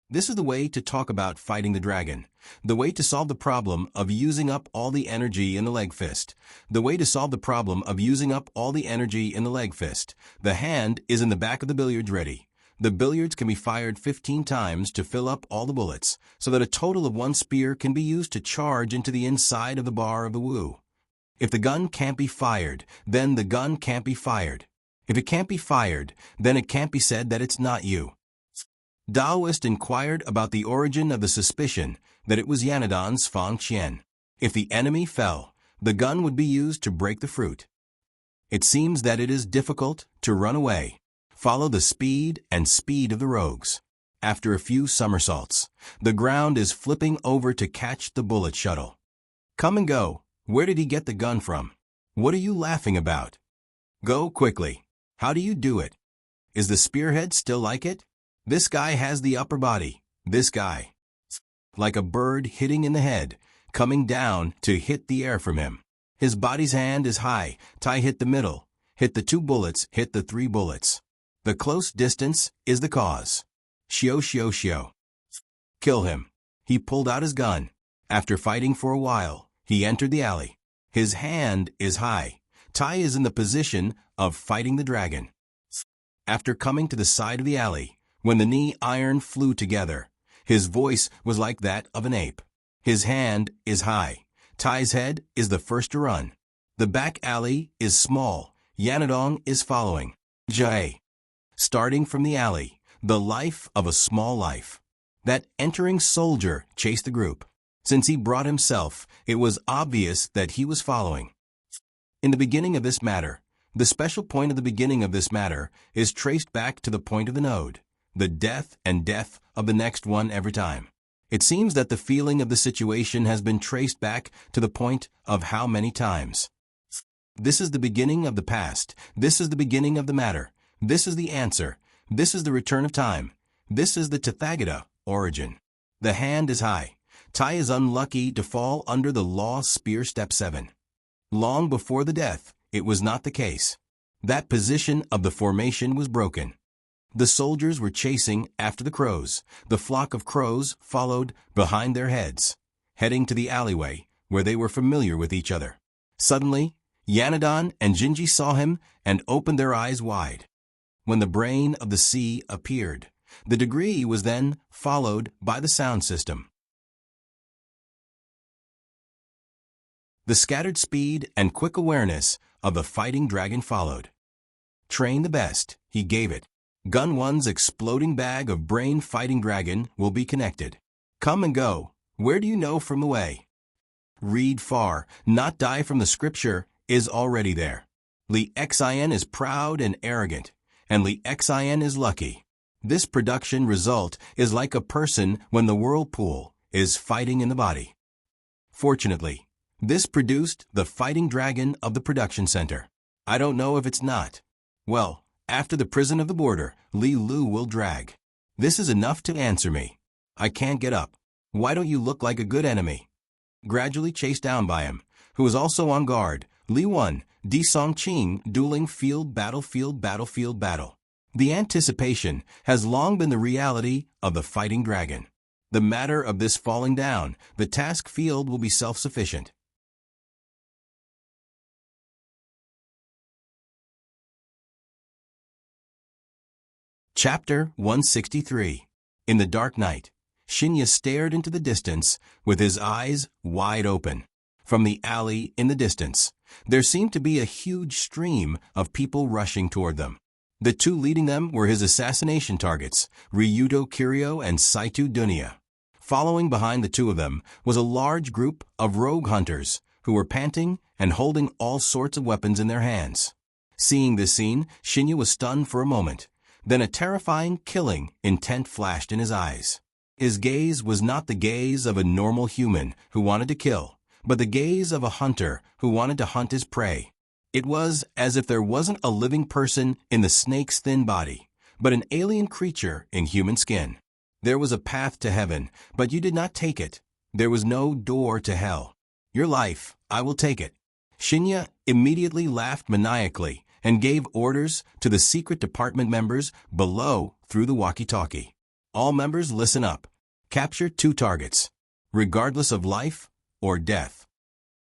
This is the way to talk about fighting the dragon, the way to solve the problem of using up all the energy in the leg fist, the way to solve the problem of using up all the energy in the leg fist. The hand is in the back of the billiards ready. The billiards can be fired 15 times to fill up all the bullets, so that a total of 1 spear can be used to charge into the inside of the bar of the Wu. If the gun can't be fired, then the gun can't be fired. If it can't be fired, then it can't be said that it's not you. Daoist inquired about the origin of the suspicion that it was Yanadon's Fang Qian. If the enemy fell, the gun would be used to break the fruit. It seems that it is difficult to run away. Follow the speed of the rogues. After a few somersaults, the ground is flipping over to catch the bullet shuttle. Come and go. Where did he get the gun from? What are you laughing about? Go quickly. How do you do it? Is the spearhead still like it? This guy has the upper body. This guy. Like a bird hitting in the head, coming down to hit the air from him. His body's hand is high. Tai hit the middle. Hit the 2 bullets. Hit the 3 bullets. The close distance is the cause. Xiao. Kill him. He pulled out his gun. After fighting for a while, he entered the alley. His hand is high. Tai is in the position of fighting the dragon. After coming to the side of the alley, when the knee iron flew together, his voice was like that of an ape. His hand is high. Tai's head is the first to run. The back alley is small. Yanadong is following. Jai. Starting from the alley, the life of a small life. That entering soldier chased the group. Since he brought himself, it was obvious that he was following. In the beginning of this matter, the special point of the beginning of this matter is traced back to the point of the node, the death and death of the next one every time. It seems that the feeling of the situation has been traced back to the point of how many times. This is the beginning of the past. This is the beginning of the matter. This is the answer. This is the return of time. This is the Tathagata origin. The hand is high. Tai is unlucky to fall under the law spear step 7. Long before the death, it was not the case. That position of the formation was broken. The soldiers were chasing after the crows. The flock of crows followed behind their heads, heading to the alleyway where they were familiar with each other. Suddenly, Yanadon and Jinji saw him and opened their eyes wide. When the brain of the sea appeared, the degree was then followed by the sound system. The scattered speed and quick awareness of the fighting dragon followed. Train the best, he gave it. Gun 1's exploding bag of brain fighting dragon will be connected. Come and go. Where do you know from the way? Read far, not die from the scripture, is already there. Li Xin is proud and arrogant, and Li Xin is lucky. This production result is like a person when the whirlpool is fighting in the body. Fortunately, this produced the fighting dragon of the production center. I don't know if it's not. Well, after the prison of the border, Li Lu will drag. This is enough to answer me. I can't get up. Why don't you look like a good enemy? Gradually chased down by him, who was also on guard, Li 1, Di Song Qing, dueling field battle. The anticipation has long been the reality of the fighting dragon. The matter of this falling down, the task field will be self-sufficient. Chapter 163. In the dark night, Shinya stared into the distance with his eyes wide open. From the alley in the distance, there seemed to be a huge stream of people rushing toward them. The two leading them were his assassination targets, Ryuto Kiryu and Saito Dunya. Following behind the two of them was a large group of rogue hunters who were panting and holding all sorts of weapons in their hands. Seeing this scene, Shinya was stunned for a moment. Then a terrifying, killing intent flashed in his eyes. His gaze was not the gaze of a normal human who wanted to kill, but the gaze of a hunter who wanted to hunt his prey. It was as if there wasn't a living person in the snake's thin body, but an alien creature in human skin. There was a path to heaven, but you did not take it. There was no door to hell. Your life, I will take it. Shinya immediately laughed maniacally and gave orders to the secret department members below through the walkie-talkie. All members listen up. Capture 2 targets, regardless of life or death.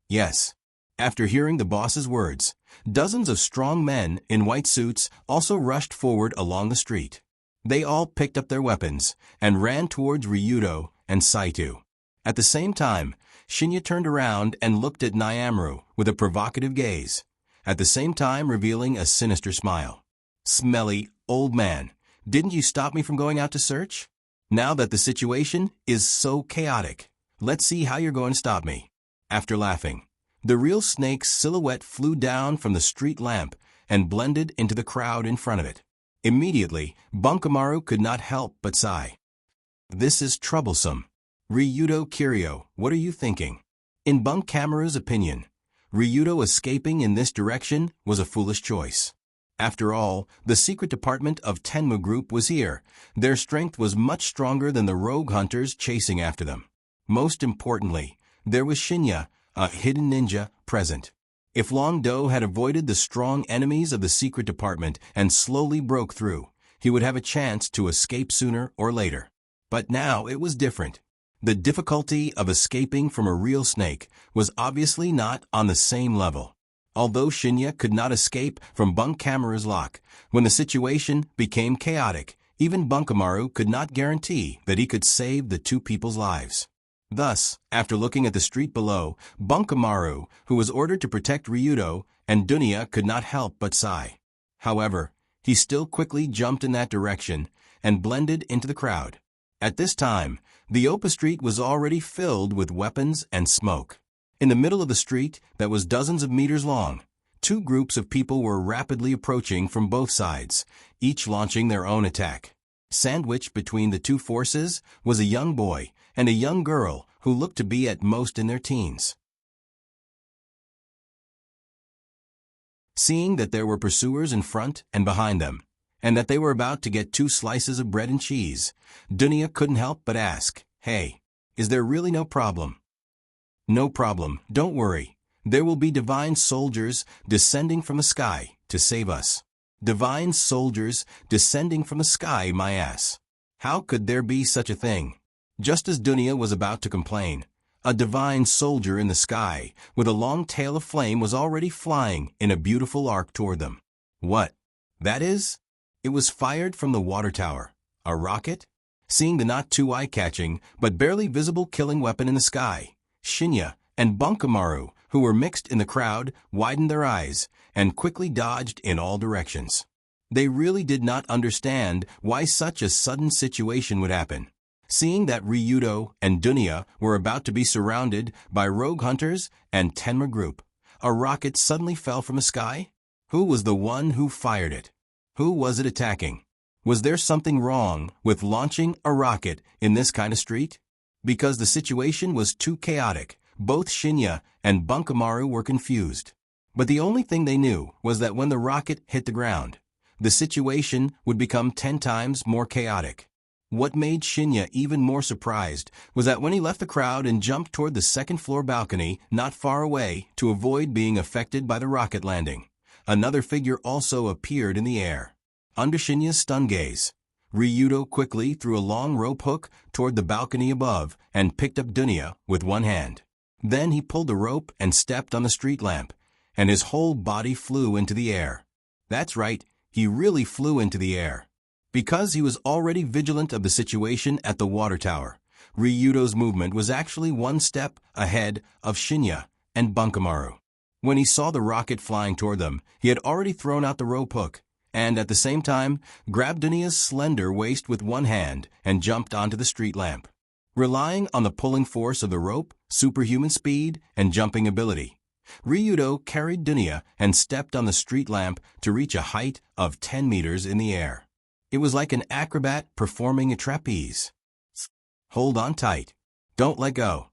Yes. After hearing the boss's words, dozens of strong men in white suits also rushed forward along the street. They all picked up their weapons and ran towards Ryuto and Saito. At the same time, Shinya turned around and looked at Nyamaru with a provocative gaze, at the same time revealing a sinister smile. Smelly, old man, didn't you stop me from going out to search? Now that the situation is so chaotic, let's see how you're going to stop me. After laughing, the real snake's silhouette flew down from the street lamp and blended into the crowd in front of it. Immediately, Bunkamaru could not help but sigh. This is troublesome. Ryuto Kiryu, what are you thinking? In Bunkamaru's opinion, Ryuto escaping in this direction was a foolish choice. After all, the secret department of Tenma Group was here. Their strength was much stronger than the rogue hunters chasing after them. Most importantly, there was Shinya, a hidden ninja, present. If Long Do had avoided the strong enemies of the secret department and slowly broke through, he would have a chance to escape sooner or later. But now it was different. The difficulty of escaping from a real snake was obviously not on the same level. Although Shinya could not escape from Bunkamaru's lock, when the situation became chaotic, even Bunkamaru could not guarantee that he could save the two people's lives. Thus, after looking at the street below, Bunkamaru, who was ordered to protect Ryuto and Dunya, could not help but sigh. However, he still quickly jumped in that direction and blended into the crowd. At this time, the Opa Street was already filled with weapons and smoke. In the middle of the street, that was dozens of meters long, 2 groups of people were rapidly approaching from both sides, each launching their own attack. Sandwiched between the two forces was a young boy and a young girl who looked to be at most in their teens. Seeing that there were pursuers in front and behind them, and that they were about to get 2 slices of bread and cheese, Dunya couldn't help but ask, "Hey, is there really no problem?" "No problem, don't worry. There will be divine soldiers descending from the sky to save us." Divine soldiers descending from the sky, my ass. How could there be such a thing? Just as Dunya was about to complain, a divine soldier in the sky with a long tail of flame was already flying in a beautiful arc toward them. What? That is? It was fired from the water tower. A rocket? Seeing the not too eye-catching but barely visible killing weapon in the sky, Shinya and Bunkamaru, who were mixed in the crowd, widened their eyes and quickly dodged in all directions. They really did not understand why such a sudden situation would happen. Seeing that Ryuto and Dunya were about to be surrounded by rogue hunters and Tenma Group, a rocket suddenly fell from the sky. Who was the one who fired it? Who was it attacking? Was there something wrong with launching a rocket in this kind of street? Because the situation was too chaotic, both Shinya and Bunkamaru were confused. But the only thing they knew was that when the rocket hit the ground, the situation would become 10 times more chaotic. What made Shinya even more surprised was that when he left the crowd and jumped toward the second-floor balcony not far away to avoid being affected by the rocket landing, another figure also appeared in the air. Under Shinya's stunned gaze, Ryudo quickly threw a long rope hook toward the balcony above and picked up Dunya with one hand. Then he pulled the rope and stepped on the street lamp, and his whole body flew into the air. That's right, he really flew into the air. Because he was already vigilant of the situation at the water tower, Ryudo's movement was actually one step ahead of Shinya and Bunkamaru. When he saw the rocket flying toward them, he had already thrown out the rope hook, and at the same time grabbed Dunya's slender waist with one hand and jumped onto the street lamp. Relying on the pulling force of the rope, superhuman speed, and jumping ability, Ryudo carried Dunya and stepped on the street lamp to reach a height of 10 meters in the air. It was like an acrobat performing a trapeze. Hold on tight. Don't let go.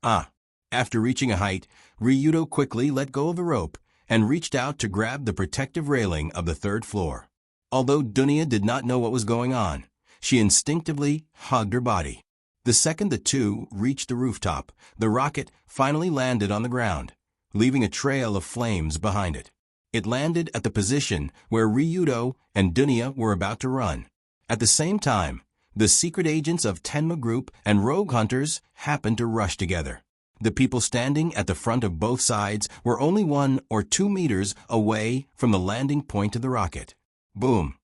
After reaching a height, Ryudo quickly let go of the rope and reached out to grab the protective railing of the third floor. Although Dunya did not know what was going on, she instinctively hugged her body. The second the two reached the rooftop, the rocket finally landed on the ground, leaving a trail of flames behind it. It landed at the position where Ryudo and Dunya were about to run. At the same time, the secret agents of Tenma Group and Rogue Hunters happened to rush together. The people standing at the front of both sides were only 1 or 2 meters away from the landing point of the rocket. Boom!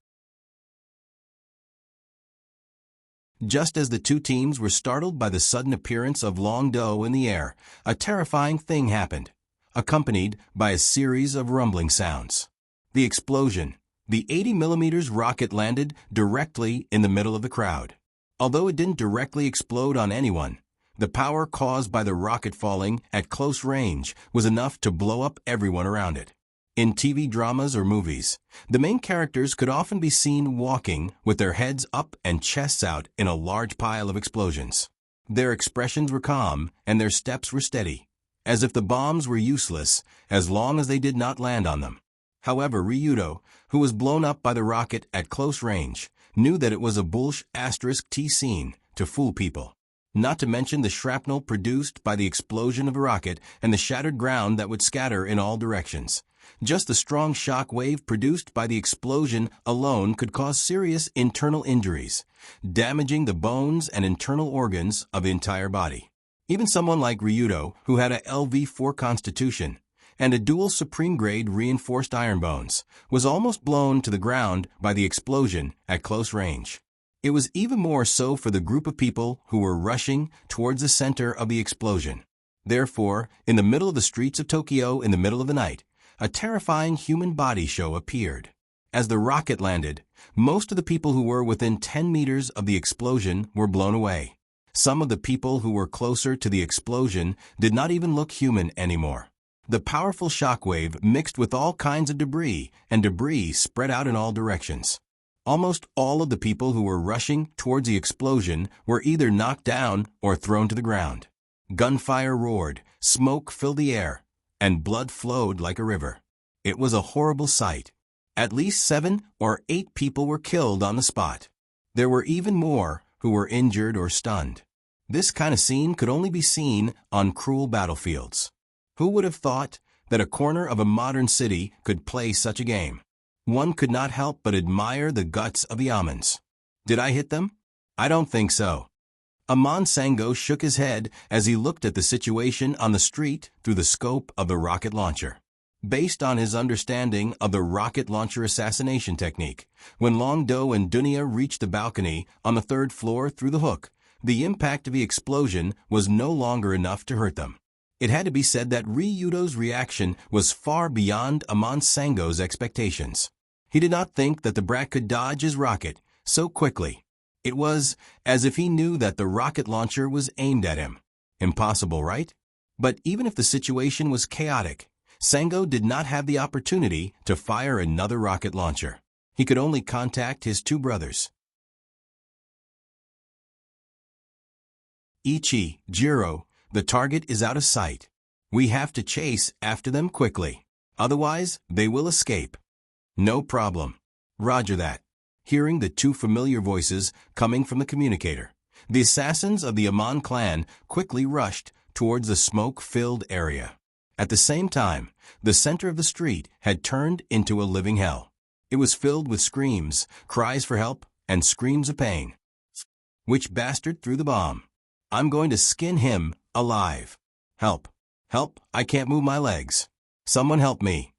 Just as the two teams were startled by the sudden appearance of Long Do in the air, a terrifying thing happened, accompanied by a series of rumbling sounds. The explosion. The 80mm rocket landed directly in the middle of the crowd. Although it didn't directly explode on anyone, the power caused by the rocket falling at close range was enough to blow up everyone around it. In TV dramas or movies, the main characters could often be seen walking with their heads up and chests out in a large pile of explosions. Their expressions were calm and their steps were steady, as if the bombs were useless as long as they did not land on them. However, Ryudo, who was blown up by the rocket at close range, knew that it was a bullsh*T scene to fool people. Not to mention the shrapnel produced by the explosion of the rocket and the shattered ground that would scatter in all directions. Just the strong shock wave produced by the explosion alone could cause serious internal injuries, damaging the bones and internal organs of the entire body. Even someone like Ryudo, who had a LV4 constitution and a dual supreme-grade reinforced iron bones, was almost blown to the ground by the explosion at close range. It was even more so for the group of people who were rushing towards the center of the explosion. Therefore, in the middle of the streets of Tokyo in the middle of the night, a terrifying human body show appeared. As the rocket landed, most of the people who were within 10 meters of the explosion were blown away. Some of the people who were closer to the explosion did not even look human anymore. The powerful shockwave mixed with all kinds of debris, and debris spread out in all directions. Almost all of the people who were rushing towards the explosion were either knocked down or thrown to the ground. Gunfire roared, smoke filled the air, and blood flowed like a river. It was a horrible sight. At least 7 or 8 people were killed on the spot. There were even more who were injured or stunned. This kind of scene could only be seen on cruel battlefields. Who would have thought that a corner of a modern city could play such a game? One could not help but admire the guts of the Amons. Did I hit them? I don't think so. Amon Sango shook his head as he looked at the situation on the street through the scope of the rocket launcher. Based on his understanding of the rocket launcher assassination technique, when Long Do and Dunya reached the balcony on the 3rd floor through the hook, the impact of the explosion was no longer enough to hurt them. It had to be said that Ryudo's reaction was far beyond Amon Sango's expectations. He did not think that the brat could dodge his rocket so quickly. It was as if he knew that the rocket launcher was aimed at him. Impossible, right? But even if the situation was chaotic, Sango did not have the opportunity to fire another rocket launcher. He could only contact his two brothers. Ichi, Jiro, the target is out of sight. We have to chase after them quickly. Otherwise, they will escape. No problem. Roger that. Hearing the two familiar voices coming from the communicator, the assassins of the Amon clan quickly rushed towards the smoke-filled area. At the same time, the center of the street had turned into a living hell. It was filled with screams, cries for help, and screams of pain. Which bastard threw the bomb? I'm going to skin him alive. Help. Help, I can't move my legs. Someone help me.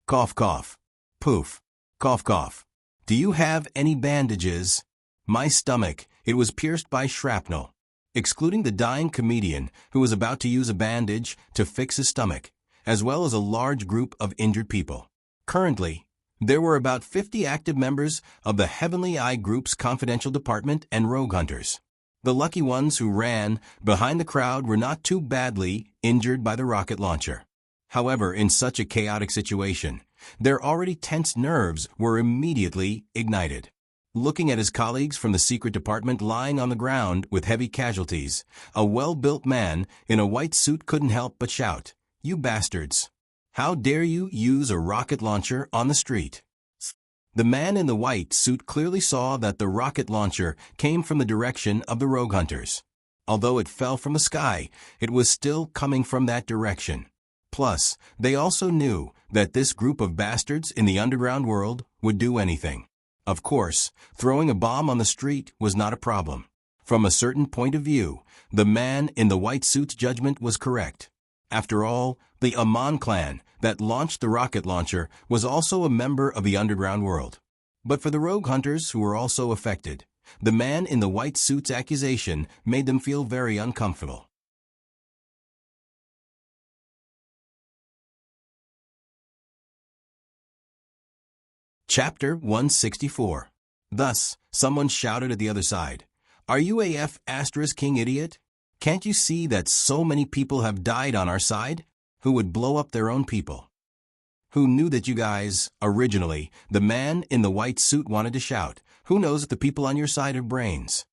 Cough, cough. Poof. Cough, cough. Do you have any bandages? My stomach, it was pierced by shrapnel. Excluding the dying comedian who was about to use a bandage to fix his stomach, as well as a large group of injured people. Currently, there were about 50 active members of the Heavenly Eye Group's confidential department and rogue hunters. The lucky ones who ran behind the crowd were not too badly injured by the rocket launcher. However, in such a chaotic situation, their already tense nerves were immediately ignited. Looking at his colleagues from the secret department lying on the ground with heavy casualties, a well-built man in a white suit couldn't help but shout, "You bastards! How dare you use a rocket launcher on the street?" The man in the white suit clearly saw that the rocket launcher came from the direction of the rogue hunters. Although it fell from the sky, it was still coming from that direction. Plus, they also knew that this group of bastards in the underground world would do anything. Of course, throwing a bomb on the street was not a problem. From a certain point of view, the man in the white suit's judgment was correct. After all, the Amon clan that launched the rocket launcher was also a member of the underground world. But for the rogue hunters who were also affected, the man in the white suit's accusation made them feel very uncomfortable. Chapter 164. Thus, someone shouted at the other side, "Are you AF * King idiot? Can't you see that so many people have died on our side? Who would blow up their own people? Who knew that you guys, originally, the man in the white suit wanted to shout, who knows if the people on your side have brains?"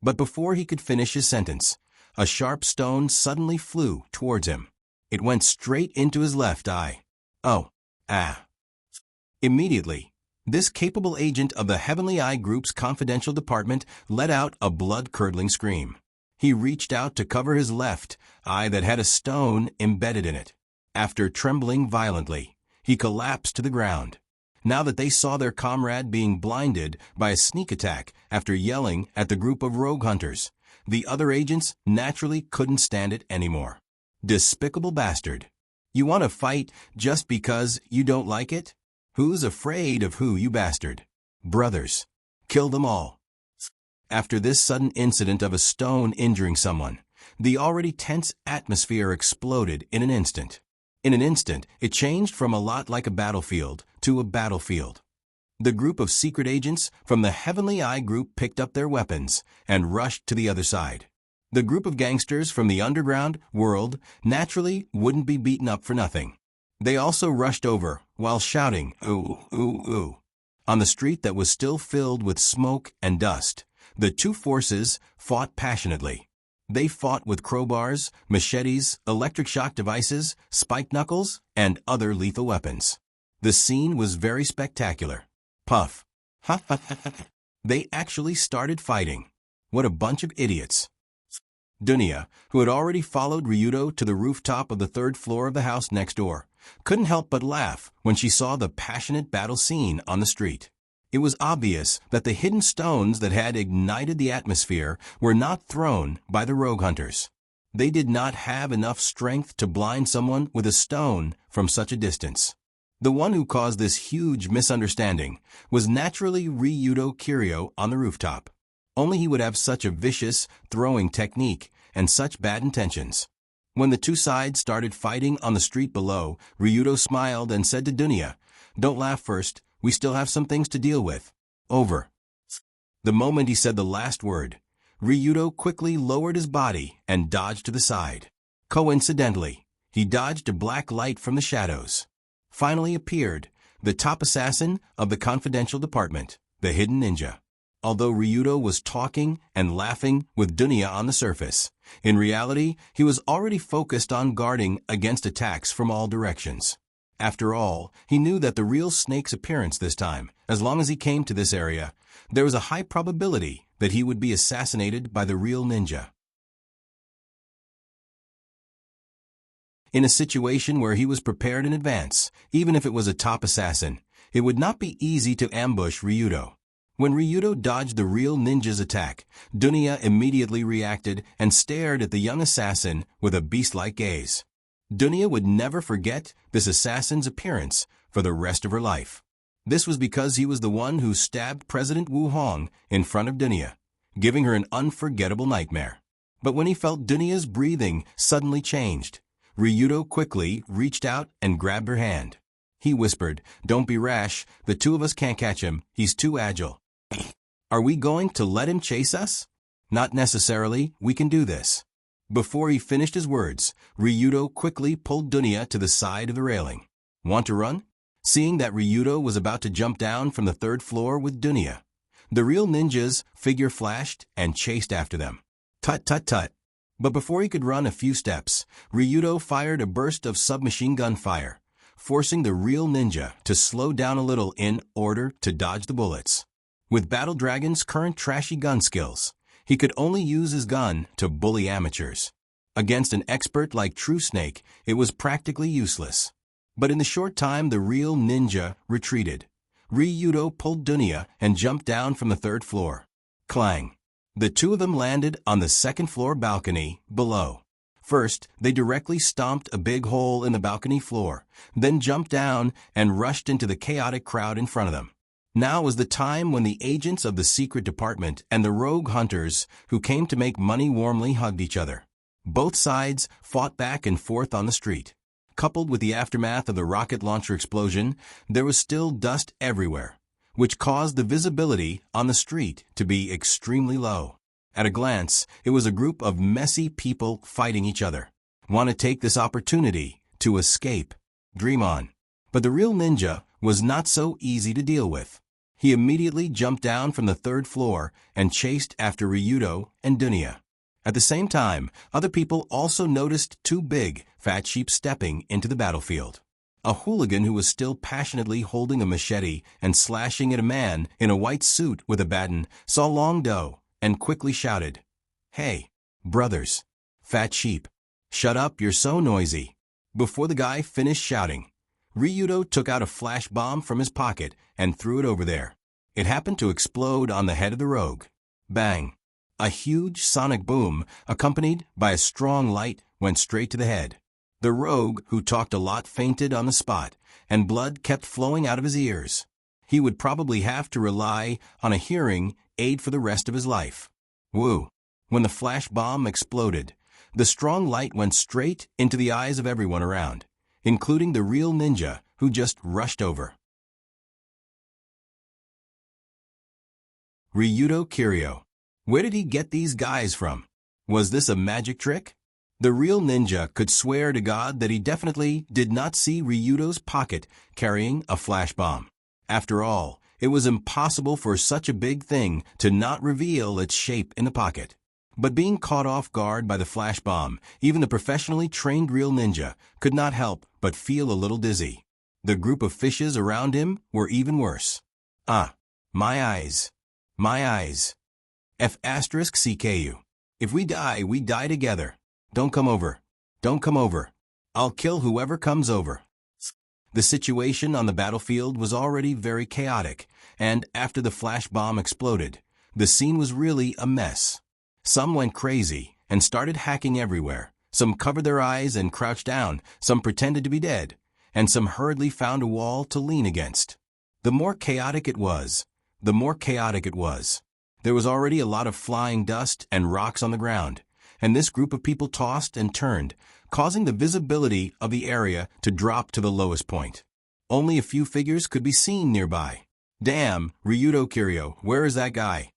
But before he could finish his sentence, a sharp stone suddenly flew towards him. It went straight into his left eye. Oh, ah. Immediately, this capable agent of the Heavenly Eye Group's confidential department let out a blood-curdling scream. He reached out to cover his left eye that had a stone embedded in it. After trembling violently, he collapsed to the ground. Now that they saw their comrade being blinded by a sneak attack after yelling at the group of rogue hunters, the other agents naturally couldn't stand it anymore. Despicable bastard. You want to fight just because you don't like it? Who's afraid of who, you bastard? Brothers. Kill them all. After this sudden incident of a stone injuring someone, the already tense atmosphere exploded in an instant. In an instant, it changed from a lot like a battlefield to a battlefield. The group of secret agents from the Heavenly Eye Group picked up their weapons and rushed to the other side. The group of gangsters from the underground world naturally wouldn't be beaten up for nothing. They also rushed over while shouting, "Ooh, ooh, ooh." On the street that was still filled with smoke and dust, the two forces fought passionately. They fought with crowbars, machetes, electric shock devices, spiked knuckles, and other lethal weapons. The scene was very spectacular. Puff. Ha ha ha ha. They actually started fighting. What a bunch of idiots. Dunya, who had already followed Ryudo to the rooftop of the third floor of the house next door, couldn't help but laugh when she saw the passionate battle scene on the street. It was obvious that the hidden stones that had ignited the atmosphere were not thrown by the rogue hunters. They did not have enough strength to blind someone with a stone from such a distance. The one who caused this huge misunderstanding was naturally Ryudo Kiryu on the rooftop. Only he would have such a vicious throwing technique and such bad intentions. When the two sides started fighting on the street below, Ryudo smiled and said to Dunya, "Don't laugh first, we still have some things to deal with. Over." The moment he said the last word, Ryudo quickly lowered his body and dodged to the side. Coincidentally, he dodged a black light from the shadows. Finally appeared the top assassin of the confidential department, the hidden ninja. Although Ryudo was talking and laughing with Dunya on the surface, in reality, he was already focused on guarding against attacks from all directions. After all, he knew that the real snake's appearance this time, as long as he came to this area, there was a high probability that he would be assassinated by the real ninja. In a situation where he was prepared in advance, even if it was a top assassin, it would not be easy to ambush Ryudo. When Ryudo dodged the real ninja's attack, Dunya immediately reacted and stared at the young assassin with a beast-like gaze. Dunya would never forget this assassin's appearance for the rest of her life. This was because he was the one who stabbed President Wu Hong in front of Dunya, giving her an unforgettable nightmare. But when he felt Dunya's breathing suddenly changed, Ryudo quickly reached out and grabbed her hand. He whispered, "Don't be rash, the two of us can't catch him, he's too agile." "Are we going to let him chase us?" "Not necessarily, we can do this." Before he finished his words, Ryudo quickly pulled Dunya to the side of the railing. "Want to run?" Seeing that Ryudo was about to jump down from the third floor with Dunya, the real ninja's figure flashed and chased after them. Tut tut tut. But before he could run a few steps, Ryudo fired a burst of submachine gun fire, forcing the real ninja to slow down a little in order to dodge the bullets. With Battle Dragon's current trashy gun skills, he could only use his gun to bully amateurs. Against an expert like True Snake, it was practically useless. But in the short time the real ninja retreated, Ryudo pulled Dunya and jumped down from the third floor. Clang! The two of them landed on the second floor balcony below. First, they directly stomped a big hole in the balcony floor, then jumped down and rushed into the chaotic crowd in front of them. Now was the time when the agents of the secret department and the rogue hunters who came to make money warmly hugged each other. Both sides fought back and forth on the street. Coupled with the aftermath of the rocket launcher explosion, there was still dust everywhere, which caused the visibility on the street to be extremely low. At a glance, it was a group of messy people fighting each other. Want to take this opportunity to escape. Dream on. But the real ninja was not so easy to deal with. He immediately jumped down from the third floor and chased after Ryudo and Dunya. At the same time, other people also noticed two big, fat sheep stepping into the battlefield. A hooligan who was still passionately holding a machete and slashing at a man in a white suit with a baton saw Long Do and quickly shouted, "Hey, brothers, fat sheep, shut up, you're so noisy." Before the guy finished shouting, Ryudo took out a flash bomb from his pocket and threw it over there. It happened to explode on the head of the rogue. Bang! A huge sonic boom, accompanied by a strong light, went straight to the head. The rogue, who talked a lot, fainted on the spot, and blood kept flowing out of his ears. He would probably have to rely on a hearing aid for the rest of his life. Woo! When the flash bomb exploded, the strong light went straight into the eyes of everyone around, including the real ninja who just rushed over. Ryudo Kiryu. Where did he get these guys from? Was this a magic trick? The real ninja could swear to God that he definitely did not see Ryudo's pocket carrying a flash bomb. After all, it was impossible for such a big thing to not reveal its shape in the pocket. But being caught off guard by the flash bomb, even the professionally trained real ninja could not help but feel a little dizzy. The group of fishes around him were even worse. Ah, my eyes. My eyes. F*CKU. If we die together. Don't come over. Don't come over. I'll kill whoever comes over. The situation on the battlefield was already very chaotic, and after the flash bomb exploded, the scene was really a mess. Some went crazy and started hacking everywhere. Some covered their eyes and crouched down. Some pretended to be dead, and some hurriedly found a wall to lean against. The more chaotic it was, the more chaotic it was. There was already a lot of flying dust and rocks on the ground, and this group of people tossed and turned, causing the visibility of the area to drop to the lowest point. Only a few figures could be seen nearby. Damn, Ryudo Kiryu, where is that guy?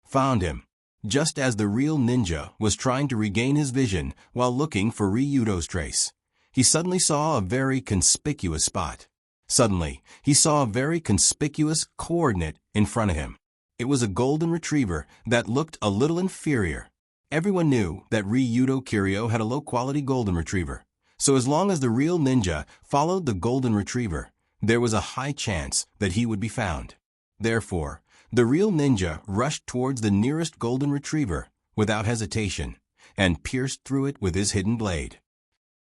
Found him. Just as the real ninja was trying to regain his vision while looking for Ryudo's trace, he suddenly saw a very conspicuous spot. Suddenly, he saw a very conspicuous coordinate in front of him. It was a golden retriever that looked a little inferior. Everyone knew that Ryudo Kiryu had a low-quality golden retriever, so as long as the real ninja followed the golden retriever, there was a high chance that he would be found. Therefore, the real ninja rushed towards the nearest golden retriever without hesitation and pierced through it with his hidden blade.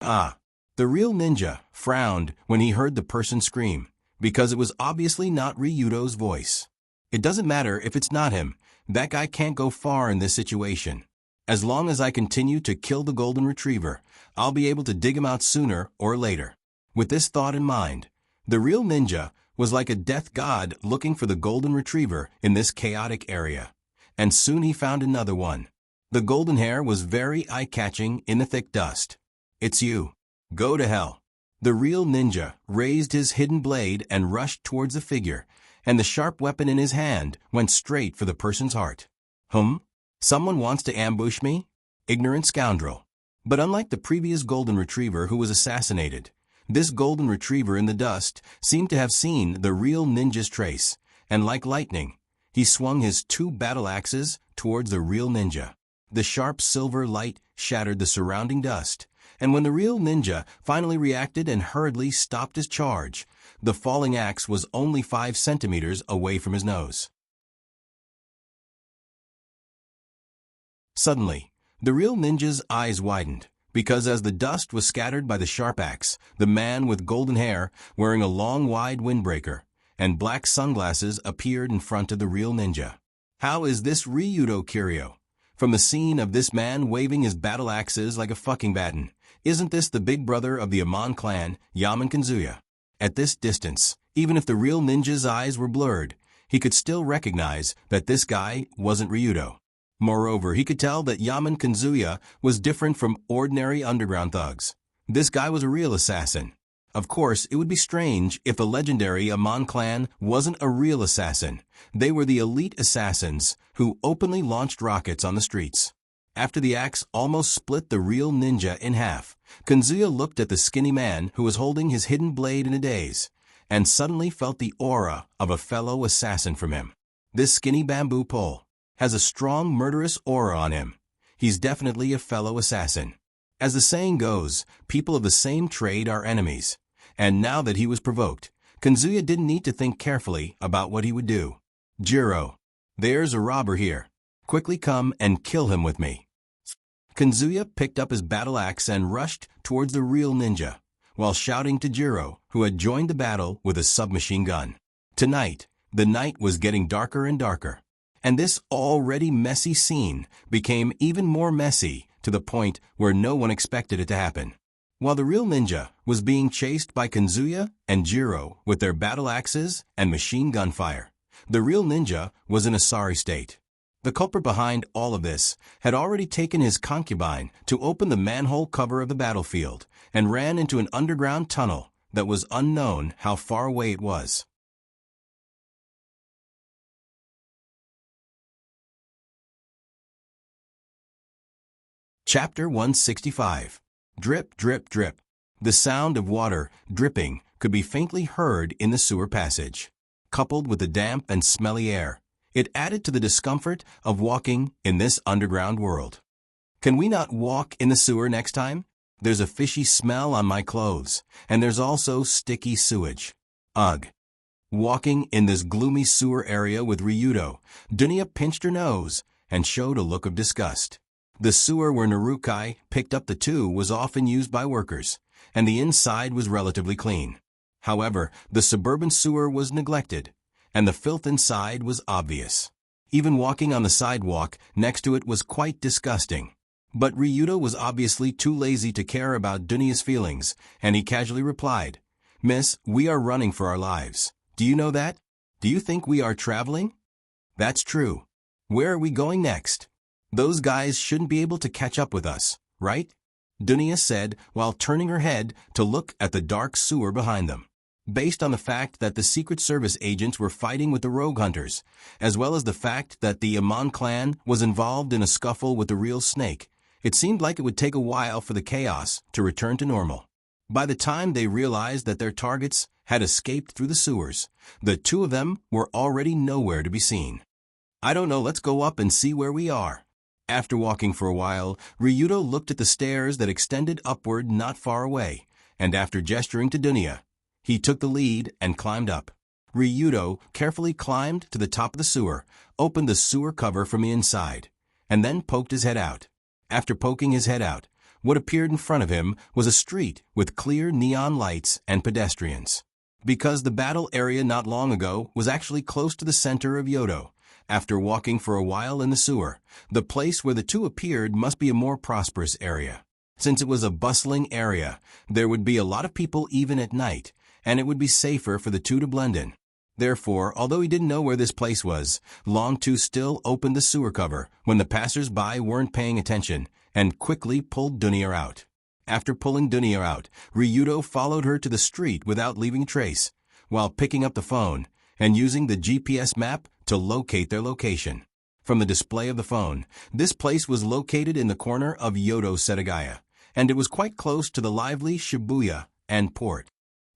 Ah! The real ninja frowned when he heard the person scream, because it was obviously not Ryudo's voice. It doesn't matter if it's not him, that guy can't go far in this situation. As long as I continue to kill the golden retriever, I'll be able to dig him out sooner or later. With this thought in mind, the real ninja was like a death god looking for the golden retriever in this chaotic area. And soon he found another one. The golden hair was very eye-catching in the thick dust. It's you. Go to hell. The real ninja raised his hidden blade and rushed towards the figure, and the sharp weapon in his hand went straight for the person's heart. Someone wants to ambush me? Ignorant scoundrel. But unlike the previous golden retriever who was assassinated, this golden retriever in the dust seemed to have seen the real ninja's trace, and like lightning, he swung his 2 battle axes towards the real ninja. The sharp silver light shattered the surrounding dust, and when the real ninja finally reacted and hurriedly stopped his charge, the falling axe was only 5 centimeters away from his nose. Suddenly, the real ninja's eyes widened, because as the dust was scattered by the sharp axe, the man with golden hair, wearing a long wide windbreaker, and black sunglasses appeared in front of the real ninja. How is this Ryudo Kiryu? From the scene of this man waving his battle axes like a fucking baton, isn't this the big brother of the Amon clan, Yaman Kanzuya? At this distance, even if the real ninja's eyes were blurred, he could still recognize that this guy wasn't Ryudo. Moreover, he could tell that Yaman Kanzuya was different from ordinary underground thugs. This guy was a real assassin. Of course, it would be strange if the legendary Amon clan wasn't a real assassin. They were the elite assassins who openly launched rockets on the streets. After the axe almost split the real ninja in half, Kanzuya looked at the skinny man who was holding his hidden blade in a daze, and suddenly felt the aura of a fellow assassin from him. This skinny bamboo pole has a strong murderous aura on him. He's definitely a fellow assassin. As the saying goes, people of the same trade are enemies. And now that he was provoked, Kanzuya didn't need to think carefully about what he would do. Jiro, there's a robber here. Quickly come and kill him with me. Kanzuya picked up his battle axe and rushed towards the real ninja, while shouting to Jiro, who had joined the battle with a submachine gun. Tonight, the night was getting darker and darker, and this already messy scene became even more messy to the point where no one expected it to happen. While the real ninja was being chased by Kanzuya and Jiro with their battle axes and machine gun fire, the real ninja was in a sorry state. The culprit behind all of this had already taken his concubine to open the manhole cover of the battlefield and ran into an underground tunnel that was unknown how far away it was. Chapter 165. Drip, drip, drip. The sound of water dripping could be faintly heard in the sewer passage. Coupled with the damp and smelly air, it added to the discomfort of walking in this underground world. Can we not walk in the sewer next time? There's a fishy smell on my clothes, and there's also sticky sewage. Ugh. Walking in this gloomy sewer area with Ryudo, Dunya pinched her nose and showed a look of disgust. The sewer where Narukai picked up the two was often used by workers, and the inside was relatively clean. However, the suburban sewer was neglected, and the filth inside was obvious. Even walking on the sidewalk next to it was quite disgusting. But Ryudo was obviously too lazy to care about Dunya's feelings, and he casually replied, "Miss, we are running for our lives. Do you know that? Do you think we are traveling?" "That's true. Where are we going next? Those guys shouldn't be able to catch up with us, right?" Dunya said while turning her head to look at the dark sewer behind them. Based on the fact that the Secret Service agents were fighting with the rogue hunters, as well as the fact that the Amon clan was involved in a scuffle with the real snake, it seemed like it would take a while for the chaos to return to normal. By the time they realized that their targets had escaped through the sewers, the two of them were already nowhere to be seen. I don't know, let's go up and see where we are. After walking for a while, Ryudo looked at the stairs that extended upward not far away, and after gesturing to Dunya, he took the lead and climbed up. Ryudo carefully climbed to the top of the sewer, opened the sewer cover from the inside, and then poked his head out. After poking his head out, what appeared in front of him was a street with clear neon lights and pedestrians. Because the battle area not long ago was actually close to the center of Yodo, after walking for a while in the sewer, the place where the two appeared must be a more prosperous area. Since it was a bustling area, there would be a lot of people even at night, and it would be safer for the two to blend in. Therefore, although he didn't know where this place was, Long Tu still opened the sewer cover when the passers-by weren't paying attention and quickly pulled Dunya out. After pulling Dunya out, Ryudo followed her to the street without leaving a trace, while picking up the phone and using the GPS map to locate their location. From the display of the phone, this place was located in the corner of Yodo Setagaya, and it was quite close to the lively Shibuya and port.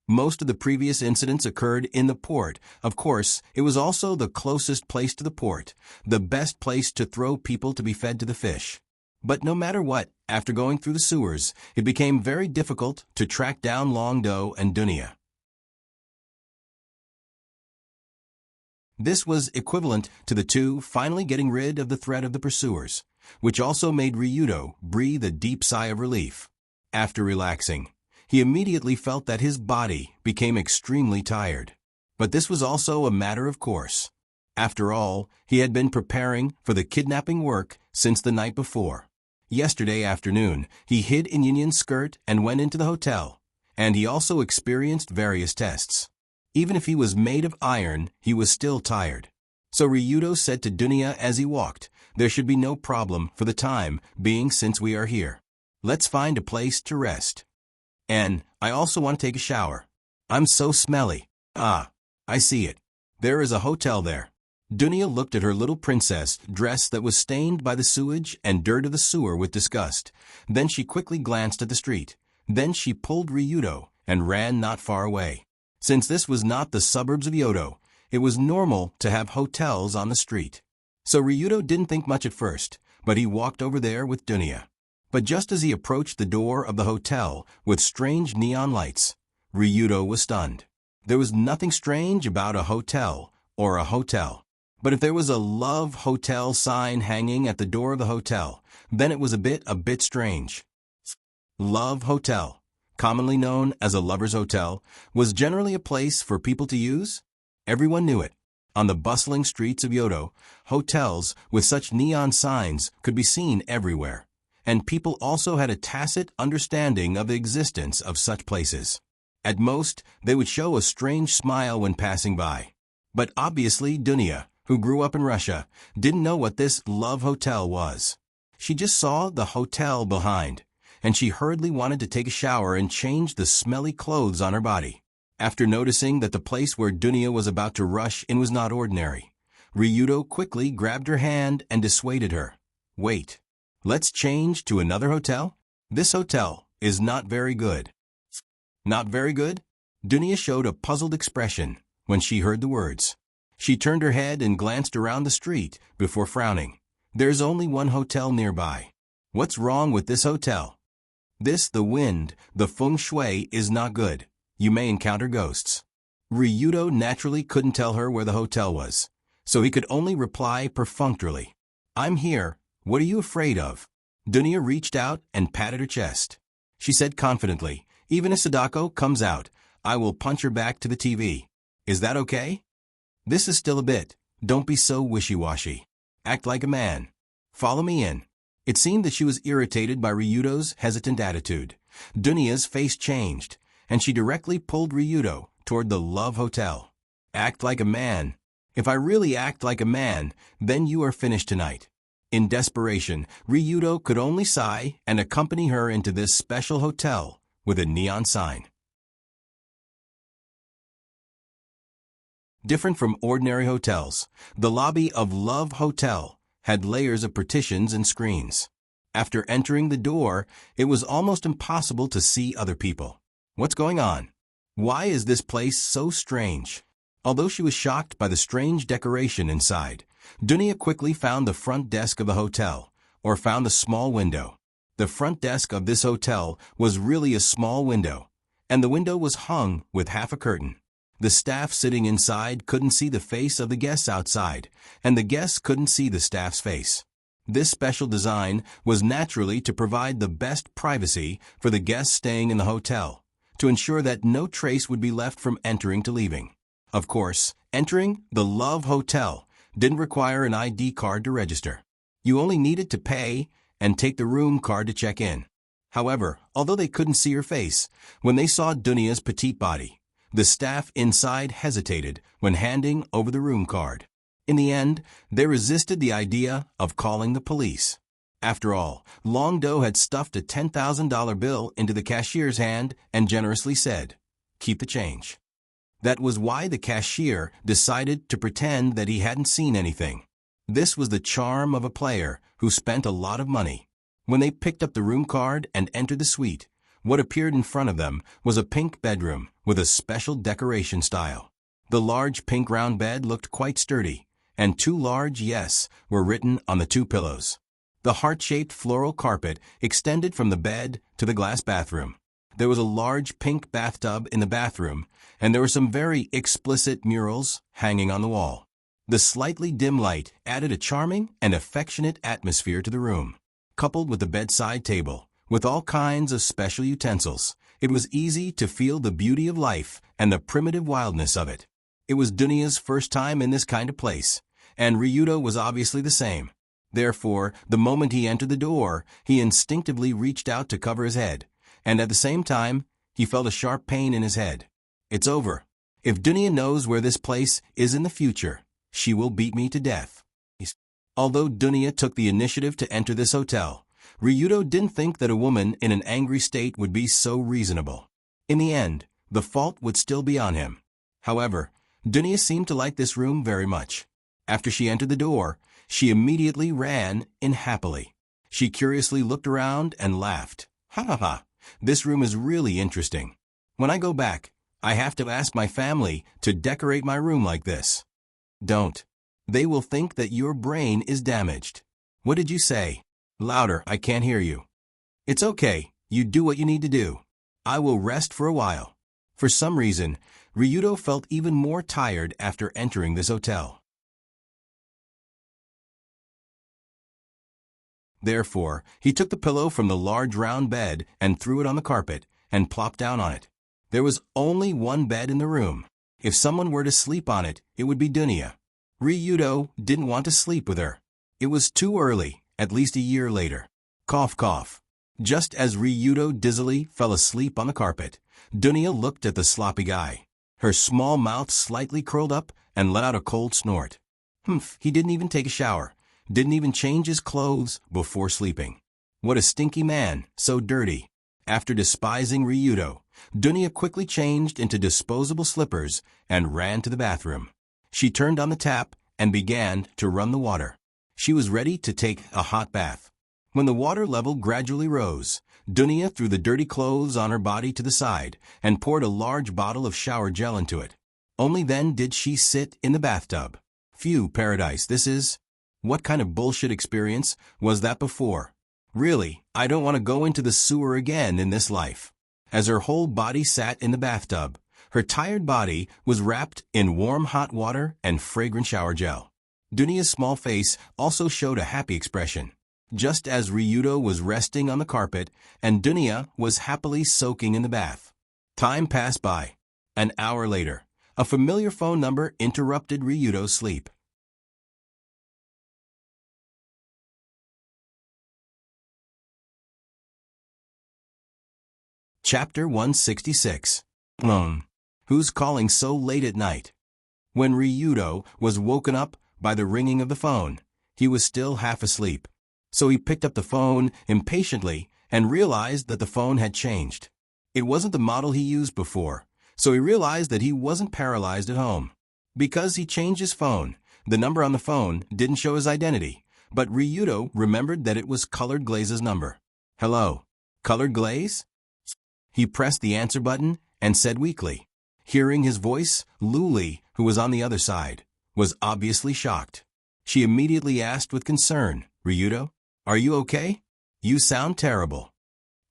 Most of the previous incidents occurred in the port. Of course, it was also the closest place to the port, the best place to throw people to be fed to the fish. But no matter what, after going through the sewers, it became very difficult to track down Long Do and Dunya. This was equivalent to the two finally getting rid of the threat of the pursuers, which also made Ryudo breathe a deep sigh of relief. After relaxing, he immediately felt that his body became extremely tired. But this was also a matter of course. After all, he had been preparing for the kidnapping work since the night before. Yesterday afternoon, he hid in Yunyan's skirt and went into the hotel, and he also experienced various tests. Even if he was made of iron, he was still tired. So Ryudo said to Dunya as he walked, "There should be no problem for the time being since we are here. Let's find a place to rest. And I also want to take a shower. I'm so smelly." "Ah, I see it. There is a hotel there." Dunya looked at her little princess dress that was stained by the sewage and dirt of the sewer with disgust. Then she quickly glanced at the street. Then she pulled Ryudo and ran not far away. Since this was not the suburbs of Yodo, it was normal to have hotels on the street. So Ryudo didn't think much at first, but he walked over there with Dunya. But just as he approached the door of the hotel with strange neon lights, Ryudo was stunned. There was nothing strange about a hotel or a hotel. But if there was a Love Hotel sign hanging at the door of the hotel, then it was a bit strange. Love Hotel, commonly known as a lover's hotel, was generally a place for people to use. Everyone knew it. On the bustling streets of Yodo, hotels with such neon signs could be seen everywhere, and people also had a tacit understanding of the existence of such places. At most, they would show a strange smile when passing by. But obviously Dunya, who grew up in Russia, didn't know what this Love Hotel was. She just saw the hotel behind, and she hurriedly wanted to take a shower and change the smelly clothes on her body. After noticing that the place where Dunya was about to rush in was not ordinary, Ryudo quickly grabbed her hand and dissuaded her. "Wait, let's change to another hotel? This hotel is not very good." "Not very good?" Dunya showed a puzzled expression when she heard the words. She turned her head and glanced around the street before frowning. "There's only one hotel nearby. What's wrong with this hotel?" The wind, the feng shui is not good. You may encounter ghosts." Ryudo naturally couldn't tell her where the hotel was, so he could only reply perfunctorily. "I'm here. What are you afraid of?" Dunya reached out and patted her chest. She said confidently, "Even if Sadako comes out, I will punch her back to the TV. Is that okay?" "This is still a bit. Don't be so wishy-washy. Act like a man. Follow me in." It seemed that she was irritated by Ryudo's hesitant attitude. Dunya's face changed, and she directly pulled Ryudo toward the Love Hotel. "Act like a man. If I really act like a man, then you are finished tonight." In desperation, Ryudo could only sigh and accompany her into this special hotel with a neon sign. Different from ordinary hotels, the lobby of Love Hotel had layers of partitions and screens. After entering the door, it was almost impossible to see other people. What's going on? Why is this place so strange? Although she was shocked by the strange decoration inside, Dunia quickly found the front desk of the hotel, or found the small window. The front desk of this hotel was really a small window, and the window was hung with half a curtain. The staff sitting inside couldn't see the face of the guests outside, and the guests couldn't see the staff's face. This special design was naturally to provide the best privacy for the guests staying in the hotel, to ensure that no trace would be left from entering to leaving. Of course, entering the Love Hotel didn't require an ID card to register. You only needed to pay and take the room card to check in. However, although they couldn't see her face, when they saw Dunia's petite body, the staff inside hesitated when handing over the room card. In the end, they resisted the idea of calling the police. After all, Long Do had stuffed a $10,000 bill into the cashier's hand and generously said, "Keep the change." That was why the cashier decided to pretend that he hadn't seen anything. This was the charm of a player who spent a lot of money. When they picked up the room card and entered the suite, what appeared in front of them was a pink bedroom with a special decoration style. The large pink round bed looked quite sturdy, and 2 large "yes" were written on the 2 pillows. The heart-shaped floral carpet extended from the bed to the glass bathroom. There was a large pink bathtub in the bathroom, and there were some very explicit murals hanging on the wall. The slightly dim light added a charming and affectionate atmosphere to the room. Coupled with the bedside table, with all kinds of special utensils, it was easy to feel the beauty of life and the primitive wildness of it. It was Dunia's first time in this kind of place, and Ryudo was obviously the same. Therefore, the moment he entered the door, he instinctively reached out to cover his head, and at the same time, he felt a sharp pain in his head. It's over. If Dunia knows where this place is in the future, she will beat me to death. Although Dunia took the initiative to enter this hotel, Ryudo didn't think that a woman in an angry state would be so reasonable. In the end, the fault would still be on him. However, Dunia seemed to like this room very much. After she entered the door, she immediately ran in happily. She curiously looked around and laughed. "Ha ha ha, this room is really interesting. When I go back, I have to ask my family to decorate my room like this." "Don't. They will think that your brain is damaged." "What did you say?" "Louder, I can't hear you." "It's okay, you do what you need to do. I will rest for a while." For some reason, Ryudo felt even more tired after entering this hotel. Therefore, he took the pillow from the large round bed and threw it on the carpet and plopped down on it. There was only one bed in the room. If someone were to sleep on it, it would be Dunia. Ryudo didn't want to sleep with her. It was too early, at least a year later. Cough, cough. Just as Ryudo dizzily fell asleep on the carpet, Dunia looked at the sloppy guy. Her small mouth slightly curled up and let out a cold snort. Humph, he didn't even take a shower. Didn't even change his clothes before sleeping. What a stinky man, so dirty. After despising Ryudo, Dunia quickly changed into disposable slippers and ran to the bathroom. She turned on the tap and began to run the water. She was ready to take a hot bath. When the water level gradually rose, Dunia threw the dirty clothes on her body to the side and poured a large bottle of shower gel into it. Only then did she sit in the bathtub. Phew, paradise, this is... What kind of bullshit experience was that before? Really, I don't want to go into the sewer again in this life. As her whole body sat in the bathtub, her tired body was wrapped in warm hot water and fragrant shower gel. Dunia's small face also showed a happy expression. Just as Ryudo was resting on the carpet and Dunia was happily soaking in the bath. Time passed by. An hour later, a familiar phone number interrupted Ryudo's sleep. Chapter 166. Who's calling so late at night? When Ryudo was woken up by the ringing of the phone, he was still half asleep. So he picked up the phone impatiently and realized that the phone had changed. It wasn't the model he used before, so he realized that he wasn't paralyzed at home. Because he changed his phone, the number on the phone didn't show his identity, but Ryudo remembered that it was Colored Glaze's number. "Hello, Colored Glaze?" He pressed the answer button and said weakly. Hearing his voice, Luli, who was on the other side, was obviously shocked. She immediately asked with concern, Ryudo, are you okay? You sound terrible.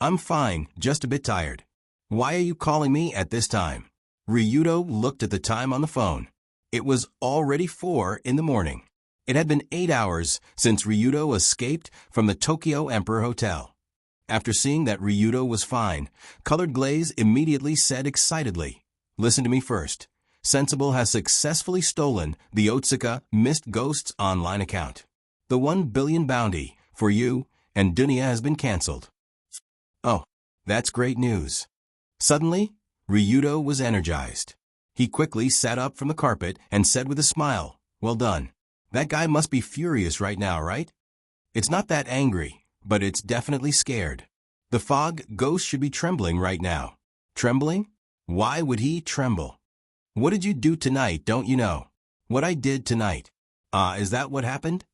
I'm fine, just a bit tired. Why are you calling me at this time? Ryudo looked at the time on the phone. It was already 4 in the morning. It had been 8 hours since Ryudo escaped from the Tokyo Emperor Hotel. After seeing that Ryudo was fine, Colored Glaze immediately said excitedly, Listen to me first. Sensible has successfully stolen the Otsuka Mist Ghosts online account. The 1 billion bounty for you and Dunya has been cancelled. Oh, that's great news. Suddenly, Ryudo was energized. He quickly sat up from the carpet and said with a smile, Well done. That guy must be furious right now, right? It's not that angry, but it's definitely scared. The fog ghost should be trembling right now. Trembling? Why would he tremble? What did you do tonight, don't you know? What I did tonight. Is that what happened?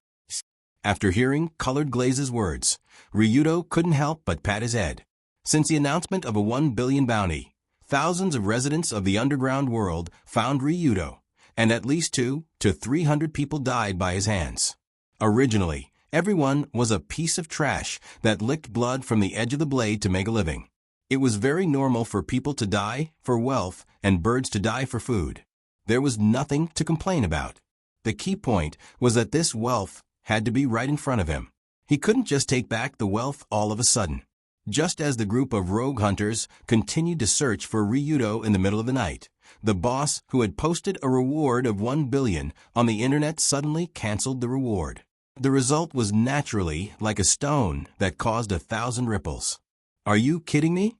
After hearing Colored Glaze's words, Ryudo couldn't help but pat his head. Since the announcement of a 1 billion bounty, thousands of residents of the underground world found Ryudo, and at least 200 to 300 people died by his hands. Originally, everyone was a piece of trash that licked blood from the edge of the blade to make a living. It was very normal for people to die for wealth and birds to die for food. There was nothing to complain about. The key point was that this wealth had to be right in front of him. He couldn't just take back the wealth all of a sudden. Just as the group of rogue hunters continued to search for Ryudo in the middle of the night, the boss who had posted a reward of 1 billion on the internet suddenly canceled the reward. The result was naturally like a stone that caused 1,000 ripples. Are you kidding me?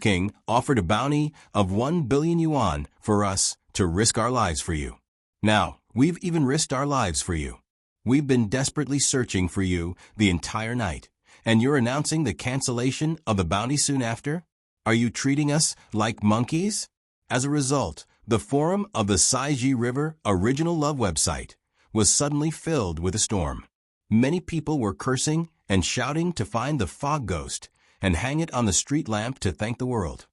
King offered a bounty of 1 billion yuan for us to risk our lives for you. Now, we've even risked our lives for you. We've been desperately searching for you the entire night, and you're announcing the cancellation of the bounty soon after? Are you treating us like monkeys? As a result, the forum of the Saiji River Original Love website was suddenly filled with a storm. Many people were cursing and shouting to find the fog ghost and hang it on the street lamp to thank the world.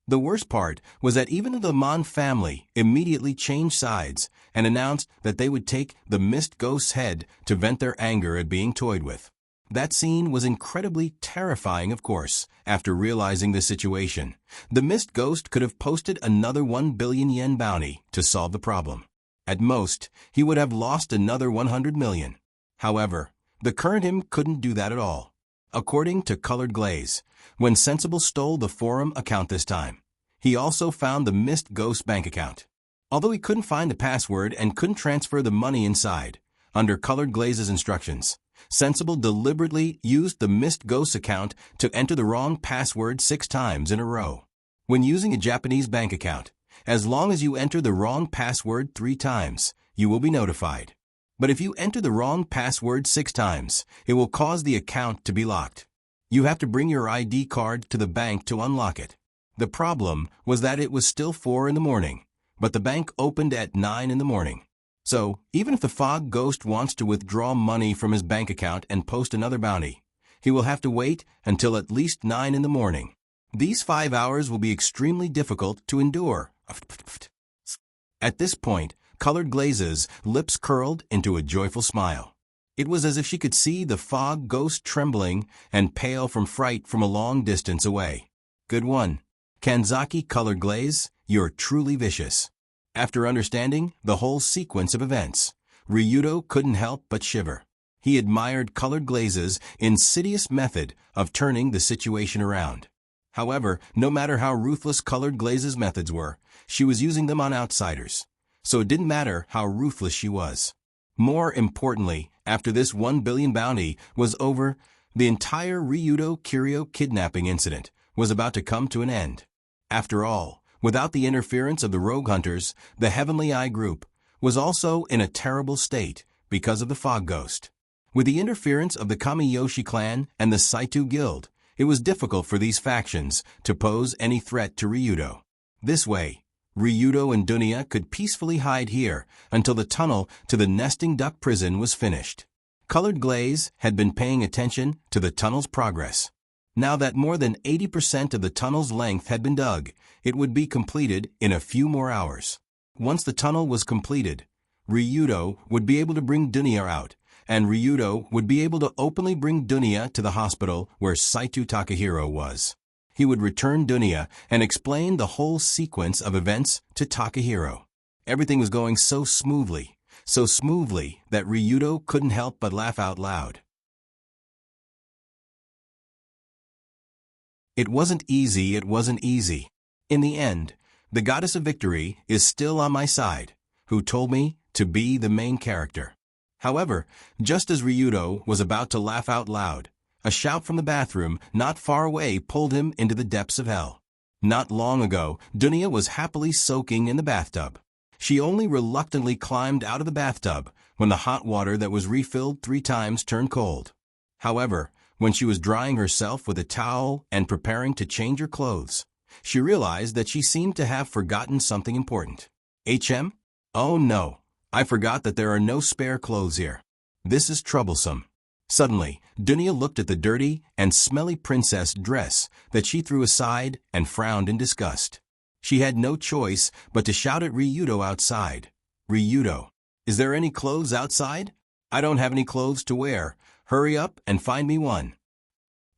The worst part was that even the Mon family immediately changed sides and announced that they would take the mist ghost's head to vent their anger at being toyed with. That scene was incredibly terrifying, of course, after realizing the situation. The mist ghost could have posted another 1 billion yen bounty to solve the problem. At most, he would have lost another 100 million. However, the current him couldn't do that at all. According to Colored Glaze, when Sensible stole the forum account this time, he also found the Mist Ghost bank account. Although he couldn't find the password and couldn't transfer the money inside, under Colored Glaze's instructions, Sensible deliberately used the Mist Ghost account to enter the wrong password 6 times in a row. When using a Japanese bank account, as long as you enter the wrong password 3 times, you will be notified. But if you enter the wrong password 6 times, it will cause the account to be locked. You have to bring your ID card to the bank to unlock it. The problem was that it was still 4 in the morning, but the bank opened at 9 in the morning. So, even if the fog ghost wants to withdraw money from his bank account and post another bounty, he will have to wait until at least 9 in the morning. These 5 hours will be extremely difficult to endure. At this point, Colored Glaze's lips curled into a joyful smile. It was as if she could see the fog ghost trembling and pale from fright from a long distance away. Good one. Kanzaki Colored Glaze, you're truly vicious. After understanding the whole sequence of events, Ryudo couldn't help but shiver. He admired Colored Glaze's insidious method of turning the situation around. However, no matter how ruthless Colored Glaze's methods were, she was using them on outsiders. So it didn't matter how ruthless she was. More importantly, after this 1 billion bounty was over, the entire Ryudo Kiryu kidnapping incident was about to come to an end. After all, without the interference of the rogue hunters, the Heavenly Eye group was also in a terrible state because of the fog ghost. With the interference of the Kamiyoshi clan and the Saito guild, it was difficult for these factions to pose any threat to Ryudo. This way, Ryudo and Dunya could peacefully hide here until the tunnel to the nesting duck prison was finished. Colored Glaze had been paying attention to the tunnel's progress. Now that more than 80% of the tunnel's length had been dug, it would be completed in a few more hours. Once the tunnel was completed, Ryudo would be able to bring Dunya out, and Ryudo would be able to openly bring Dunya to the hospital where Saito Takahiro was. He would return Dunya and explain the whole sequence of events to Takahiro. Everything was going so smoothly that Ryudo couldn't help but laugh out loud. It wasn't easy. In the end, the goddess of victory is still on my side, who told me to be the main character. However, just as Ryudo was about to laugh out loud, a shout from the bathroom not far away pulled him into the depths of hell. Not long ago, Dunya was happily soaking in the bathtub. She only reluctantly climbed out of the bathtub when the hot water that was refilled 3 times turned cold. However, when she was drying herself with a towel and preparing to change her clothes, she realized that she seemed to have forgotten something important. Oh no, I forgot that there are no spare clothes here. This is troublesome. Suddenly, Dunya looked at the dirty and smelly princess dress that she threw aside and frowned in disgust. She had no choice but to shout at Ryudo outside. Ryudo, is there any clothes outside? I don't have any clothes to wear. Hurry up and find me one.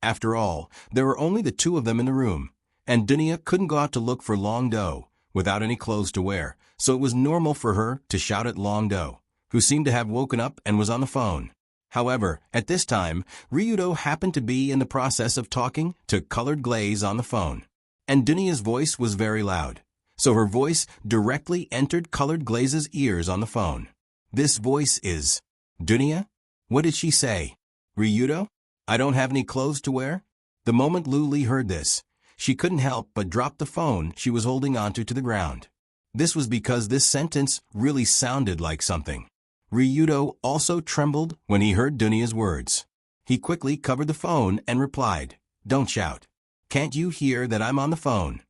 After all, there were only the 2 of them in the room, and Dunya couldn't go out to look for Long Do without any clothes to wear, so it was normal for her to shout at Long Do, who seemed to have woken up and was on the phone. However, at this time, Ryudo happened to be in the process of talking to Colored Glaze on the phone, and Dunya's voice was very loud, so her voice directly entered Colored Glaze's ears on the phone. This voice is, Dunya? What did she say? Ryudo? I don't have any clothes to wear? The moment Luli heard this, she couldn't help but drop the phone she was holding onto to the ground. This was because this sentence really sounded like something. Ryudo also trembled when he heard Dunya's words. He quickly covered the phone and replied, Don't shout. Can't you hear that I'm on the phone?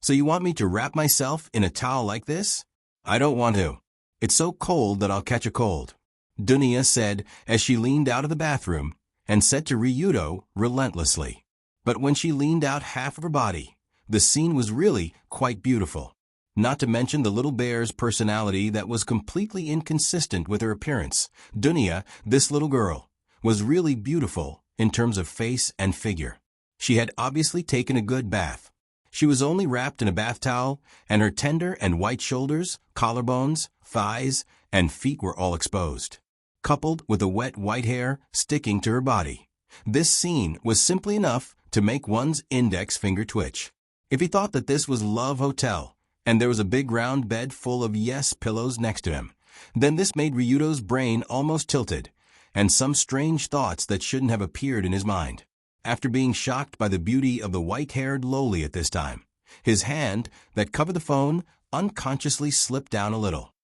So you want me to wrap myself in a towel like this? I don't want to. It's so cold that I'll catch a cold. Dunya said as she leaned out of the bathroom and said to Ryudo relentlessly. But when she leaned out half of her body, the scene was really quite beautiful. Not to mention the little bear's personality that was completely inconsistent with her appearance. Dunya, this little girl, was really beautiful in terms of face and figure. She had obviously taken a good bath. She was only wrapped in a bath towel, and her tender and white shoulders, collarbones, thighs, and feet were all exposed, coupled with the wet white hair sticking to her body. This scene was simply enough to make one's index finger twitch. If he thought that this was Love Hotel, and there was a big round bed full of yes pillows next to him, then this made Ryudo's brain almost tilted, and some strange thoughts that shouldn't have appeared in his mind. After being shocked by the beauty of the white-haired loli at this time, his hand that covered the phone unconsciously slipped down a little.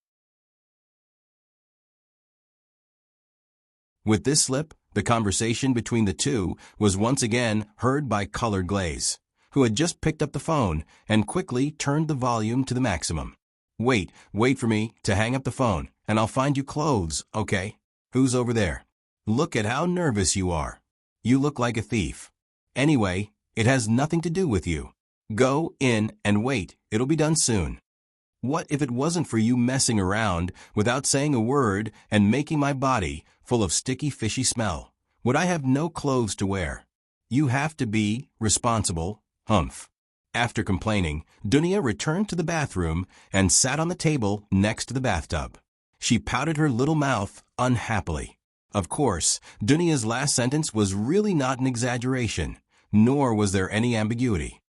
With this slip, the conversation between the 2 was once again heard by Colored Glaze, who had just picked up the phone and quickly turned the volume to the maximum. Wait for me to hang up the phone, and I'll find you clothes, okay? Who's over there? Look at how nervous you are. You look like a thief. Anyway, it has nothing to do with you. Go in and wait, it'll be done soon. What if it wasn't for you messing around without saying a word and making my body full of sticky fishy smell? Would I have no clothes to wear? You have to be responsible. Humph. After complaining, Dunya returned to the bathroom and sat on the table next to the bathtub. She pouted her little mouth unhappily. Of course, Dunya's last sentence was really not an exaggeration, nor was there any ambiguity.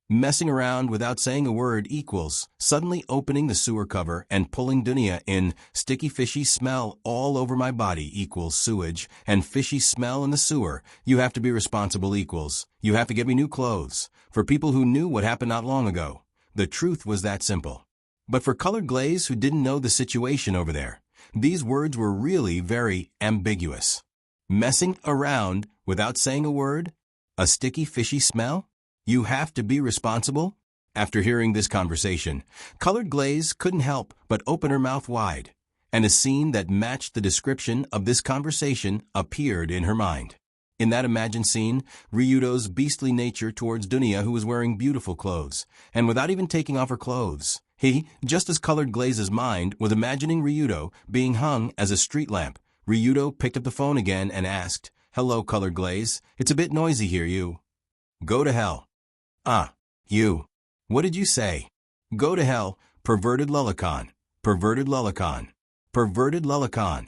Messing around without saying a word equals suddenly opening the sewer cover and pulling Dunya in. Sticky fishy smell all over my body equals sewage, and fishy smell in the sewer. You have to be responsible equals you have to get me new clothes. For people who knew what happened not long ago, the truth was that simple. But for Colored Glaze who didn't know the situation over there, these words were really very ambiguous. Messing around without saying a word? A sticky fishy smell? You have to be responsible? After hearing this conversation, Colored Glaze couldn't help but open her mouth wide, and a scene that matched the description of this conversation appeared in her mind. In that imagined scene, Ryudo's beastly nature towards Dunya, who was wearing beautiful clothes, and without even taking off her clothes. He, just as Colored Glaze's mind, was imagining Ryudo being hung as a street lamp. Ryudo picked up the phone again and asked, "Hello, Colored Glaze. It's a bit noisy here, you." "Go to hell." "Ah, you. What did you say?" "Go to hell, perverted lullicon. Perverted lullicon. Perverted lullicon."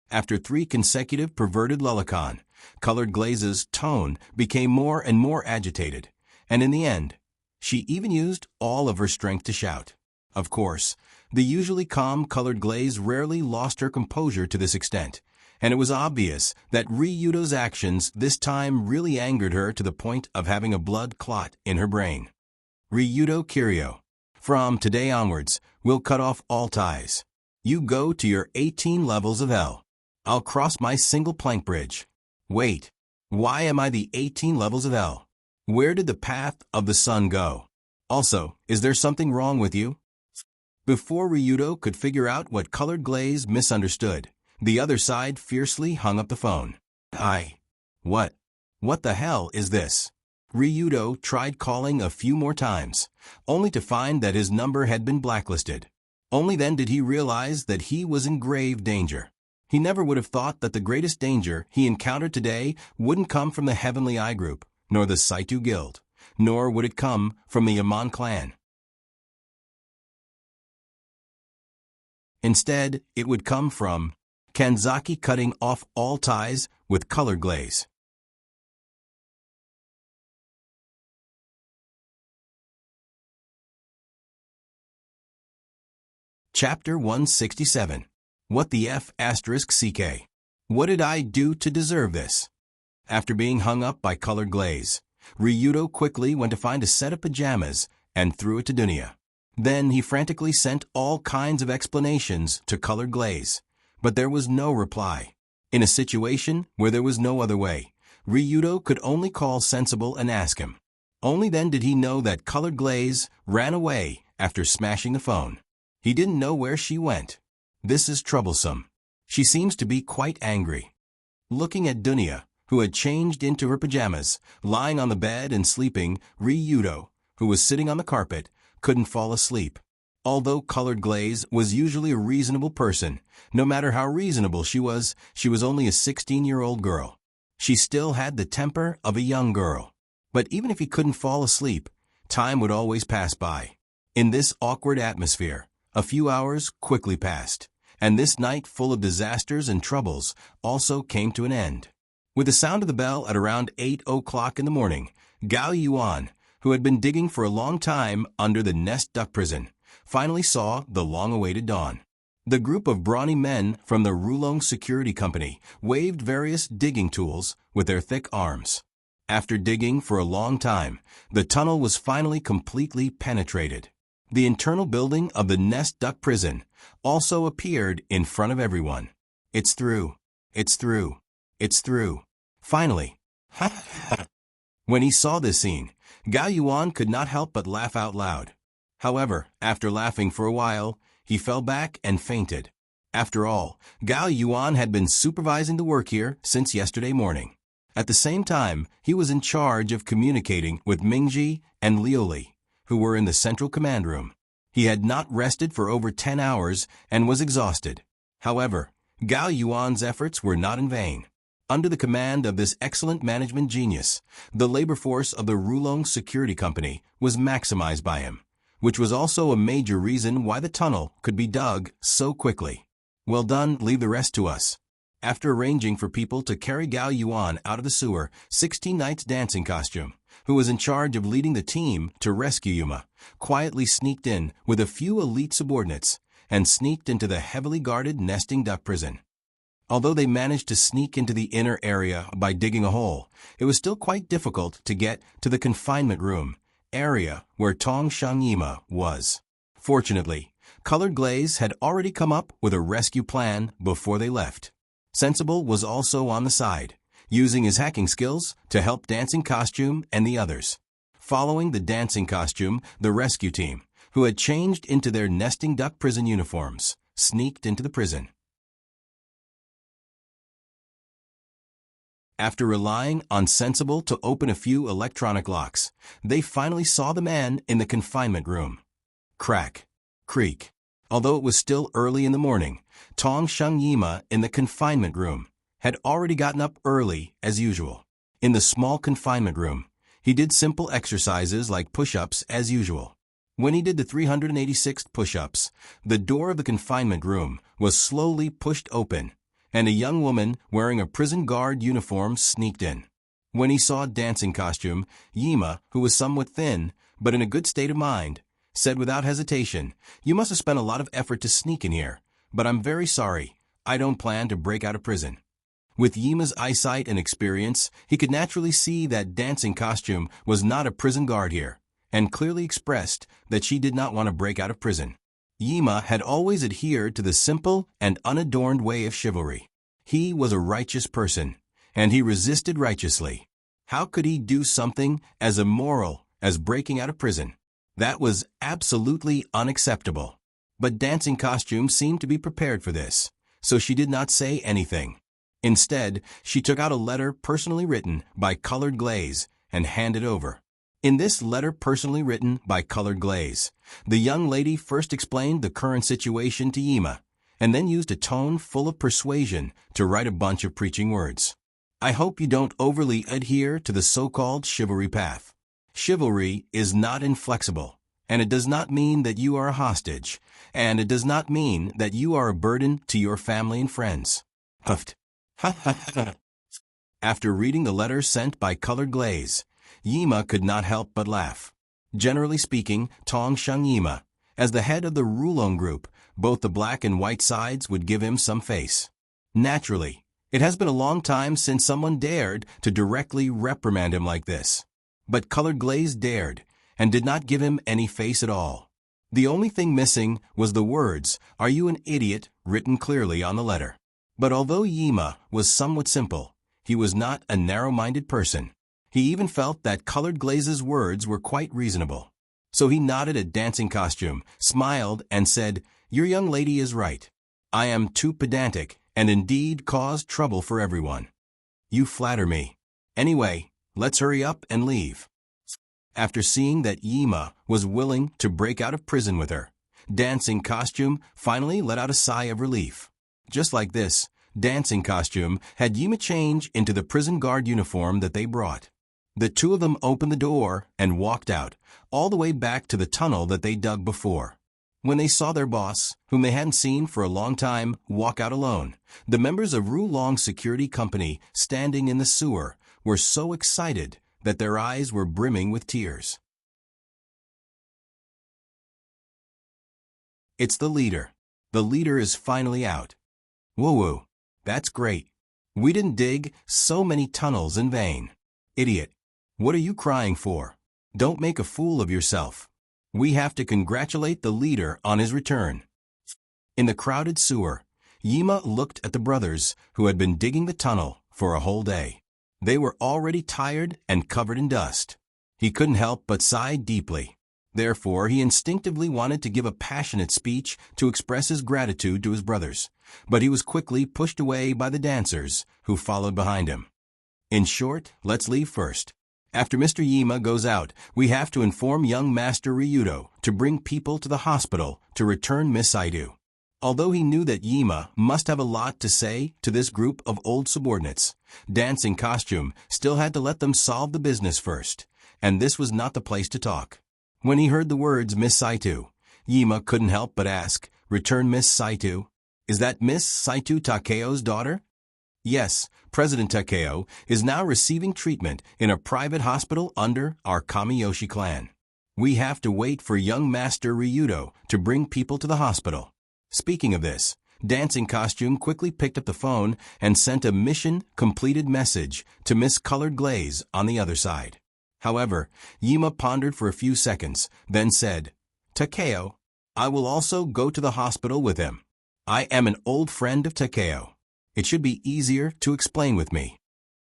After 3 consecutive perverted lullicon, Colored Glaze's tone became more and more agitated, and in the end, she even used all of her strength to shout. Of course, the usually calm Colored Glaze rarely lost her composure to this extent, and it was obvious that Ryudo's actions this time really angered her to the point of having a blood clot in her brain. "Ryudo Kiryu, from today onwards, we'll cut off all ties. You go to your 18 levels of hell. I'll cross my single plank bridge." "Wait, why am I the 18 levels of hell? Where did the path of the sun go? Also, is there something wrong with you?" Before Ryudo could figure out what Colored Glaze misunderstood, the other side fiercely hung up the phone. What the hell is this?" Ryudo tried calling a few more times, only to find that his number had been blacklisted. Only then did he realize that he was in grave danger. He never would have thought that the greatest danger he encountered today wouldn't come from the Heavenly Eye Group, nor the Saitu Guild, nor would it come from the Yaman clan. Instead, it would come from Kanzaki cutting off all ties with Colored Glaze. Chapter 167. What the F***CK? What did I do to deserve this? After being hung up by Colored Glaze, Ryudo quickly went to find a set of pajamas and threw it to Dunya. Then he frantically sent all kinds of explanations to Colored Glaze, but there was no reply. In a situation where there was no other way, Ryudo could only call Sensible and ask him. Only then did he know that Colored Glaze ran away after smashing the phone. He didn't know where she went. This is troublesome. She seems to be quite angry. Looking at Dunya, who had changed into her pajamas, lying on the bed and sleeping, Ryudo, who was sitting on the carpet, couldn't fall asleep. Although Colored Glaze was usually a reasonable person, no matter how reasonable she was only a 16-year-old girl. She still had the temper of a young girl. But even if he couldn't fall asleep, time would always pass by. In this awkward atmosphere, a few hours quickly passed, and this night full of disasters and troubles also came to an end. With the sound of the bell at around 8 o'clock in the morning, Gao Yuan, who had been digging for a long time under the Nest Duck Prison, finally saw the long-awaited dawn. The group of brawny men from the Rulong Security Company waved various digging tools with their thick arms. After digging for a long time, the tunnel was finally completely penetrated. The internal building of the Nest Duck Prison also appeared in front of everyone. "It's through. It's through. It's through. Finally." When he saw this scene, Gao Yuan could not help but laugh out loud. However, after laughing for a while, he fell back and fainted. After all, Gao Yuan had been supervising the work here since yesterday morning. At the same time, he was in charge of communicating with Mingji and Liuli, who were in the central command room. He had not rested for over 10 hours and was exhausted. However, Gao Yuan's efforts were not in vain. Under the command of this excellent management genius, the labor force of the Rulong Security Company was maximized by him, which was also a major reason why the tunnel could be dug so quickly. "Well done, leave the rest to us." After arranging for people to carry Gao Yuan out of the sewer, 16 Knight's dancing costume, who was in charge of leading the team to rescue Yuma, quietly sneaked in with a few elite subordinates and sneaked into the heavily guarded nesting duck prison. Although they managed to sneak into the inner area by digging a hole, it was still quite difficult to get to the confinement room, area where Tong Shangyima was. Fortunately, Colored Glaze had already come up with a rescue plan before they left. Sensible was also on the side, using his hacking skills to help Dancing Costume and the others. Following the Dancing Costume, the rescue team, who had changed into their nesting duck prison uniforms, sneaked into the prison. After relying on Sensible to open a few electronic locks, they finally saw the man in the confinement room. Crack. Creak. Although it was still early in the morning, Tong Sheng Yima in the confinement room had already gotten up early as usual. In the small confinement room, he did simple exercises like push-ups as usual. When he did the 386th push-ups, the door of the confinement room was slowly pushed open, and a young woman wearing a prison guard uniform sneaked in. When he saw Dancing Costume, Yima, who was somewhat thin, but in a good state of mind, said without hesitation, "You must have spent a lot of effort to sneak in here, but I'm very sorry, I don't plan to break out of prison." With Yima's eyesight and experience, he could naturally see that Dancing Costume was not a prison guard here, and clearly expressed that she did not want to break out of prison. Yima had always adhered to the simple and unadorned way of chivalry. He was a righteous person, and he resisted righteously. How could he do something as immoral as breaking out of prison? That was absolutely unacceptable. But Dancing Costume seemed to be prepared for this, so she did not say anything. Instead, she took out a letter personally written by Colored Glaze and handed over. In this letter personally written by Colored Glaze, the young lady first explained the current situation to Yima, and then used a tone full of persuasion to write a bunch of preaching words. "I hope you don't overly adhere to the so-called chivalry path. Chivalry is not inflexible, and it does not mean that you are a hostage, and it does not mean that you are a burden to your family and friends." Huffed. Ha ha ha. After reading the letter sent by Colored Glaze, Yima could not help but laugh. Generally speaking, Tong Sheng Yima, as the head of the Rulong group, both the black and white sides would give him some face. Naturally, it has been a long time since someone dared to directly reprimand him like this. But Colored Glaze dared, and did not give him any face at all. The only thing missing was the words, "Are you an idiot?" written clearly on the letter. But although Yima was somewhat simple, he was not a narrow-minded person. He even felt that Colored Glaze's words were quite reasonable. So he nodded at Dancing Costume, smiled, and said, "Your young lady is right. I am too pedantic, and indeed cause trouble for everyone." "You flatter me. Anyway, let's hurry up and leave." After seeing that Yima was willing to break out of prison with her, Dancing Costume finally let out a sigh of relief. Just like this, Dancing Costume had Yima change into the prison guard uniform that they brought. The two of them opened the door and walked out, all the way back to the tunnel that they dug before. When they saw their boss, whom they hadn't seen for a long time, walk out alone, the members of Rulong Security Company standing in the sewer were so excited that their eyes were brimming with tears. It's the leader. The leader is finally out. Woo-woo. That's great. We didn't dig so many tunnels in vain. Idiot. What are you crying for? Don't make a fool of yourself. We have to congratulate the leader on his return. In the crowded sewer, Yima looked at the brothers who had been digging the tunnel for a whole day. They were already tired and covered in dust. He couldn't help but sigh deeply. Therefore, he instinctively wanted to give a passionate speech to express his gratitude to his brothers, but he was quickly pushed away by the dancers who followed behind him. In short, let's leave first. After Mr. Yima goes out, we have to inform young Master Ryudo to bring people to the hospital to return Miss Saito. Although he knew that Yima must have a lot to say to this group of old subordinates, Dancing Costume still had to let them solve the business first, and this was not the place to talk. When he heard the words Miss Saito, Yima couldn't help but ask, "Return Miss Saito? Is that Miss Saito Takeo's daughter?" "Yes, President Takeo is now receiving treatment in a private hospital under our Kamiyoshi clan. We have to wait for young Master Ryudo to bring people to the hospital." Speaking of this, Dancing Costume quickly picked up the phone and sent a mission-completed message to Miss Colored Glaze on the other side. However, Yima pondered for a few seconds, then said, "Takeo, I will also go to the hospital with him. I am an old friend of Takeo. It should be easier to explain with me."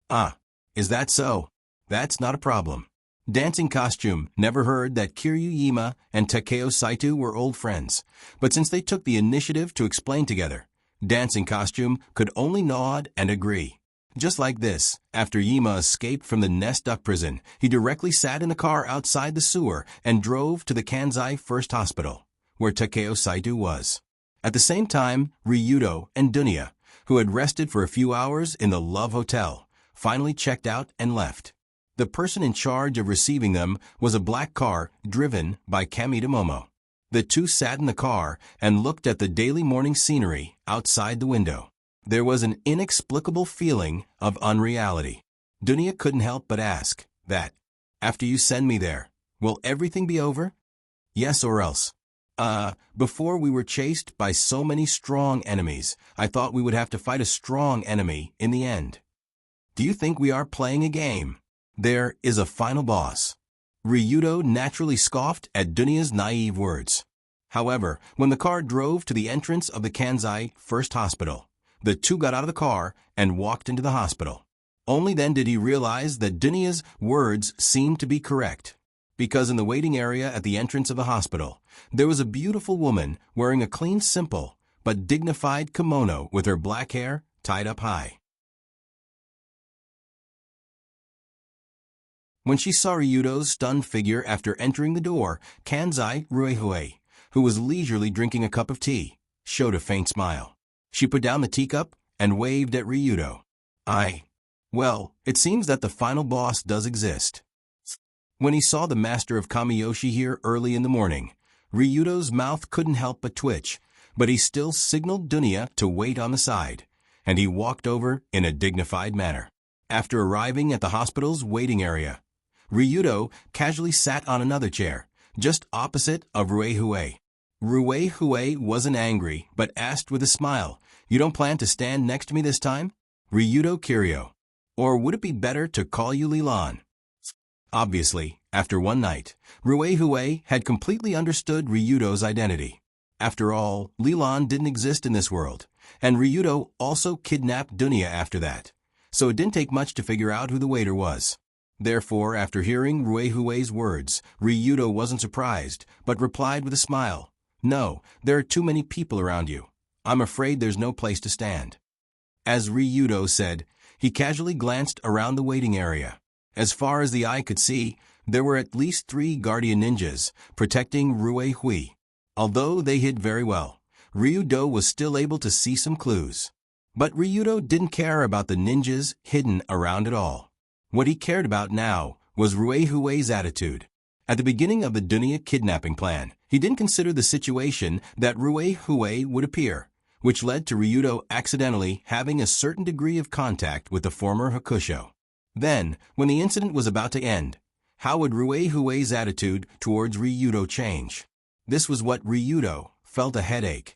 "Ah, is that so? That's not a problem. Dancing Costume never heard that Kiryuima and Takeo Saito were old friends, but since they took the initiative to explain together, Dancing Costume could only nod and agree. Just like this, after Yima escaped from the Nest Duck prison, he directly sat in the car outside the sewer and drove to the Kansai First Hospital, where Takeo Saito was. At the same time, Ryudo and Dunya, who had rested for a few hours in the Love Hotel, finally checked out and left. The person in charge of receiving them was a black car driven by Kamita Momo. The two sat in the car and looked at the daily morning scenery outside the window. There was an inexplicable feeling of unreality. Dunya couldn't help but ask that, after you send me there, will everything be over? Yes or else. Before we were chased by so many strong enemies, I thought we would have to fight a strong enemy in the end. Do you think we are playing a game? There is a final boss. Ryudo naturally scoffed at Dunya's naive words. However, when the car drove to the entrance of the Kansai First Hospital, the two got out of the car and walked into the hospital. Only then did he realize that Dunya's words seemed to be correct, because in the waiting area at the entrance of the hospital, there was a beautiful woman wearing a clean, simple, but dignified kimono with her black hair tied up high. When she saw Ryudo's stunned figure after entering the door, Kansai Ruehue, who was leisurely drinking a cup of tea, showed a faint smile. She put down the teacup and waved at Ryudo. Well, it seems that the final boss does exist. When he saw the master of Kamiyoshi here early in the morning, Ryudo's mouth couldn't help but twitch, but he still signaled Dunya to wait on the side, and he walked over in a dignified manner. After arriving at the hospital's waiting area, Ryudo casually sat on another chair, just opposite of Ruehue. Ruehue wasn't angry, but asked with a smile, "You don't plan to stand next to me this time?" Ryudo Kiryu. Or would it be better to call you Lilan? Obviously, after one night, Ruehue had completely understood Ryudo's identity. After all, Lilan didn't exist in this world, and Ryudo also kidnapped Dunya after that, so it didn't take much to figure out who the waiter was. Therefore, after hearing Ruehue's words, Ryudo wasn't surprised, but replied with a smile, "No, there are too many people around you. I'm afraid there's no place to stand." As Ryudo said, he casually glanced around the waiting area. As far as the eye could see, there were at least 3 guardian ninjas protecting Ruehue. Although they hid very well, Ryudo was still able to see some clues. But Ryudo didn't care about the ninjas hidden around at all. What he cared about now was Ruehue's attitude. At the beginning of the Dunya kidnapping plan, he didn't consider the situation that Ruehue would appear, which led to Ryudo accidentally having a certain degree of contact with the former Hakusho. Then, when the incident was about to end, how would Ruehue's attitude towards Ryudo change? This was what Ryudo felt a headache.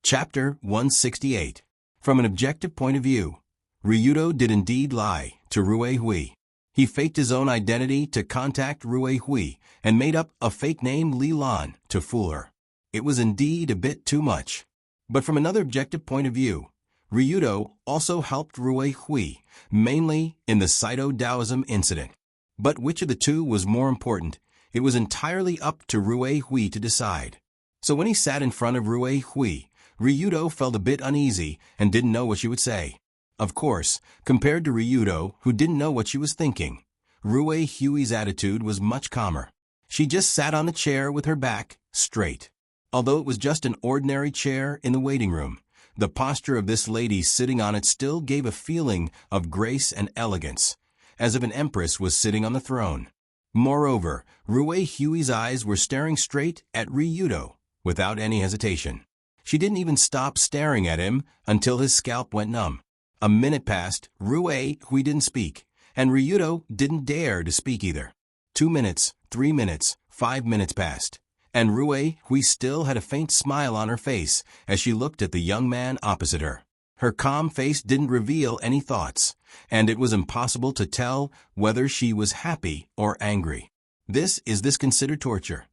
Chapter 168. From an objective point of view, Ryudo did indeed lie to Ruehue. He faked his own identity to contact Ruehue and made up a fake name Lilan to fool her. It was indeed a bit too much. But from another objective point of view, Ryudo also helped Ruehue, mainly in the Saito Taoism incident. But which of the two was more important, it was entirely up to Ruehue to decide. So when he sat in front of Ruehue, Ryudo felt a bit uneasy and didn't know what she would say. Of course, compared to Ryudo, who didn't know what she was thinking, Ruehue's attitude was much calmer. She just sat on the chair with her back straight. Although it was just an ordinary chair in the waiting room, the posture of this lady sitting on it still gave a feeling of grace and elegance, as if an empress was sitting on the throne. Moreover, Ruehue's eyes were staring straight at Ryudo without any hesitation. She didn't even stop staring at him until his scalp went numb. A minute passed, Ruehue didn't speak, and Ryudo didn't dare to speak either. 2 minutes, 3 minutes, 5 minutes passed, and Ruehue still had a faint smile on her face as she looked at the young man opposite her. Her calm face didn't reveal any thoughts, and it was impossible to tell whether she was happy or angry. Is this considered torture?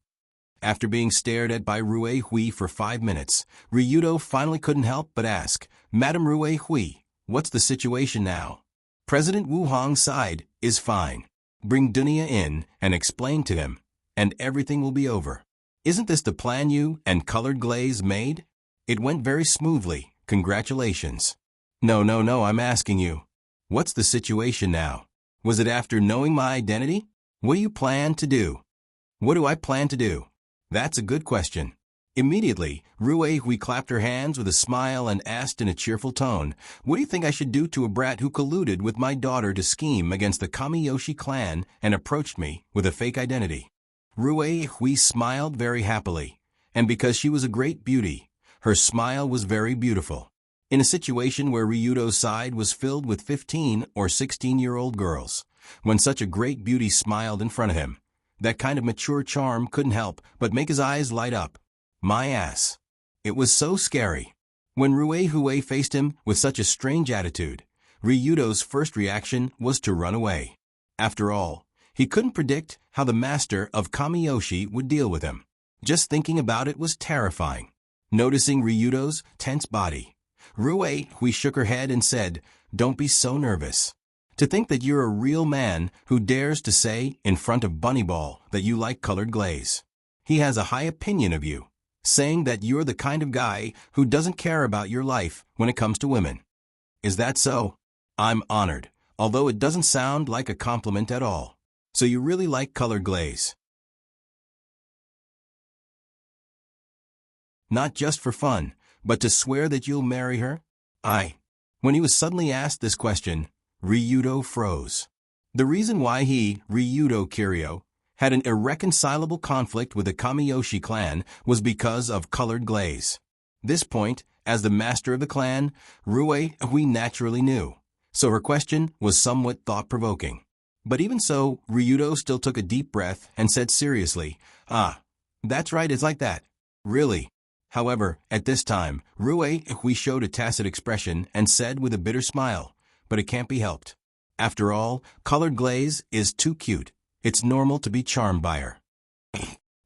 After being stared at by Rue Hui for 5 minutes, Ryudo finally couldn't help but ask, "Madam Rue Hui, what's the situation now?" President Wu Hong sighed, "Is fine. Bring Dunia in and explain to him, and everything will be over. Isn't this the plan you and Colored Glaze made? It went very smoothly, congratulations." No, I'm asking you. What's the situation now? Was it after knowing my identity? What do you plan to do? What do I plan to do? That's a good question. Immediately, Rue Hui clapped her hands with a smile and asked in a cheerful tone, "What do you think I should do to a brat who colluded with my daughter to scheme against the Kamiyoshi clan and approached me with a fake identity?" Rue Hui smiled very happily, and because she was a great beauty, her smile was very beautiful. In a situation where Ryudo's side was filled with 15 or 16-year-old girls, when such a great beauty smiled in front of him, that kind of mature charm couldn't help but make his eyes light up. My ass. It was so scary. When Rue Hui faced him with such a strange attitude, Ryudo's first reaction was to run away. After all, he couldn't predict how the master of Kamiyoshi would deal with him. Just thinking about it was terrifying. Noticing Ryudo's tense body, Rue Hui shook her head and said, "Don't be so nervous. To think that you're a real man who dares to say in front of Bunnyball that you like Colored Glaze. He has a high opinion of you, saying that you're the kind of guy who doesn't care about your life when it comes to women. Is that so? I'm honored, although it doesn't sound like a compliment at all. So you really like Colored Glaze? Not just for fun, but to swear that you'll marry her?" When he was suddenly asked this question, Ryudo froze. The reason why he, Ryudo Kiryu, had an irreconcilable conflict with the Kamiyoshi clan was because of Colored Glaze. This point, as the master of the clan, Rue Hui naturally knew, so her question was somewhat thought-provoking. But even so, Ryudo still took a deep breath and said seriously, "That's right, it's like that. Really." However, at this time, Rue Hui showed a tacit expression and said with a bitter smile, "But it can't be helped. After all, Colored Glaze is too cute. It's normal to be charmed by her."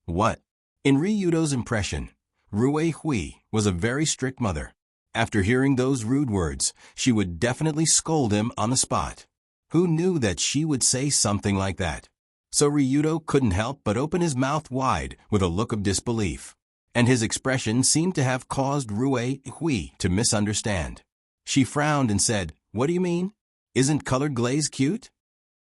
What? In Ryudo's impression, Rue Hui was a very strict mother. After hearing those rude words, she would definitely scold him on the spot. Who knew that she would say something like that? So Ryudo couldn't help but open his mouth wide with a look of disbelief, and his expression seemed to have caused Rue Hui to misunderstand. She frowned and said, "What do you mean? Isn't Colored Glaze cute?"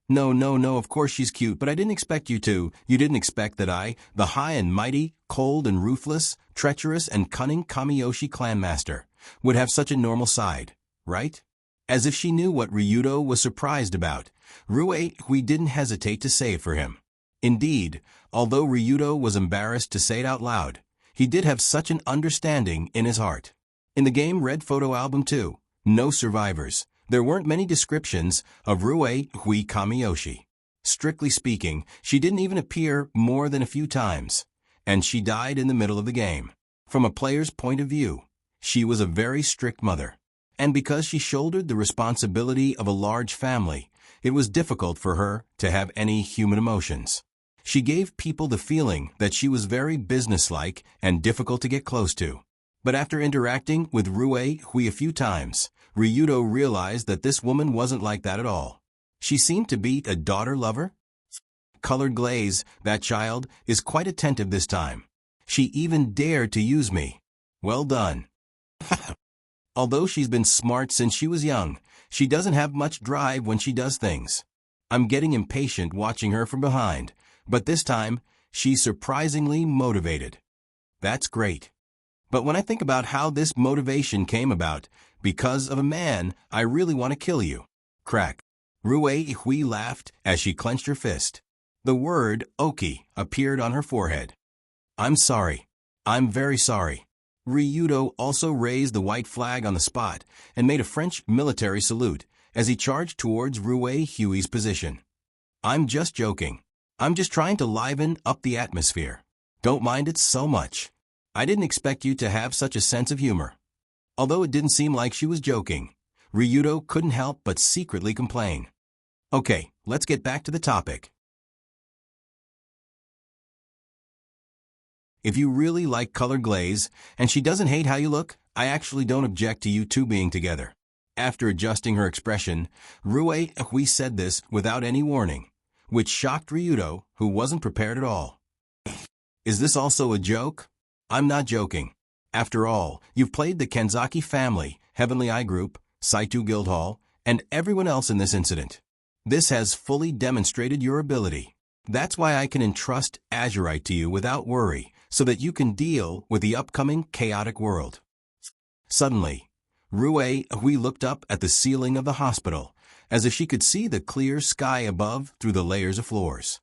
No, of course she's cute, but I didn't expect you to. You didn't expect that I, the high and mighty, cold and ruthless, treacherous and cunning Kamiyoshi clan master, would have such a normal side, right?" As if she knew what Ryudo was surprised about, Rue Hui didn't hesitate to say it for him. Indeed, although Ryudo was embarrassed to say it out loud, he did have such an understanding in his heart. In the game Red Photo Album 2, No Survivors, there weren't many descriptions of Rue Hui Kamiyoshi. Strictly speaking, she didn't even appear more than a few times, and she died in the middle of the game. From a player's point of view, she was a very strict mother. And because she shouldered the responsibility of a large family, it was difficult for her to have any human emotions. She gave people the feeling that she was very businesslike and difficult to get close to. But after interacting with Rue Hui a few times, Ryudo realized that this woman wasn't like that at all. She seemed to be a daughter lover. Colored Glaze, that child, is quite attentive this time. She even dared to use me. Well done. Although she's been smart since she was young, she doesn't have much drive when she does things. I'm getting impatient watching her from behind, but this time, she's surprisingly motivated. That's great. But when I think about how this motivation came about, because of a man, I really want to kill you. Crack. Rue Hui laughed as she clenched her fist. The word "Oki" appeared on her forehead. I'm sorry. I'm very sorry. Ryudo also raised the white flag on the spot and made a French military salute as he charged towards Rue Hui's position. I'm just joking. I'm just trying to liven up the atmosphere. Don't mind it so much. I didn't expect you to have such a sense of humor. Although it didn't seem like she was joking, Ryudo couldn't help but secretly complain. Okay, let's get back to the topic. If you really like colored glaze, and she doesn't hate how you look, I actually don't object to you two being together. After adjusting her expression, Rue Hui said this without any warning, which shocked Ryudo, who wasn't prepared at all. Is this also a joke? I'm not joking. After all, you've played the Kanzaki family, Heavenly Eye Group, Saitu Guildhall, and everyone else in this incident. This has fully demonstrated your ability. That's why I can entrust Azurite to you without worry, so that you can deal with the upcoming chaotic world. Suddenly, Rue Hui looked up at the ceiling of the hospital, as if she could see the clear sky above through the layers of floors.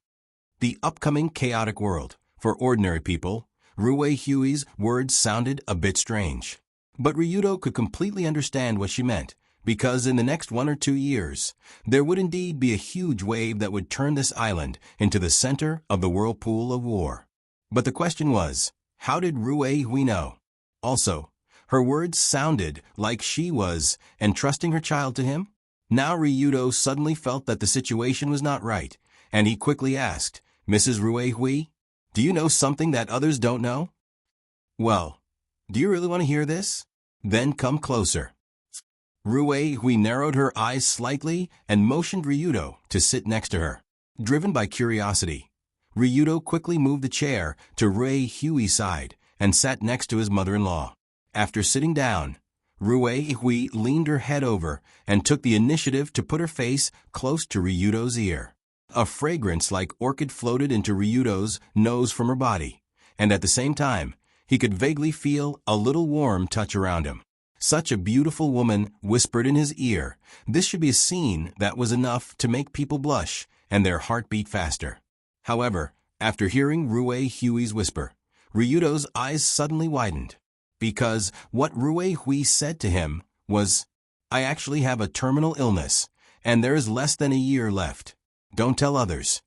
The upcoming chaotic world. For ordinary people, Rue Hui's words sounded a bit strange. But Ryudo could completely understand what she meant, because in the next 1 or 2 years, there would indeed be a huge wave that would turn this island into the center of the whirlpool of war. But the question was, how did Rue Hui know? Also, her words sounded like she was entrusting her child to him. Now Ryudo suddenly felt that the situation was not right, and he quickly asked, Mrs. Rue Hui, do you know something that others don't know? Well, do you really want to hear this? Then come closer. Rue Hui narrowed her eyes slightly and motioned Ryudo to sit next to her. Driven by curiosity, Ryudo quickly moved the chair to Rue Hui's side and sat next to his mother-in-law. After sitting down, Rue Hui leaned her head over and took the initiative to put her face close to Ryudo's ear. A fragrance like orchid floated into Ryudo's nose from her body, and at the same time, he could vaguely feel a little warm touch around him. Such a beautiful woman whispered in his ear. This should be a scene that was enough to make people blush and their heart beat faster. However, after hearing Rue Hui's whisper, Ryudo's eyes suddenly widened, because what Rue Hui said to him was, I actually have a terminal illness, and there is less than a year left. Don't tell others.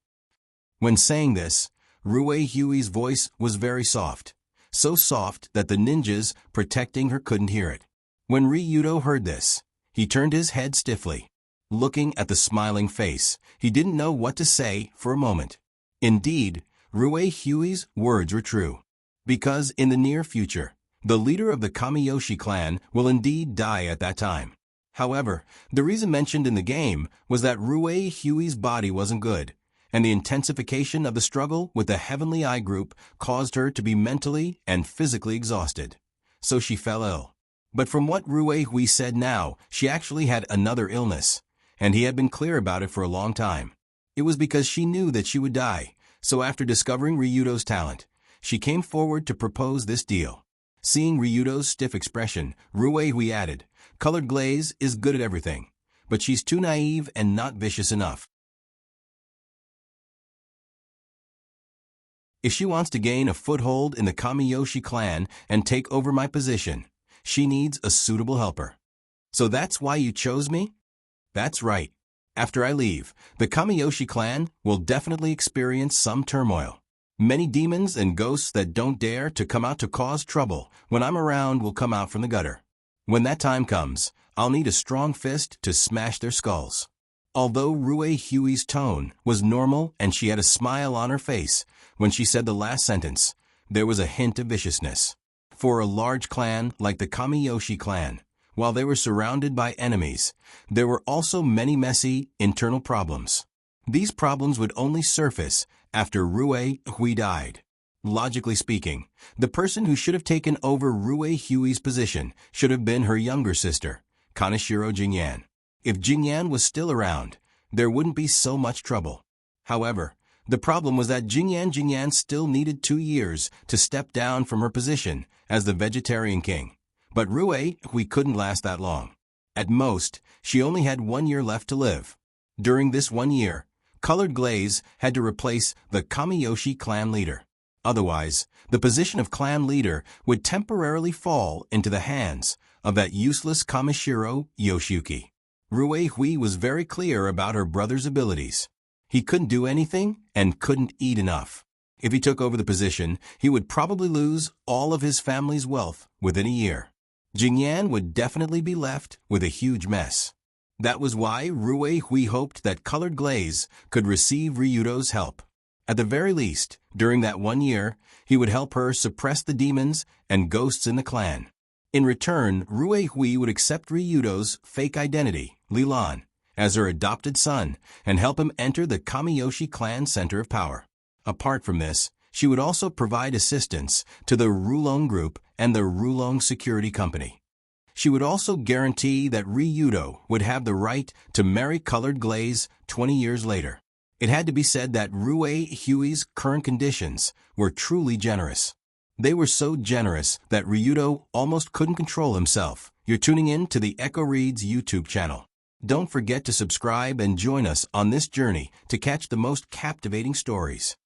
When saying this, Rue Hui's voice was very soft, so soft that the ninjas protecting her couldn't hear it. When Ryudo heard this, he turned his head stiffly. Looking at the smiling face, he didn't know what to say for a moment. Indeed, Rue Hui's words were true, because in the near future, the leader of the Kamiyoshi clan will indeed die at that time. However, the reason mentioned in the game was that Rue Hui's body wasn't good, and the intensification of the struggle with the Heavenly Eye Group caused her to be mentally and physically exhausted. So she fell ill. But from what Rue Hui said now, she actually had another illness, and he had been clear about it for a long time. It was because she knew that she would die, so after discovering Ryudo's talent, she came forward to propose this deal. Seeing Ryudo's stiff expression, Rue Hui added, Colored glaze is good at everything, but she's too naive and not vicious enough. If she wants to gain a foothold in the Kamiyoshi clan and take over my position, she needs a suitable helper. So that's why you chose me? That's right. After I leave, the Kamiyoshi clan will definitely experience some turmoil. Many demons and ghosts that don't dare to come out to cause trouble when I'm around will come out from the gutter. When that time comes, I'll need a strong fist to smash their skulls. Although Rue Hui's tone was normal and she had a smile on her face when she said the last sentence, there was a hint of viciousness. For a large clan like the Kamiyoshi clan, while they were surrounded by enemies, there were also many messy internal problems. These problems would only surface after Rue Hui died. Logically speaking, the person who should have taken over Rue Hui's position should have been her younger sister, Kaneshiro Jingyan. If Jingyan was still around, there wouldn't be so much trouble. However, the problem was that Jingyan still needed 2 years to step down from her position as the vegetarian king. But Rue Hui couldn't last that long. At most, she only had 1 year left to live. During this 1 year, Colored Glaze had to replace the Kamiyoshi clan leader. Otherwise, the position of clan leader would temporarily fall into the hands of that useless Kamishiro Yoshiyuki. Rue Hui was very clear about her brother's abilities. He couldn't do anything and couldn't eat enough. If he took over the position, he would probably lose all of his family's wealth within a year. Jingyan would definitely be left with a huge mess. That was why Rue Hui hoped that Colored Glaze could receive Ryudo's help. At the very least, during that 1 year, he would help her suppress the demons and ghosts in the clan. In return, Rue Hui would accept Ryudo's fake identity, Lilan, as her adopted son and help him enter the Kamiyoshi clan center of power. Apart from this, she would also provide assistance to the Rulong Group and the Rulong Security Company. She would also guarantee that Ryudo would have the right to marry Colored Glaze 20 years later. It had to be said that Rue Hui's current conditions were truly generous. They were so generous that Ryudo almost couldn't control himself. You're tuning in to the Echo Reads YouTube channel. Don't forget to subscribe and join us on this journey to catch the most captivating stories.